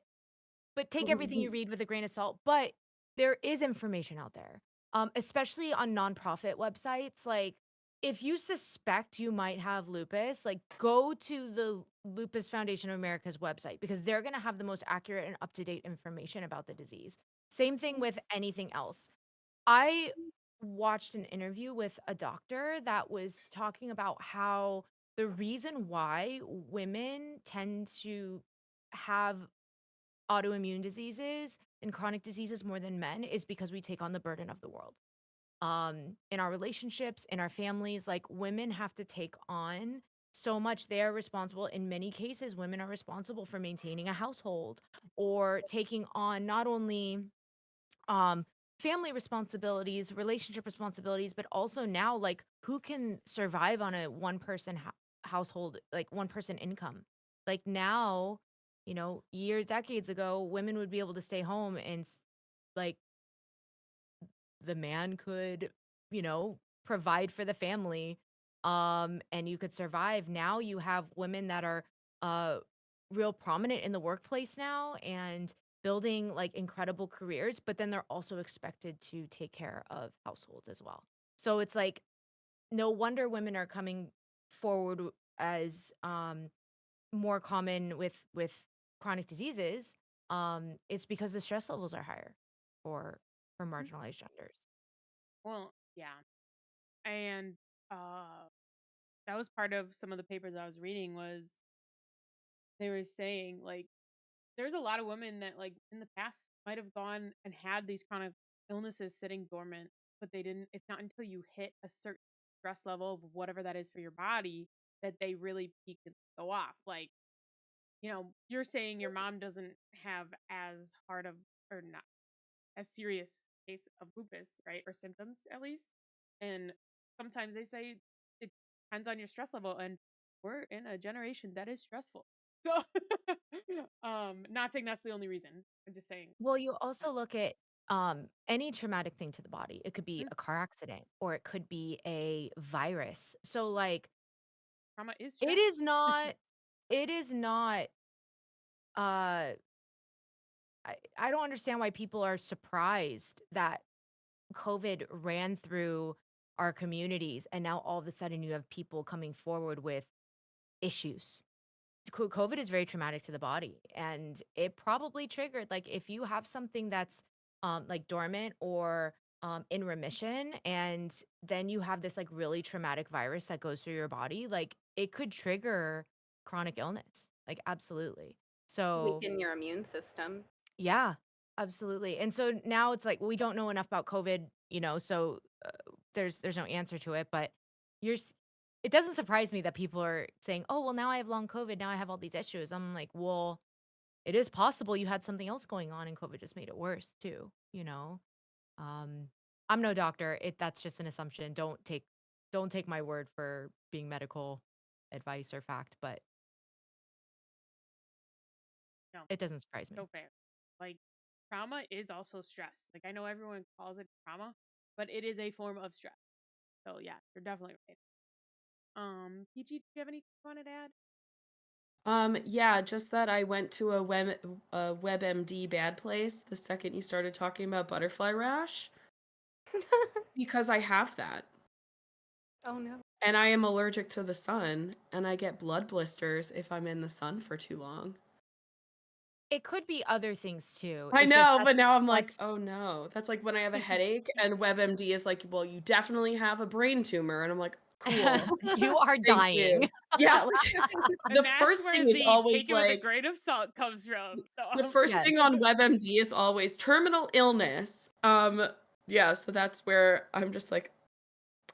but take everything you read with a grain of salt. But there is information out there, especially on nonprofit websites. Like, if you suspect you might have lupus, like go to the Lupus Foundation of America's website because they're going to have the most accurate and up to date information about the disease. Same thing with anything else. I watched an interview with a doctor that was talking about how the reason why women tend to have autoimmune diseases and chronic diseases more than men is because we take on the burden of the world. In our relationships, in our families, like women have to take on so much. They're responsible in many cases. Women are responsible for maintaining a household or taking on not only um family responsibilities, relationship responsibilities, but also now like who can survive on a one person household, like one person income. Like now, years decades ago, women would be able to stay home and like the man could, provide for the family and you could survive. Now you have women that are uh real prominent in the workplace now and building like incredible careers, but then they're also expected to take care of households as well. So it's like no wonder women are coming forward as more common with chronic diseases. It's because the stress levels are higher for marginalized genders. Well, yeah. And uh that was part of some of the papers I was reading was they were saying like there's a lot of women that like in the past might have gone and had these chronic illnesses sitting dormant, but they didn't. It's not until you hit a certain stress level of whatever that is for your body that they really peak and go off. Like, you're saying your mom doesn't have as hard of or not as serious case of lupus, right? Or symptoms at least. And sometimes they say it depends on your stress level and we're in a generation that is stressful. So not saying that's the only reason. I'm just saying Well, you also look at any traumatic thing to the body. It could be mhm, a car accident or it could be a virus. So like trauma is it stress. is not it is not uh I don't understand why people are surprised that COVID ran through our communities and now all of a sudden you have people coming forward with issues. COVID is very traumatic to the body and it probably triggered like if you have something that's like dormant or in remission and then you have this like really traumatic virus that goes through your body, like it could trigger chronic illness, like absolutely. So Weaken your immune system. yeah, absolutely. And so now it's like we don't know enough about COVID, so there's no answer to it, but you're s- it doesn't surprise me that people are saying, "Oh, well now I have long COVID, now I have all these issues." I'm like, "Well, it is possible you had something else going on and COVID just made it worse too." Um I'm no doctor. That's just an assumption. Don't take my word for being medical advice or fact, but No, it doesn't surprise so me. fair. Like trauma is also stress. Like I know everyone calls it trauma, but it is a form of stress. So yeah, you're definitely right. PG, do you have anything you wanted to add? Yeah, just that I went to a WebMD bad place the second you started talking about butterfly rash because I have that. Oh no. And I am allergic to the sun and I get blood blisters if I'm in the sun for too long. It could be other things too. I It's just know, but now I'm like, that's "Oh no." That's like when I have a headache and WebMD is like, "Well, you definitely have a brain tumor." And I'm like, "Cool. you are Thank you." dying. Yeah, like the And that's first where thing is the always take it with a like grain of salt comes from. the So, first Yes. thing on WebMD is always terminal illness. Yeah, so that's where I'm just like,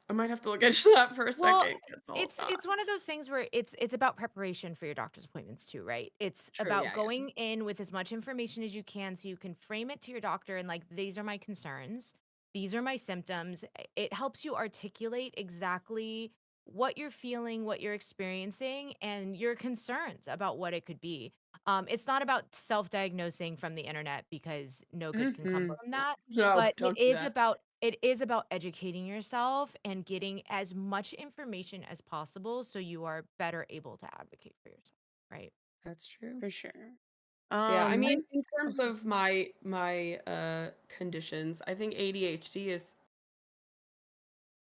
I might have to look into that for a Well, second 'cause oh it's god. one of those things where it's about preparation for your doctor's appointments too, right? It's True, about yeah, yeah. going in with as much information as you can so you can frame it to your doctor and like these are my concerns, these are my symptoms. It helps you articulate exactly what you're feeling, what you're experiencing, and your concerns about what it could be. It's not about self-diagnosing from the internet because no good can come mhm. from that, No, but don't do that. it is about educating yourself and getting as much information as possible so you are better able to advocate for yourself, right? That's true. For sure. Yeah, I My mean, in oh, terms of my conditions, I think ADHD is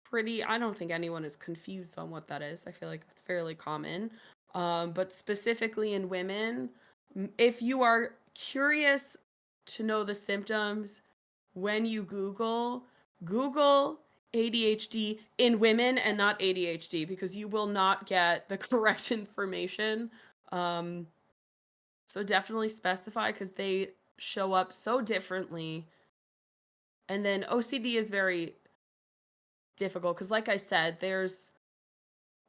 pretty I don't think anyone is confused on what that is. I feel like that's fairly common. But specifically in women, if you are curious to know the symptoms when you Google ADHD in women and not ADHD because you will not get the correct information. Um, so definitely specify because they show up so differently. And then OCD is very difficult because, like I said, there's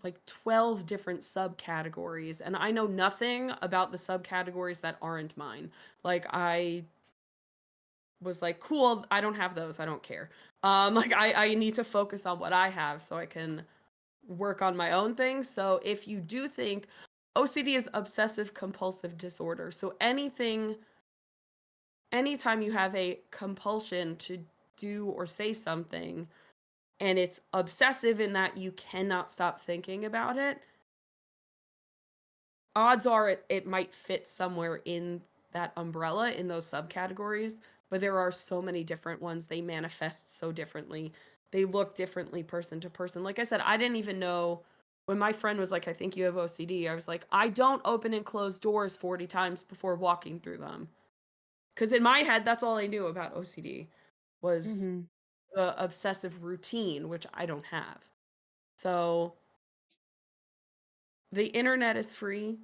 like 12 different subcategories, and I know nothing about the subcategories that aren't mine. Like, I was like, cool, I don't have those, I don't care. Like, I need to focus on what I have so I can work on my own things. So, if you do think OCD is obsessive compulsive disorder, so anytime you have a compulsion to do or say something, and it's obsessive in that you cannot stop thinking about it, odds are it might fit somewhere in that umbrella in those subcategories, but there are so many different ones. They manifest so differently. They look differently person to person. Like I said, I didn't even know when my friend was like, I think you have OCD. I was like, I don't open and close doors 40 times before walking through them. Because in my head, that's all I knew about OCD was Mm-hmm. the obsessive routine, which I don't have. So the internet is free.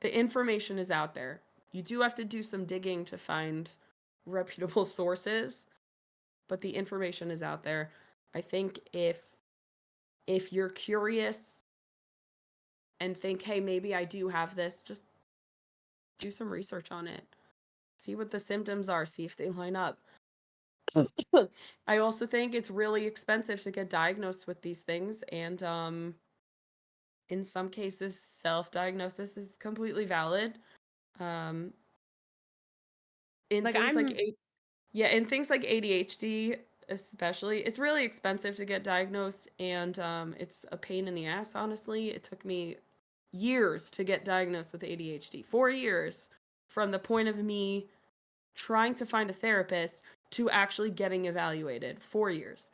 The information is out there. You do have to do some digging to find reputable sources, but the information is out there. I think if you're curious and think, "Hey, maybe I do have this," just do some research on it. See what the symptoms are, see if they line up. I also think it's really expensive to get diagnosed with these things, and in some cases self-diagnosis is completely valid. Um in Like things like I'm Yeah, and things like ADHD especially, it's really expensive to get diagnosed, and it's a pain in the ass, honestly. It took me years to get diagnosed with ADHD. 4 years from the point of me trying to find a therapist to actually getting evaluated. 4 years.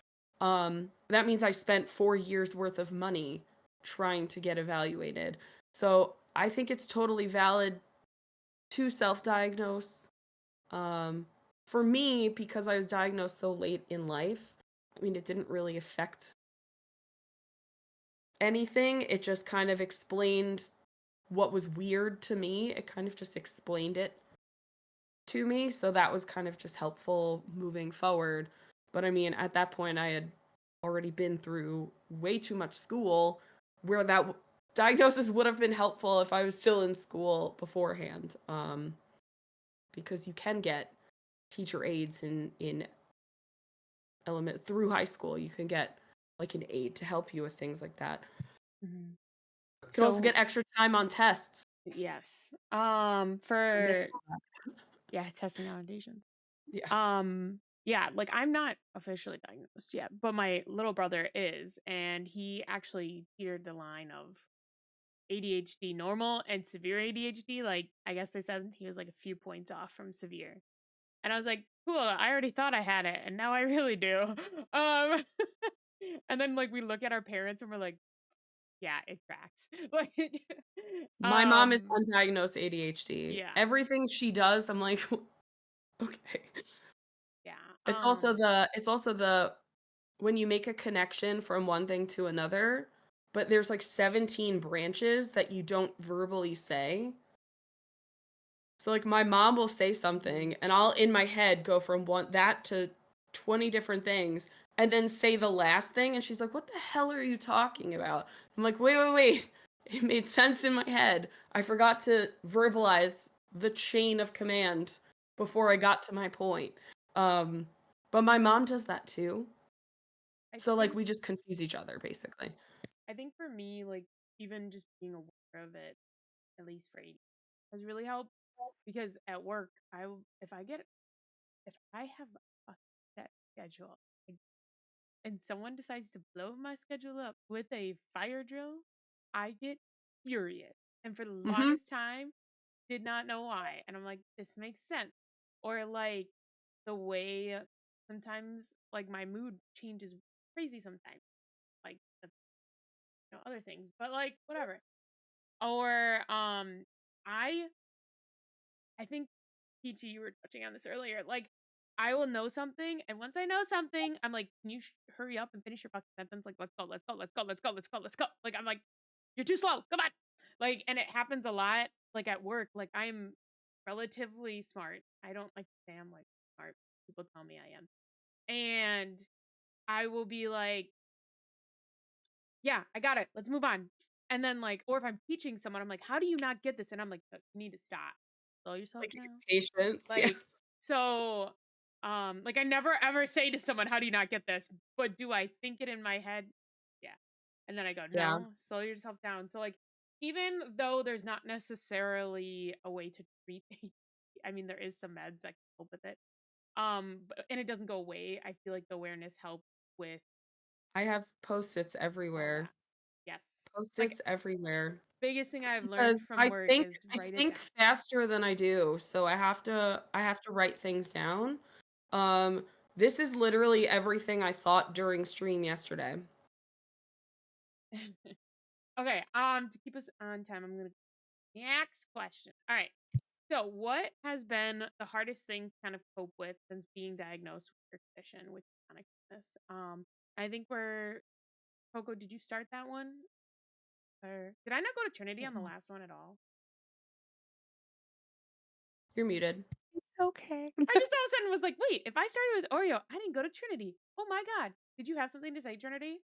That means I spent 4 years worth of money trying to get evaluated. So, I think it's totally valid to self-diagnose. Um, for me, because I was diagnosed so late in life, I mean, it didn't really affect anything. It just kind of explained what was weird to me. It kind of just explained it to me. So that was kind of just helpful moving forward. But I mean, at that point, I had already been through way too much school where diagnosis would have been helpful if I was still in school beforehand. Because you can get teacher aides in element through high school. You can get like an aide to help you with things like that. Mhm. You can also So get extra time on tests. yes. I For missed all that. testing validation. Yeah. Yeah, like I'm not officially diagnosed yet, but my little brother is, and he actually teetered the line of ADHD normal and severe ADHD. Like I guess they said he was like a few points off from severe. And I was like, cool, I already thought I had it, and now I really do. Um and then like we look at our parents and we're like, yeah, it tracks. Like My mom is um undiagnosed ADHD. yeah. Everything she does, I'm like, okay. Yeah. It's also the when you make a connection from one thing to another, but there's like 17 branches that you don't verbally say. So like my mom will say something and I'll in my head go from that to 20 different things and then say the last thing and she's like, "What the hell are you talking about?" I'm like, "Wait, wait, wait." It made sense in my head. I forgot to verbalize the chain of command before I got to my point. Um but my mom does that too. I So like think we just confuse each other basically. I think for me, like even just being aware of it, at least for 80, has really helped because at work, if I have a set schedule and someone decides to blow my schedule up with a fire drill, I get furious. And for the Mhm. longest time, did not know why. And I'm like, this makes sense. Or like the way sometimes like my mood changes crazy sometimes. Like the other things. But like whatever. Or I I think PT you were touching on this earlier. Like I will know something, and once I know something, I'm like, can you hurry up and finish your fucking sentence? Like, let's go, let's go, let's go, let's go, let's go, let's go. Like I'm like, you're too slow. Come on. Like, and it happens a lot. Like at work, like I'm relatively smart. I don't like to say I'm like smart. People tell me I am, and I will be like, yeah, I got it. Let's move on. And then like, or if I'm teaching someone, I'm like, how do you not get this? And I'm like, you need to stop. Slow yourself Like down. patience. Yeah. Like, so, like I never ever say to someone, how do you not get this? But do I think it in my head? Yeah. And then I go, Yeah. no, slow yourself down. So like, even though there's not necessarily a way to treat ADHD, I mean, there is some meds that can help with it. And it doesn't go away. I feel like the awareness helps with? I have post-its Oh, everywhere. yeah. Yes. Like, Post-its everywhere. biggest thing I've learned Because from I work think is I write it think down. faster than I do, so I have to write things down. Um, this is literally everything I thought during stream yesterday. Okay, to keep us on time, I'm gonna next question. All right. So, what has been the hardest thing to kind of cope with since being diagnosed with your condition, with chronic illness? I think we're Coco. Did you start that one, or did I not go to Trinity on the last one at all? You're muted. Okay. I just all of a sudden was like, wait, if I started with Oreo, I didn't go to Trinity. Oh my god! Did you have something to say, Trinity?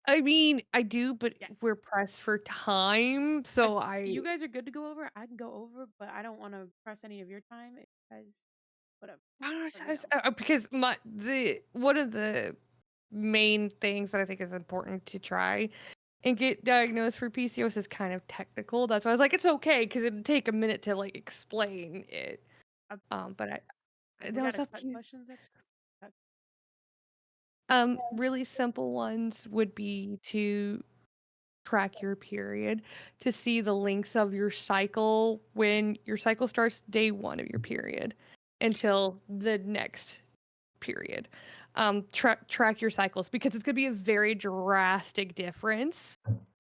I mean, I do, but Yes. we're pressed for time, If so you guys are good to go over, I can go over, but I don't want to press any of your time. Because whatever. Let me know. because one of the main things that I think is important to try and get diagnosed for PCOS is kind of technical. That's why I was like, it's okay because it'd take a minute to like explain it. But We no, got it's to up cut to you. questions up. Really simple ones would be to track your period, to see the lengths of your cycle when your cycle starts day 1 of your period until the next period. Track your cycles because it's going to be a very drastic difference.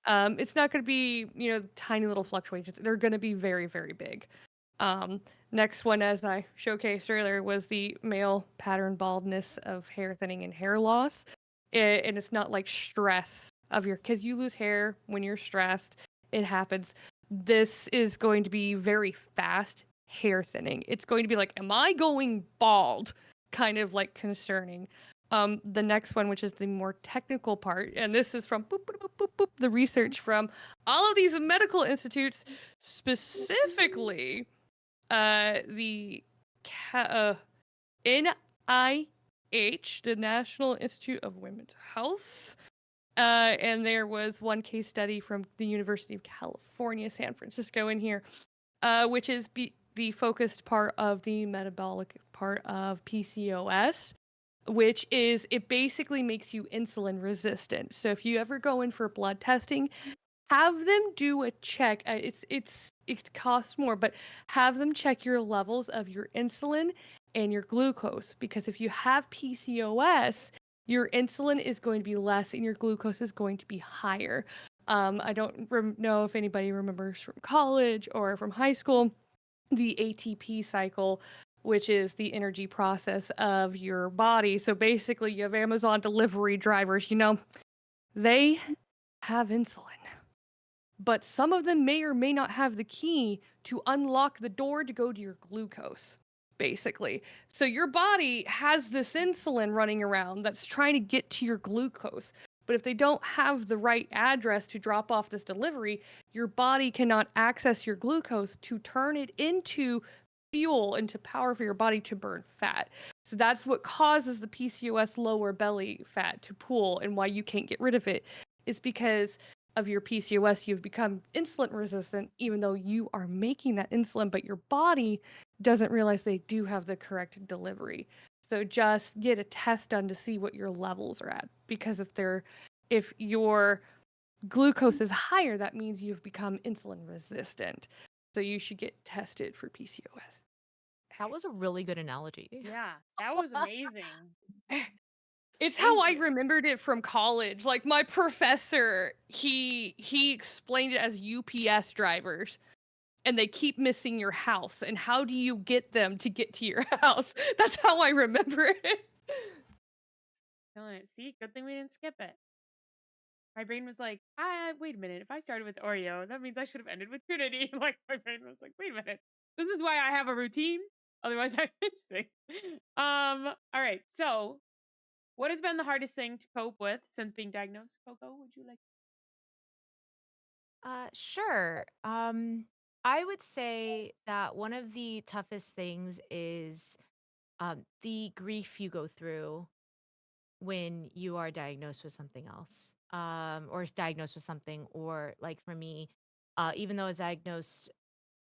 It's not going to be, tiny little fluctuations. They're going to be very, very big. Next one, as I showcased earlier, was the male pattern baldness of hair thinning and hair loss. And it's not like stress of because you lose hair when you're stressed. It happens. This is going to be very fast hair thinning. It's going to be like, am I going bald? Kind of like concerning. The next one, which is the more technical part, and this is from the research from all of these medical institutes, specifically the NIH, the National Institute of Women's Health. And there was one case study from the University of California, San Francisco in here, which is the focused part of the metabolic part of PCOS, which is it basically makes you insulin resistant. So if you ever go in for blood testing, have them do a check. It costs more, but have them check your levels of your insulin and your glucose, because if you have PCOS, your insulin is going to be less and your glucose is going to be higher. I don't know if anybody remembers from college or from high school the ATP cycle, which is the energy process of your body. So basically, you have Amazon delivery drivers, they have insulin, but some of them may or may not have the key to unlock the door to go to your glucose, basically. So your body has this insulin running around that's trying to get to your glucose. But if they don't have the right address to drop off this delivery, your body cannot access your glucose to turn it into fuel, into power for your body to burn fat. So that's what causes the PCOS lower belly fat to pool, and why you can't get rid of it is because of your PCOS, you've become insulin resistant, even though you are making that insulin, but your body doesn't realize they do have the correct delivery. So just get a test done to see what your levels are at, because if your glucose is higher, that means you've become insulin resistant. So you should get tested for PCOS. That was a really good analogy. Yeah, that was amazing. It's Thank how I you. remembered it from college. Like my professor, he explained it as UPS drivers, and they keep missing your house, and how do you get them to get to your house? That's how I remember it. Killing it. See, good thing we didn't skip it. My brain was like, wait a minute. If I started with Oreo, that means I should have ended with Trinity. Like, my brain was like, wait a minute. This is why I have a routine. Otherwise, I miss things. All right. So, what has been the hardest thing to cope with since being diagnosed? Coco, would you like? Sure. I would say that one of the toughest things is the grief you go through when you are diagnosed with something else, or is diagnosed with something, or like for me, even though I was diagnosed,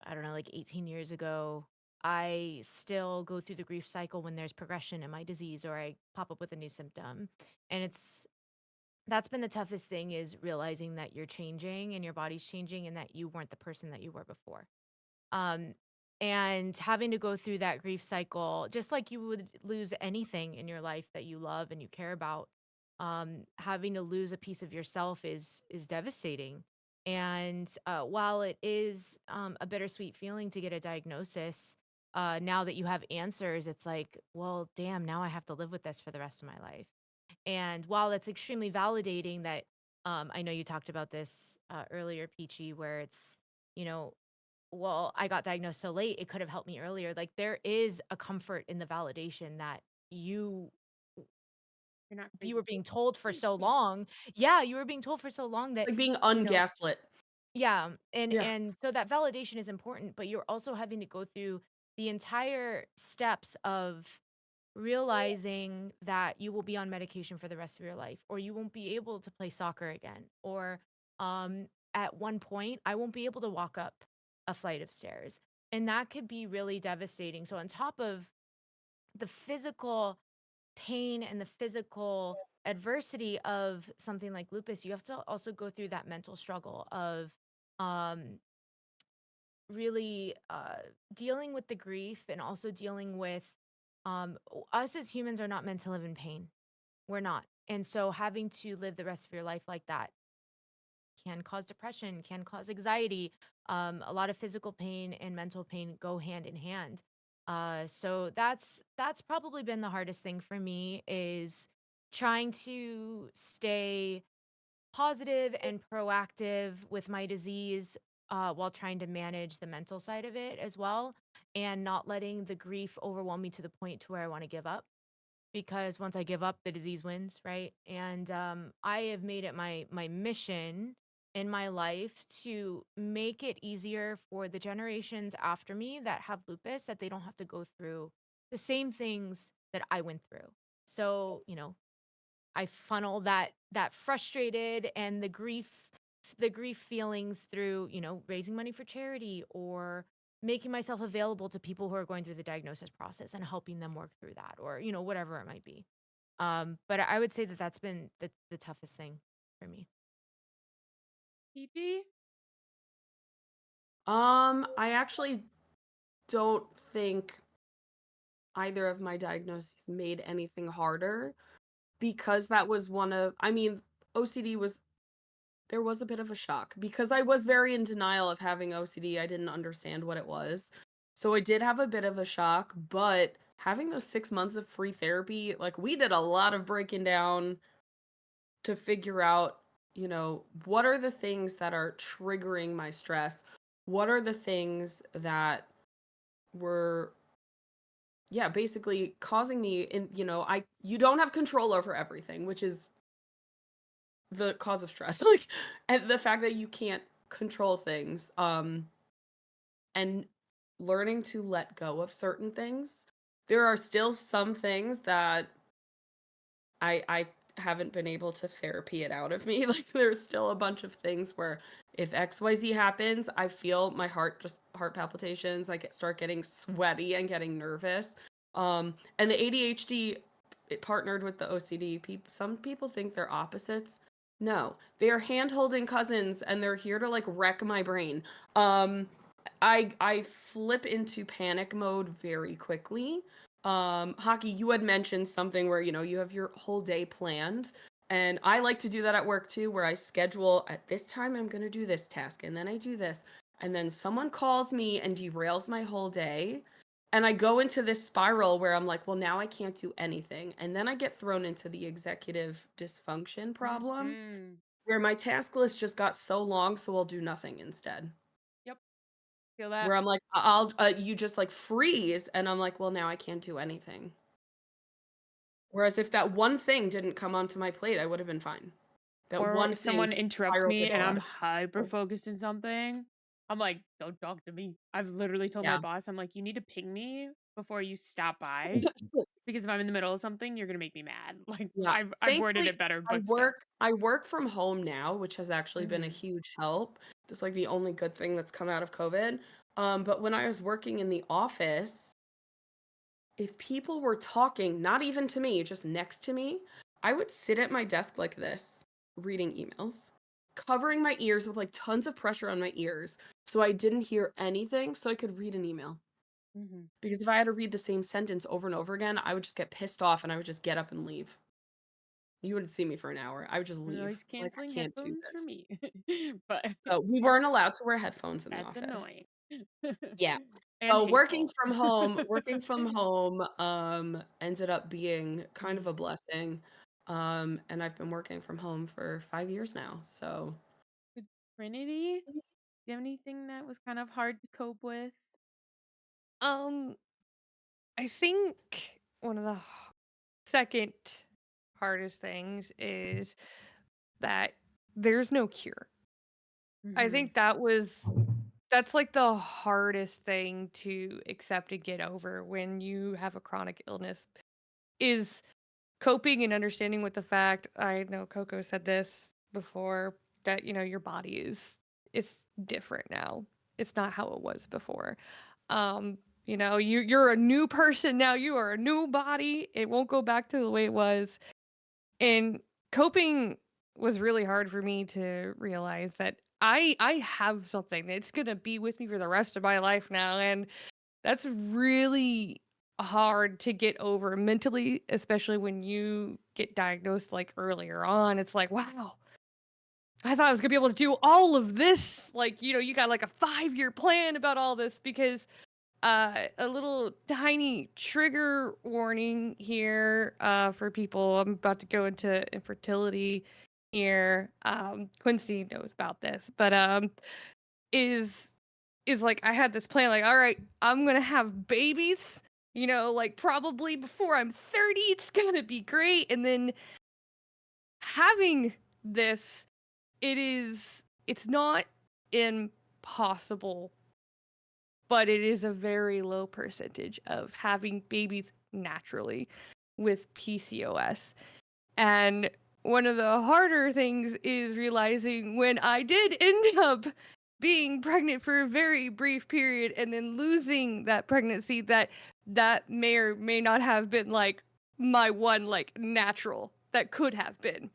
I don't know, like 18 years ago, I still go through the grief cycle when there's progression in my disease or I pop up with a new symptom. And that's been the toughest thing, is realizing that you're changing and your body's changing and that you weren't the person that you were before. Um, and having to go through that grief cycle, just like you would lose anything in your life that you love and you care about, having to lose a piece of yourself is devastating. And while it is a bittersweet feeling to get a diagnosis, now that you have answers, it's like, well, damn, now I have to live with this for the rest of my life. And while it's extremely validating that, I know you talked about this earlier, Peachy, where it's, you know, well, I got diagnosed so late, it could have helped me earlier. Like, there is a comfort in the validation that You're not you crazy. were being told for so long. Yeah, you were being told for so long that, Like being you know, ungaslit. yeah, and Yeah. so that validation is important, but you're also having to go through the entire steps of realizing that you will be on medication for the rest of your life, or you won't be able to play soccer again, or at one point I won't be able to walk up a flight of stairs. And that could be really devastating. So on top of the physical pain and the physical adversity of something like lupus, you have to also go through that mental struggle of um really dealing with the grief, and also dealing with us as humans are not meant to live in pain. We're not. And so having to live the rest of your life like that can cause depression, can cause anxiety. A lot of physical pain and mental pain go hand in hand. So that's probably been the hardest thing for me, is trying to stay positive and proactive with my disease, while trying to manage the mental side of it as well, and not letting the grief overwhelm me to the point to where I want to give up. Because once I give up, the disease wins, right? And I have made it my mission in my life to make it easier for the generations after me that have lupus, that they don't have to go through the same things that I went through. So, I funnel that frustrated and the grief feelings through, raising money for charity, or making myself available to people who are going through the diagnosis process and helping them work through that, or, whatever it might be. But I would say that that's been the toughest thing for me. PP? I actually don't think either of my diagnoses made anything harder, because that was one of, I mean, OCD was, there was a bit of a shock because I was very in denial of having OCD. I didn't understand what it was. So I did have a bit of a shock, but having those 6 months of free therapy, like we did a lot of breaking down to figure out, what are the things that are triggering my stress? What are the things that were, yeah, basically causing me in, you don't have control over everything, which is the cause of stress. Like, and the fact that you can't control things, and learning to let go of certain things. There are still some things that I haven't been able to therapy it out of me. Like, there's still a bunch of things where if XYZ happens, I feel my heart palpitations, start getting sweaty and getting nervous. And the ADHD, it partnered with the OCD. Some people think they're opposites. No, they are hand-holding cousins, and they're here to like wreck my brain. I flip into panic mode very quickly. Hockey, you had mentioned something where, you have your whole day planned. And I like to do that at work too, where I schedule at this time, I'm going to do this task, and then I do this. And then someone calls me and derails my whole day. And I go into this spiral where I'm like, well, now I can't do anything. And then I get thrown into the executive dysfunction problem, Mm. where my task list just got so long, so I'll do nothing instead. Yep. Feel that. Where I'm like, you just like freeze, and I'm like, well, now I can't do anything. Whereas if that one thing didn't come onto my plate, I would have been fine. That Or one thing someone just interrupts spiraled me it and all I'm out of hyper control. focused in something. I'm like, don't talk to me. I've literally told my Yeah. boss, I'm like, you need to ping me before you stop by. Because if I'm in the middle of something, you're gonna make me mad. Like, Yeah. I've worded Thankfully, it better, I but still. work from home now, which has actually been a Mhm. huge help. That's like the only good thing that's come out of COVID. But when I was working in the office, if people were talking, not even to me, just next to me, I would sit at my desk like this, reading emails, covering my ears with like tons of pressure on my ears so I didn't hear anything so I could read an email. Mm-hmm. Because if I had to read the same sentence over and over again, I would just get pissed off and I would just get up and leave. You wouldn't see me for an hour. I would just leave. Noise Like, I canceling can't do headphones for this. me. But So we weren't allowed to wear headphones in the that's office. annoying. Yeah. And So working hateful. from home, ended up being kind of a blessing. And I've been working from home for 5 years now. So Trinity, do you have anything that was kind of hard to cope with? Um, I think one of the second hardest things is that there's no cure. I Mm-hmm. think that's like the hardest thing to accept and get over when you have a chronic illness is coping and understanding with the fact, I know Coco said this before, that your body is different now. It's not how it was before. You're a new person now. You are a new body. It won't go back to the way it was. And coping was really hard for me to realize that I have something that's going to be with me for the rest of my life now, and that's really hard to get over mentally, especially when you get diagnosed like earlier on. It's like, wow, I thought I was gonna be able to do all of this. Like, you got like a 5-year plan about all this because a little tiny trigger warning here for people. I'm about to go into infertility here. Quincy knows about this, but is like I had this plan, like, all right, I'm gonna have babies, like probably before I'm 30, it's gonna be great. And then having this, it's not impossible, but it is a very low percentage of having babies naturally with PCOS. And one of the harder things is realizing when I did end up being pregnant for a very brief period and then losing that pregnancy, that may or may not have been like my one like natural that could have been.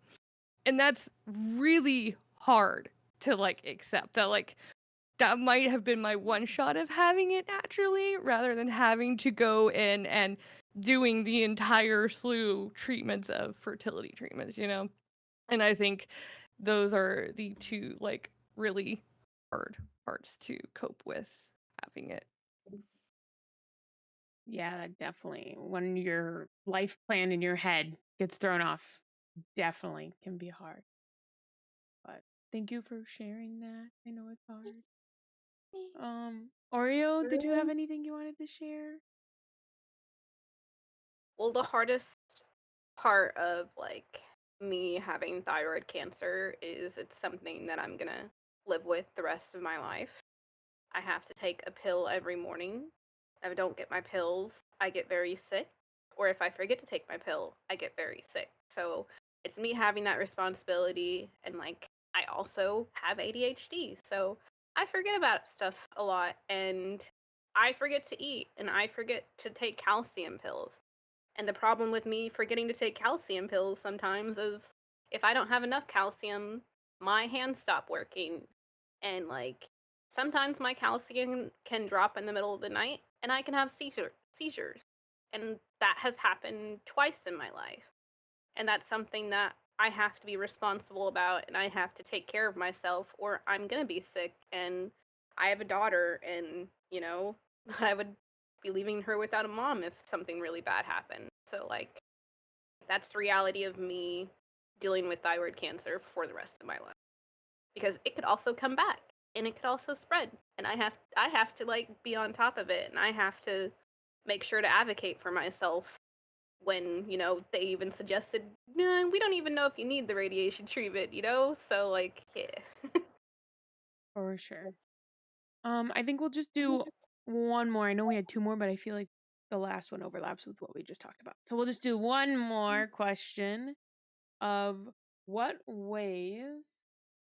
And that's really hard to like accept that like that might have been my one shot of having it naturally rather than having to go in and doing the entire slew treatments of fertility treatments. And I think those are the two like really hard parts to cope with having it. Yeah, definitely. When your life plan in your head gets thrown off, definitely can be hard. But thank you for sharing that. I know it's hard. Oreo, did you have anything you wanted to share? Well, the hardest part of like me having thyroid cancer is it's something that I'm gonna live with the rest of my life. I have to take a pill every morning. If I don't get my pills, I get very sick. Or if I forget to take my pill, I get very sick. So it's me having that responsibility. And like, I also have ADHD. So I forget about stuff a lot. And I forget to eat and I forget to take calcium pills. And the problem with me forgetting to take calcium pills sometimes is if I don't have enough calcium, my hands stop working. And like sometimes my calcium can drop in the middle of the night and I can have seizures. And that has happened twice in my life. And that's something that I have to be responsible about and I have to take care of myself or I'm going to be sick. And I have a daughter and, I would be leaving her without a mom if something really bad happened. So, like, that's the reality of me dealing with thyroid cancer for the rest of my life because it could also come back and it could also spread and I have to like be on top of it and I have to make sure to advocate for myself when they even suggested, nah, we don't even know if you need the radiation treatment. So like, yeah. For sure. I think we'll just do one more. I know we had two more, but I feel like the last one overlaps with what we just talked about. So we'll just do one more question of what ways,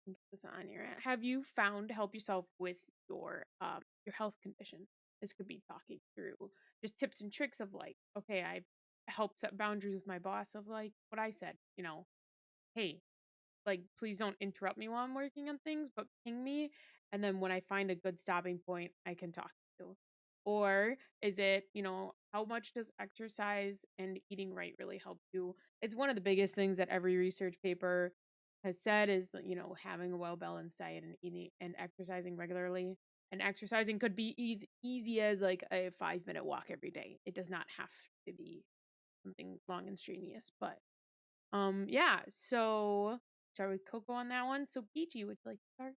put this on your have you found to help yourself with your health condition. This could be talking through just tips and tricks of like, okay, I've helped set boundaries with my boss of like what I said, hey, like please don't interrupt me while I'm working on things, but ping me, and then when I find a good stopping point, I can talk to you. Or is it, how much does exercise and eating right really help you? It's one of the biggest things that every research paper has said is that, having a well-balanced diet and eating and exercising regularly. And exercising could be easy as like a 5-minute walk every day. It does not have to be something long and strenuous, but yeah, so start with Coco on that one. So Peachy, would you like to start?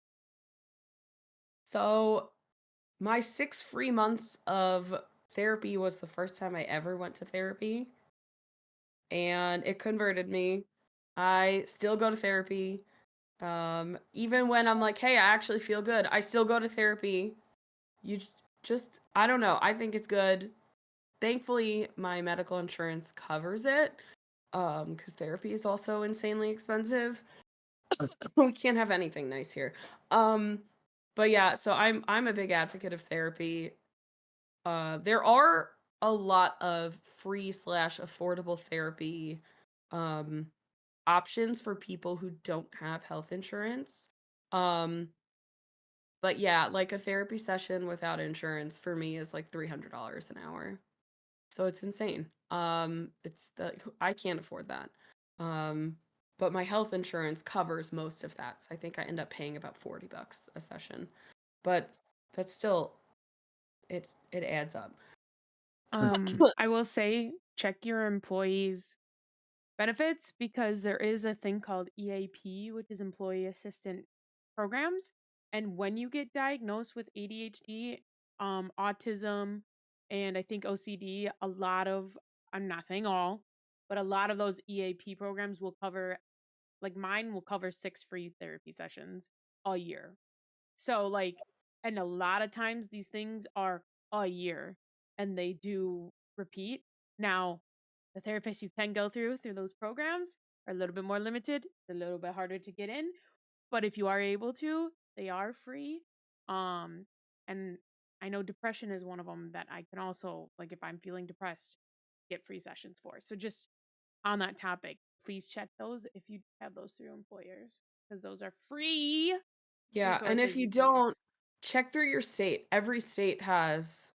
So, my 6 free months of therapy was the first time I ever went to therapy, and it converted me. I still go to therapy. Even when I'm like, "Hey, I actually feel good," I still go to therapy. You just I don't know, I think it's good. Thankfully, my medical insurance covers it, because therapy is also insanely expensive. We can't have anything nice here. Um, but yeah, so I'm a big advocate of therapy. There are a lot of free slash affordable therapy um options for people who don't have health insurance. Um, but yeah, like a therapy session without insurance for me is like $300 an hour. So it's insane. I can't afford that. Um, but my health insurance covers most of that. So I think I end up paying about $40 a session. But that's still it adds up. I will say check your employees' benefits because there is a thing called EAP, which is employee assistant programs. And when you get diagnosed with ADHD, autism, and I think OCD, I'm not saying all, but a lot of those EAP programs will cover, like mine will cover 6 free therapy sessions a year. So like, and a lot of times these things are a year and they do repeat. Now, the therapists you can go through those programs are a little bit more limited, a little bit harder to get in, but if you are able to, they are free. Um and I know depression is one of them that I can also, like if I'm feeling depressed, get free sessions for. So just on that topic, please check those if you have those through employers because those are free Yeah, and if resources you you can use. don't, check through your state. Every state has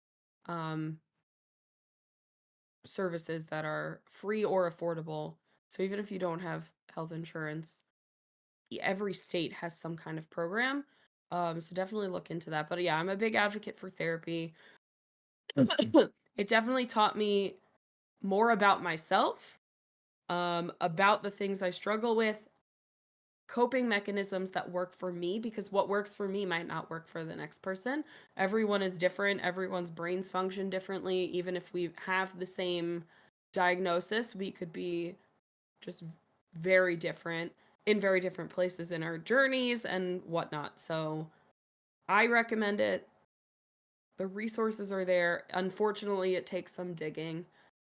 um services that are free or affordable. So even if you don't have health insurance, every state has some kind of program. So definitely look into that. But yeah, I'm a big advocate for therapy. It definitely taught me more about myself, about the things I struggle with, coping mechanisms that work for me, because what works for me might not work for the next person. Everyone is different, everyone's brains function differently. Even if we have the same diagnosis, we could be just very different in very different places in our journeys and whatnot. So I recommend it. The resources are there. Unfortunately, it takes some digging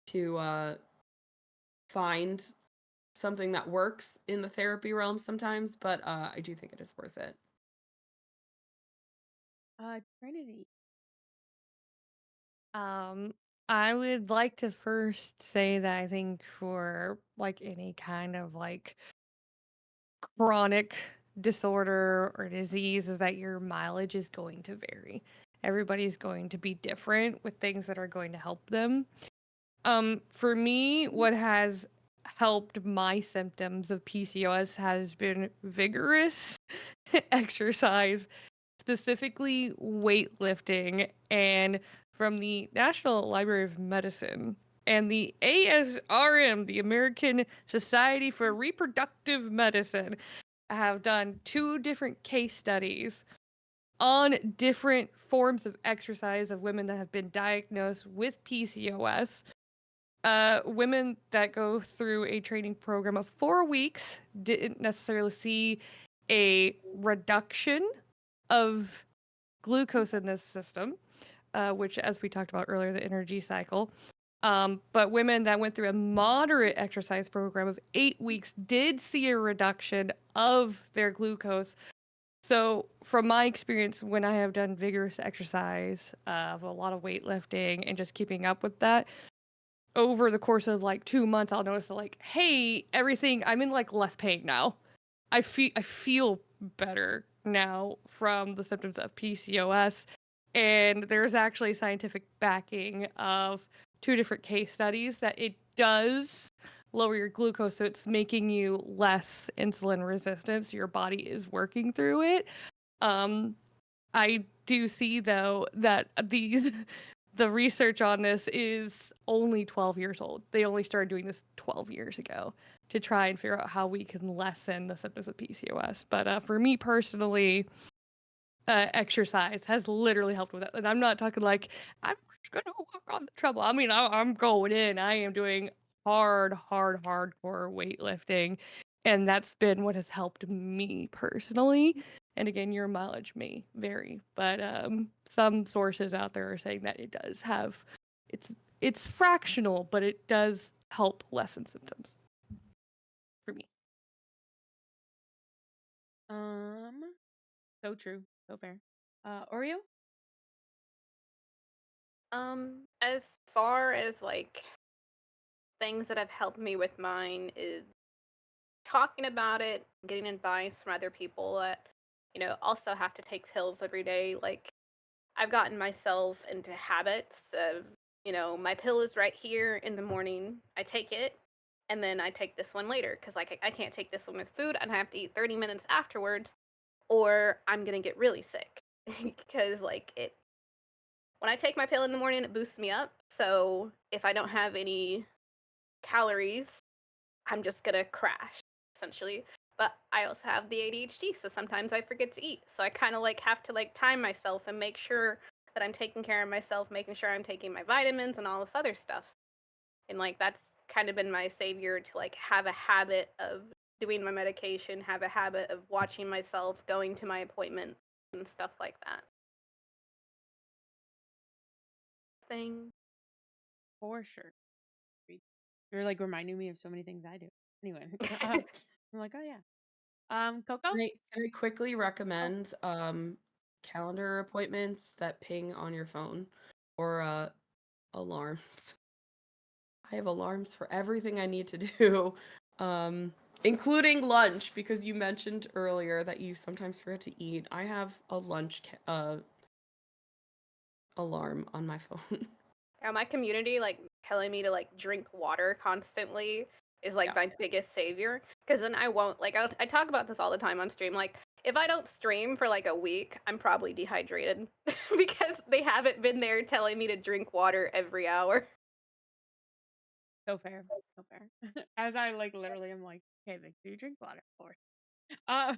to find something that works in the therapy realm sometimes, but I do think it is worth it. Trinity. Um, I would like to first say that I think for like any kind of like chronic disorder or disease is that your mileage is going to vary. Everybody's going to be different with things that are going to help them. For me, what has helped my symptoms of PCOS has been vigorous exercise, specifically weightlifting, and from the National Library of Medicine and the ASRM, the American Society for Reproductive Medicine, have done 2 different case studies on different forms of exercise of women that have been diagnosed with PCOS. Women that go through a training program of 4 weeks didn't necessarily see a reduction of glucose in this system, which, as we talked about earlier, the energy cycle. But women that went through a moderate exercise program of 8 weeks did see a reduction of their glucose So, from my experience, when I have done vigorous exercise of a lot of weightlifting and just keeping up with that, over the course of like 2 months, I'll notice that, like, hey, everything, I'm in like less pain now. I feel better now from the symptoms of PCOS, and there's actually scientific backing of two different case studies that it does lower your glucose, so it's making you less insulin resistant, so your body is working through it. Um, I do see though that these the research on this is only 12 years old. They only started doing this 12 years ago to try and figure out how we can lessen the symptoms of PCOS. But for me personally, exercise has literally helped with that. And I'm not talking like I'm just gonna walk on the treadmill. I mean, I'm going in. I am doing hardcore weightlifting, and that's been what has helped me personally. And again, your mileage may vary, but some sources out there are saying that it does have it's it's fractional, but it does help lessen symptoms for me. So true, so fair. Oreo? As far as like things that have helped me with mine is talking about it, getting advice from other people that, also have to take pills every day. Like, I've gotten myself into habits of, my pill is right here in the morning. I take it, and then I take this one later because, like, I can't take this one with food and I have to eat 30 minutes afterwards, or I'm going to get really sick. Because, like, when I take my pill in the morning, it boosts me up. So if I don't have any calories, I'm just gonna crash, essentially. But I also have the ADHD, so sometimes I forget to eat. So I kind of like have to like time myself and make sure that I'm taking care of myself, making sure I'm taking my vitamins and all this other stuff. And like that's kind of been my savior to like have a habit of doing my medication, have a habit of watching myself, going to my appointments and stuff like that. Thing. For sure. You're like reminding me of so many things I do. Anyway, I'm like, oh yeah. Coco? Can I quickly Oh, recommend calendar appointments that ping on your phone or alarms? I have alarms for everything I need to do, including lunch, because you mentioned earlier that you sometimes forget to eat. I have a alarm on my phone. Yeah, my community like telling me to like drink water constantly is like Yeah. my biggest savior. Because then I won't like I talk about this all the time on stream. Like if I don't stream for like a week, I'm probably dehydrated because they haven't been there telling me to drink water every hour. so fair. So fair. As I like literally am like, okay, make sure you drink water, of course. Uh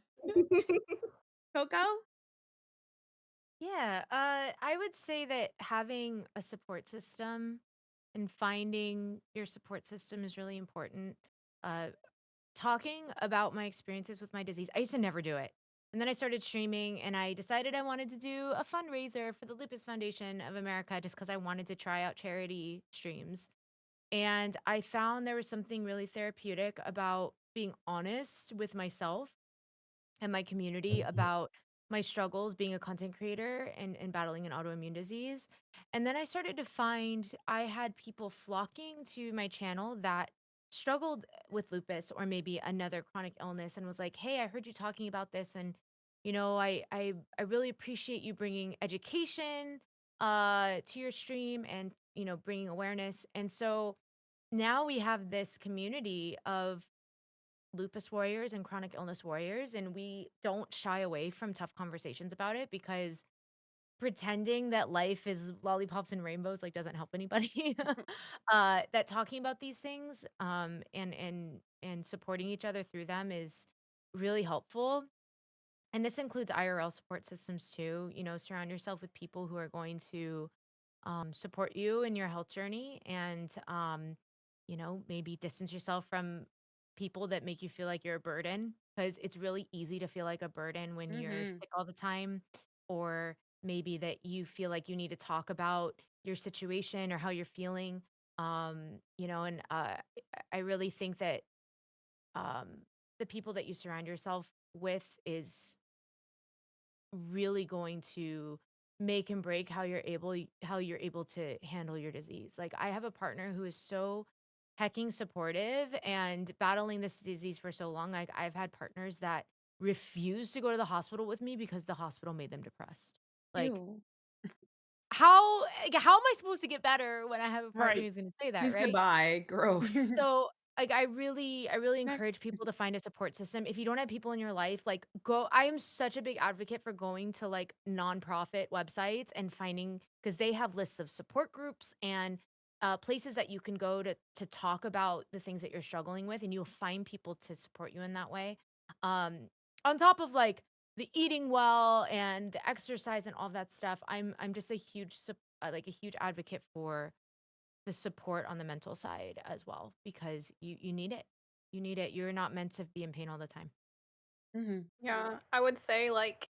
Coco? Yeah, I would say that having a support system and finding your support system is really important. Uh, Talking about my experiences with my disease, I used to never do it. And then I started streaming and I decided I wanted to do a fundraiser for the Lupus Foundation of America just because I wanted to try out charity streams. And I found there was something really therapeutic about being honest with myself and my community about my struggles being a content creator and battling an autoimmune disease. And then I started to find I had people flocking to my channel that struggled with lupus or maybe another chronic illness and was like, "Hey, I heard you talking about this and I really appreciate you bringing education to your stream and bringing awareness." And so now we have this community of lupus warriors and chronic illness warriors, and we don't shy away from tough conversations about it because pretending that life is lollipops and rainbows like doesn't help anybody. That talking about these things and supporting each other through them is really helpful. And this includes IRL support systems too. Surround yourself with people who are going to support you in your health journey and maybe distance yourself from people that make you feel like you're a burden because it's really easy to feel like a burden when you're Mm-hmm. sick all the time, or maybe that you feel like you need to talk about your situation or how you're feeling. And I really think that um the people that you surround yourself with is really going to make and break how you're able to handle your disease. Like I have a partner who is so hecking supportive and battling this disease for so long. Like I've had partners that refuse to go to the hospital with me because the hospital made them depressed. Like Ew. how am I supposed to get better when I have a partner Right. who's going to say that, Please right? goodbye. Gross. So, like, I really encourage Next. people to find a support system. If you don't have people in your life, like, go. I am such a big advocate for going to like nonprofit websites and finding because they have lists of support groups and places that you can go to talk about the things that you're struggling with, and you'll find people to support you in that way. Um, on top of like the eating well and the exercise and all that stuff, I'm just a like a huge advocate for the support on the mental side as well because you need it. You need it. You're not meant to be in pain all the time. Hmm. Yeah, I would say like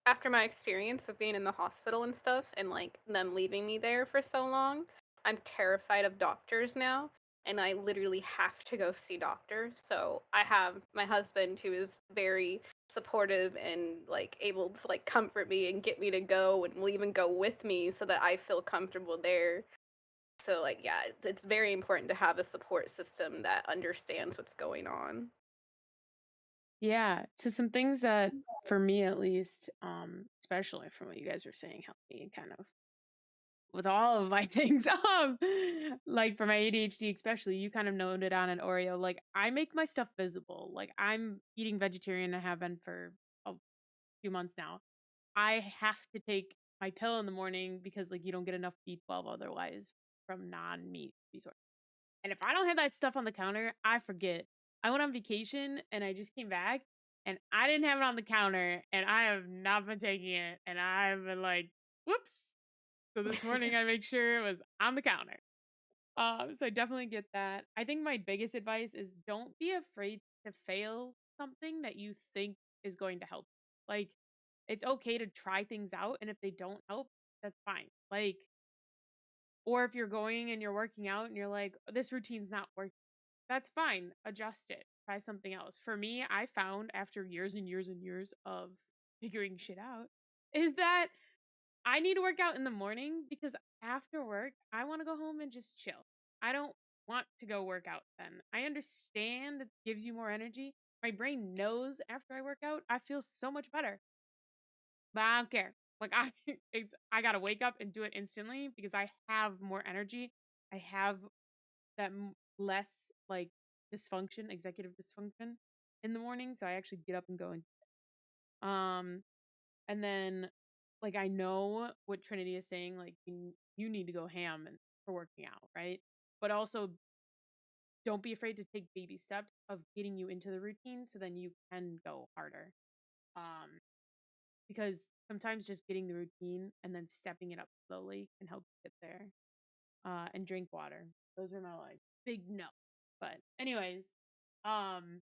after my experience of being in the hospital and stuff and like them leaving me there for so long, I'm terrified of doctors now and I literally have to go see doctors. So I have my husband who is very supportive and like able to like comfort me and get me to go and will even go with me so that I feel comfortable there. So like yeah, it's very important to have a support system that understands what's going on. Yeah. So some things that, for me at least, especially from what you guys were saying, helped me kind of with all of my things. Like for my ADHD, especially, you kind of noted on an Oreo. Like I make my stuff visible. Like I'm eating vegetarian. I have been for a few months now. I have to take my pill in the morning because like you don't get enough B12 otherwise from non-meat resources. And if I don't have that stuff on the counter, I forget. I went on vacation and I just came back and I didn't have it on the counter and I have not been taking it and I've been like, whoops. So this morning I make sure it was on the counter. So I definitely get that. I think my biggest advice is don't be afraid to fail something that you think is going to help. Like it's okay to try things out and if they don't help, that's fine. Like or if you're going and you're working out and you're like, this routine's not working, that's fine. Adjust it. Try something else. For me, I found after years and years and years of figuring shit out is that I need to work out in the morning because after work, I want to go home and just chill. I don't want to go work out then. I understand it gives you more energy. My brain knows after I work out, I feel so much better. But I don't care. Like I gotta wake up and do it instantly because I have more energy. I have that less like dysfunction, executive dysfunction in the morning. So I actually get up and go um and then like I know what Trinity is saying, like you need to go ham for working out, right? But also don't be afraid to take baby steps of getting you into the routine so then you can go harder. Um because sometimes just getting the routine and then stepping it up slowly can help you get there. And drink water. Those are my like big no. But anyways, um,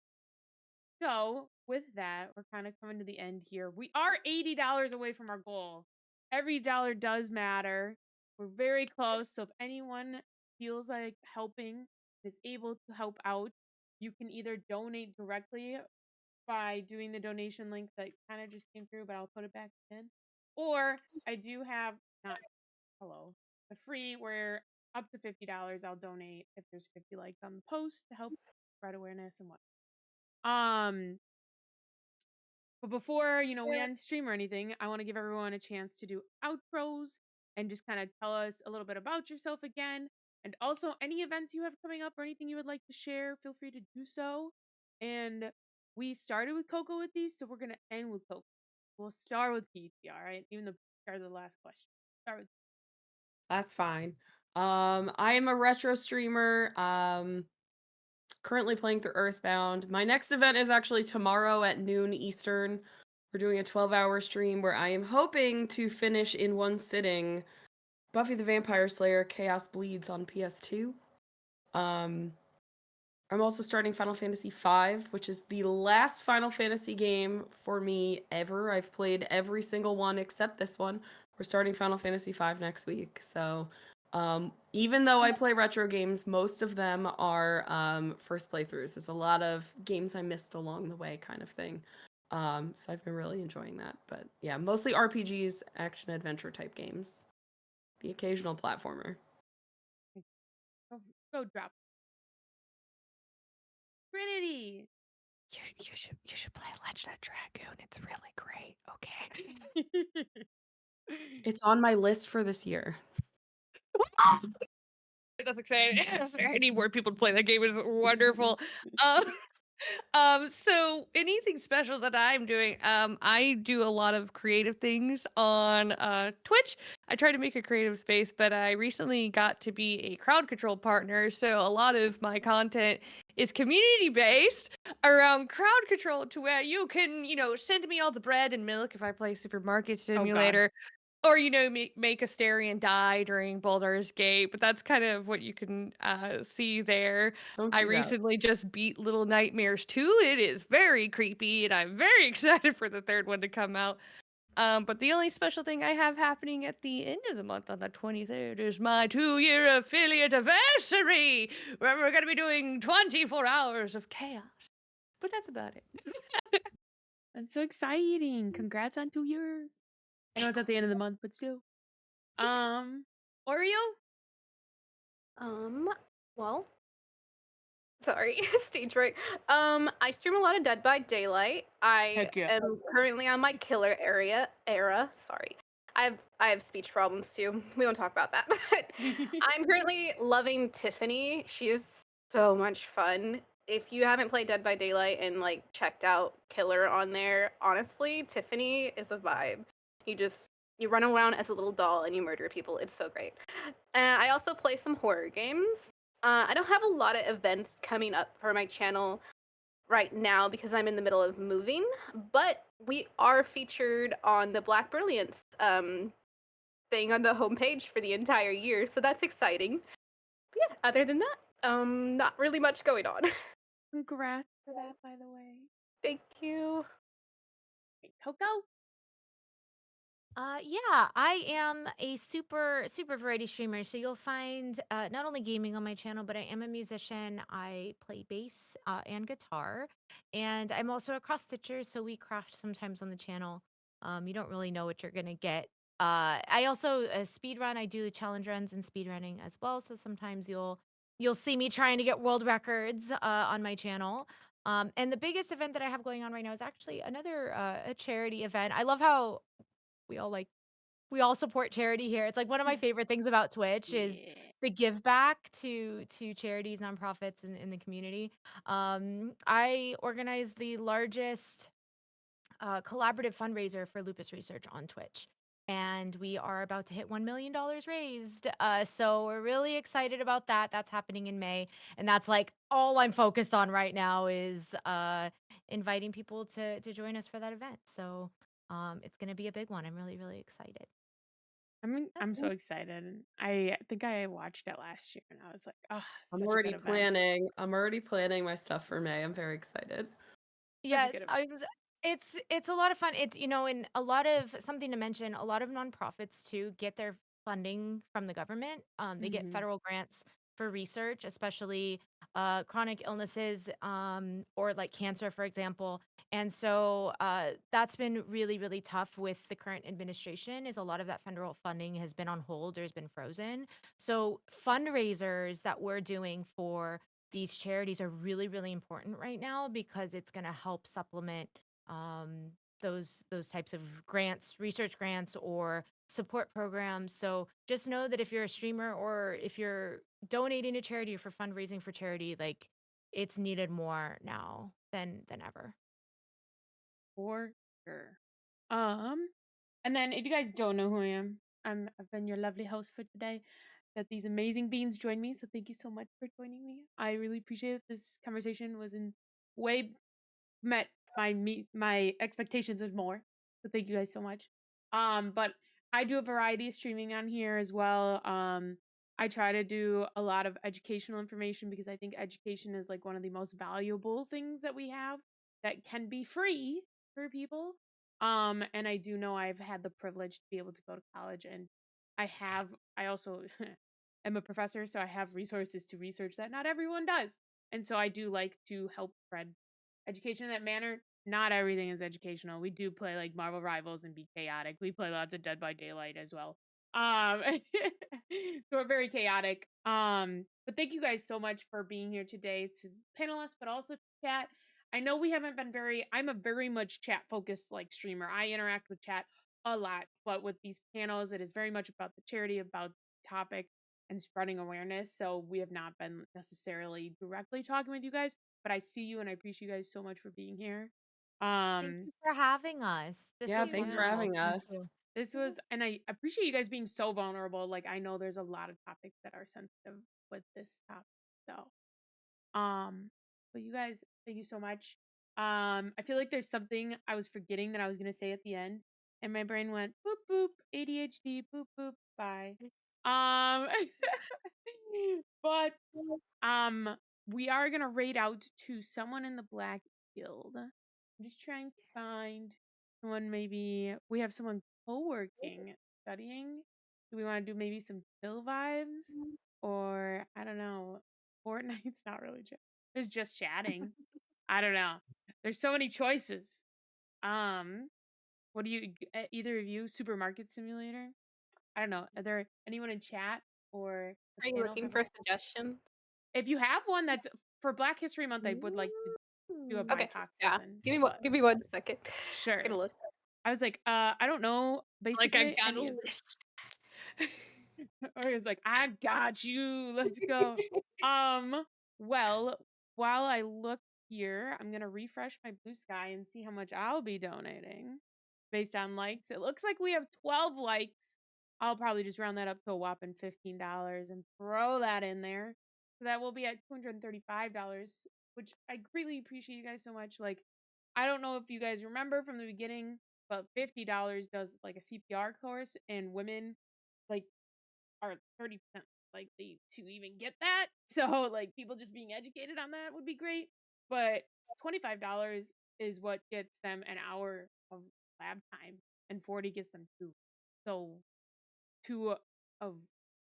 so with that, we're kind of coming to the end here. We are $80 away from our goal. Every dollar does matter. We're very close. So if anyone feels like helping, is able to help out, you can either donate directly by doing the donation link that kind of just came through, but I'll put it back in. Or I do have not hello the free where up to $50 I'll donate if there's 50 likes on the post to help spread awareness and what. Um, but before we end stream or anything, I want to give everyone a chance to do outros and just kind of tell us a little bit about yourself again. And also any events you have coming up or anything you would like to share, feel free to do so. And we started with Coco with these, so we're gonna end with Coco. We'll start with PT, all right? Even though start the last question. Start with That's fine. I am a retro streamer. Currently playing through Earthbound. My next event is actually tomorrow at noon Eastern. We're doing a 12-hour stream where I am hoping to finish in one sitting Buffy the Vampire Slayer Chaos Bleeds on PS2. Um, I'm also starting Final Fantasy V, which is the last Final Fantasy game for me ever. I've played every single one except this one. We're starting Final Fantasy V next week. So, even though I play retro games, most of them are first playthroughs. It's a lot of games I missed along the way kind of thing. So I've been really enjoying that. But yeah, mostly RPGs, action adventure type games. The occasional platformer. Go drop. Trinity. You should play Legend of Dragoon. It's really great. Okay. It's on my list for this year. That's exciting. I need more people to play that game. It's wonderful. So anything special that I'm doing, I do a lot of creative things on Twitch. I try to make a creative space, but I recently got to be a crowd control partner, so a lot of my content is community based around crowd control to where you can, send me all the bread and milk if I play Supermarket Oh God. Simulator. Or, make Asterion die during Baldur's Gate, but that's kind of what you can see there. Don't I do that. recently just beat Little Nightmares 2. It is very creepy, and I'm very excited for the third one to come out. But the only special thing I have happening at the end of the month on the 23rd is my 2-year affiliate anniversary, where we're going to be doing 24 hours of chaos. But that's about it. That's so exciting. Congrats on 2 years. I know it's at the end of the month, but still. Oreo? Well, sorry, stage fright. I stream a lot of Dead by Daylight. I Heck yeah. am currently on my killer era. Sorry. I have speech problems too. We won't talk about that. But I'm currently loving Tiffany. She is so much fun. If you haven't played Dead by Daylight and like checked out Killer on there, honestly, Tiffany is a vibe. You run around as a little doll and you murder people. It's so great. And I also play some horror games. I don't have a lot of events coming up for my channel right now because I'm in the middle of moving, but we are featured on the Black Brilliance thing on the homepage for the entire year, so that's exciting. But yeah, other than that, not really much going on. Congrats for that, by the way. Thank you. Hey, Coco? Yeah, I am a super variety streamer. So you'll find not only gaming on my channel, but I am a musician. I play bass and guitar, and I'm also a cross stitcher. So we craft sometimes on the channel. You don't really know what you're gonna get. I also speed run. I do challenge runs and speed running as well. So sometimes you'll see me trying to get world records on my channel. And the biggest event that I have going on right now is actually another a charity event. I love how we all like we all support charity here. It's like one of my favorite things about Twitch is Yeah. the give back to charities, nonprofits in the community. I organize the largest collaborative fundraiser for lupus research on Twitch. And we are about to hit $1 million raised. So we're really excited about that. That's happening in May. And that's like all I'm focused on right now is inviting people to join us for that event. So it's going to be a big one. I'm really, really excited. I'm so excited. I think I watched it last year and I was like, oh, I'm such a already good event. planning. I'm already planning my stuff for May. I'm very excited. Yes, good event. I was it's a lot of fun. It's, and a lot of something to mention, a lot of nonprofits too get their funding from the government. They get Mhm. federal grants for research, especially chronic illnesses or like cancer, for example. And so that's been really, really tough with the current administration is a lot of that federal funding has been on hold or has been frozen. So fundraisers that we're doing for these charities are really, really important right now because it's going to help supplement um, those types of grants, research grants, or support programs. So just know that if you're a streamer or if you're donating to charity or for fundraising for charity, like it's needed more now than ever. For sure. And then if you guys don't know who I am, I've been your lovely host for today. That these amazing beings join me, so thank you so much for joining me. I really appreciate it. This conversation was in way met my expectations and more. So thank you guys so much. But I do a variety of streaming on here as well. I try to do a lot of educational information because I think education is like one of the most valuable things that we have that can be free for people. And I do know I've had the privilege to be able to go to college and I also am a professor, so I have resources to research that not everyone does. And so I do like to help spread education in that manner. not everything is educational. We do play like Marvel Rivals and be chaotic. We play lots of Dead by Daylight as well. So we're very chaotic. But thank you guys so much for being here today to panelists, but also to chat. I know we haven't been I'm a very much chat focused like streamer. I interact with chat a lot, but with these panels, it is very much about the charity, about the topic, and spreading awareness. So we have not been necessarily directly talking with you guys, but I see you and I appreciate you guys so much for being here. Thank you for having us. This Yeah, was thanks for wonderful. having Thank us. you. This was, and I appreciate you guys being so vulnerable. Like I know there's a lot of topics that are sensitive with this topic. So, but you guys, thank you so much. I feel like there's something I was forgetting that I was gonna say at the end, and my brain went boop boop, ADHD, boop boop, bye. Um, but we are gonna raid out to someone in the Black Guild. I'm just trying to find someone. Maybe we have someone co-working, studying. Do we want to do maybe some chill vibes, or I don't know? Fortnite's not really chill. There's just chatting. I don't know. There's so many choices. What do you? Either of you? Supermarket Simulator. I don't know. Are there anyone in chat or the Are you panel looking for for that? suggestions? If you have one that's for Black History Month, I would like to do a Okay, BIPOC yeah. person. Give me 1 second. Sure. Gonna look. I was like, I don't know. Like I Basically, got a any. list. Or he was like, I got you. Let's go. Well, while I look here, I'm gonna refresh my Blue Sky and see how much I'll be donating based on likes. It looks like we have 12 likes. I'll probably just round that up to a whopping $15 and throw that in there. So that will be at $235, which I greatly appreciate you guys so much. Like, I don't know if you guys remember from the beginning, but $50 does like a CPR course, and women like are 30% likely to even get that. So like people just being educated on that would be great. But $25 is what gets them an hour of lab time, and 40 gets them two. So two of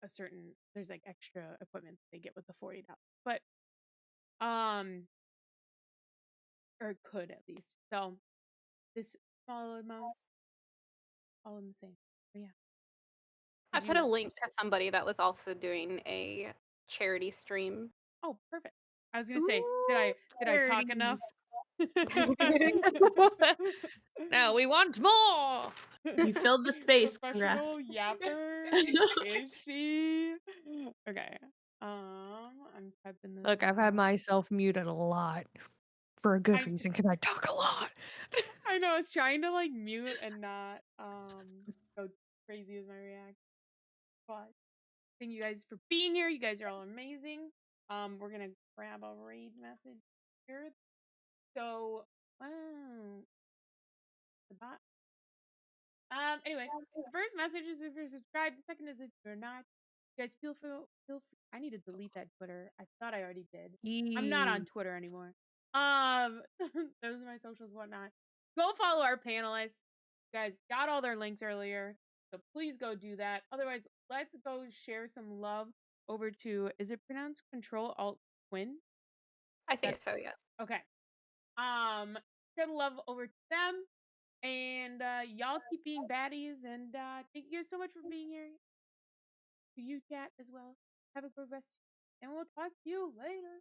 a certain, there's like extra equipment they get with the $40. But or it could at least. So this small amount all in the same. But yeah. I Did put a you link to somebody that was also doing a charity stream. Oh, perfect. I was gonna say, did I talk enough? No, we want more. You filled the space. Congrats. Professional yapper. Is she? Okay. I'm typing this Look, I've had out. myself muted a lot for a good I reason because I talk a lot. I know I was trying to like mute and not go crazy with my react. But thank you guys for being here. You guys are all amazing. We're gonna grab a raid message here. So the bot. Anyway, the first message is if you're subscribed. The second is if you're not. You guys feel free. I need to delete that Twitter. I thought I already did. I'm not on Twitter anymore. Those are my socials, whatnot. Go follow our panelists. You guys got all their links earlier, so please go do that. Otherwise, let's go share some love over to. Is it pronounced Control Alt Twin? I think so, yeah. Okay. Share the love over to them. And y'all keep being baddies. And thank you guys so much for being here. To you, chat, as well. Have a good rest. And we'll talk to you later.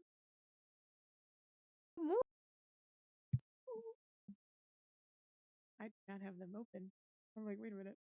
I did not have them open. I'm like, wait a minute.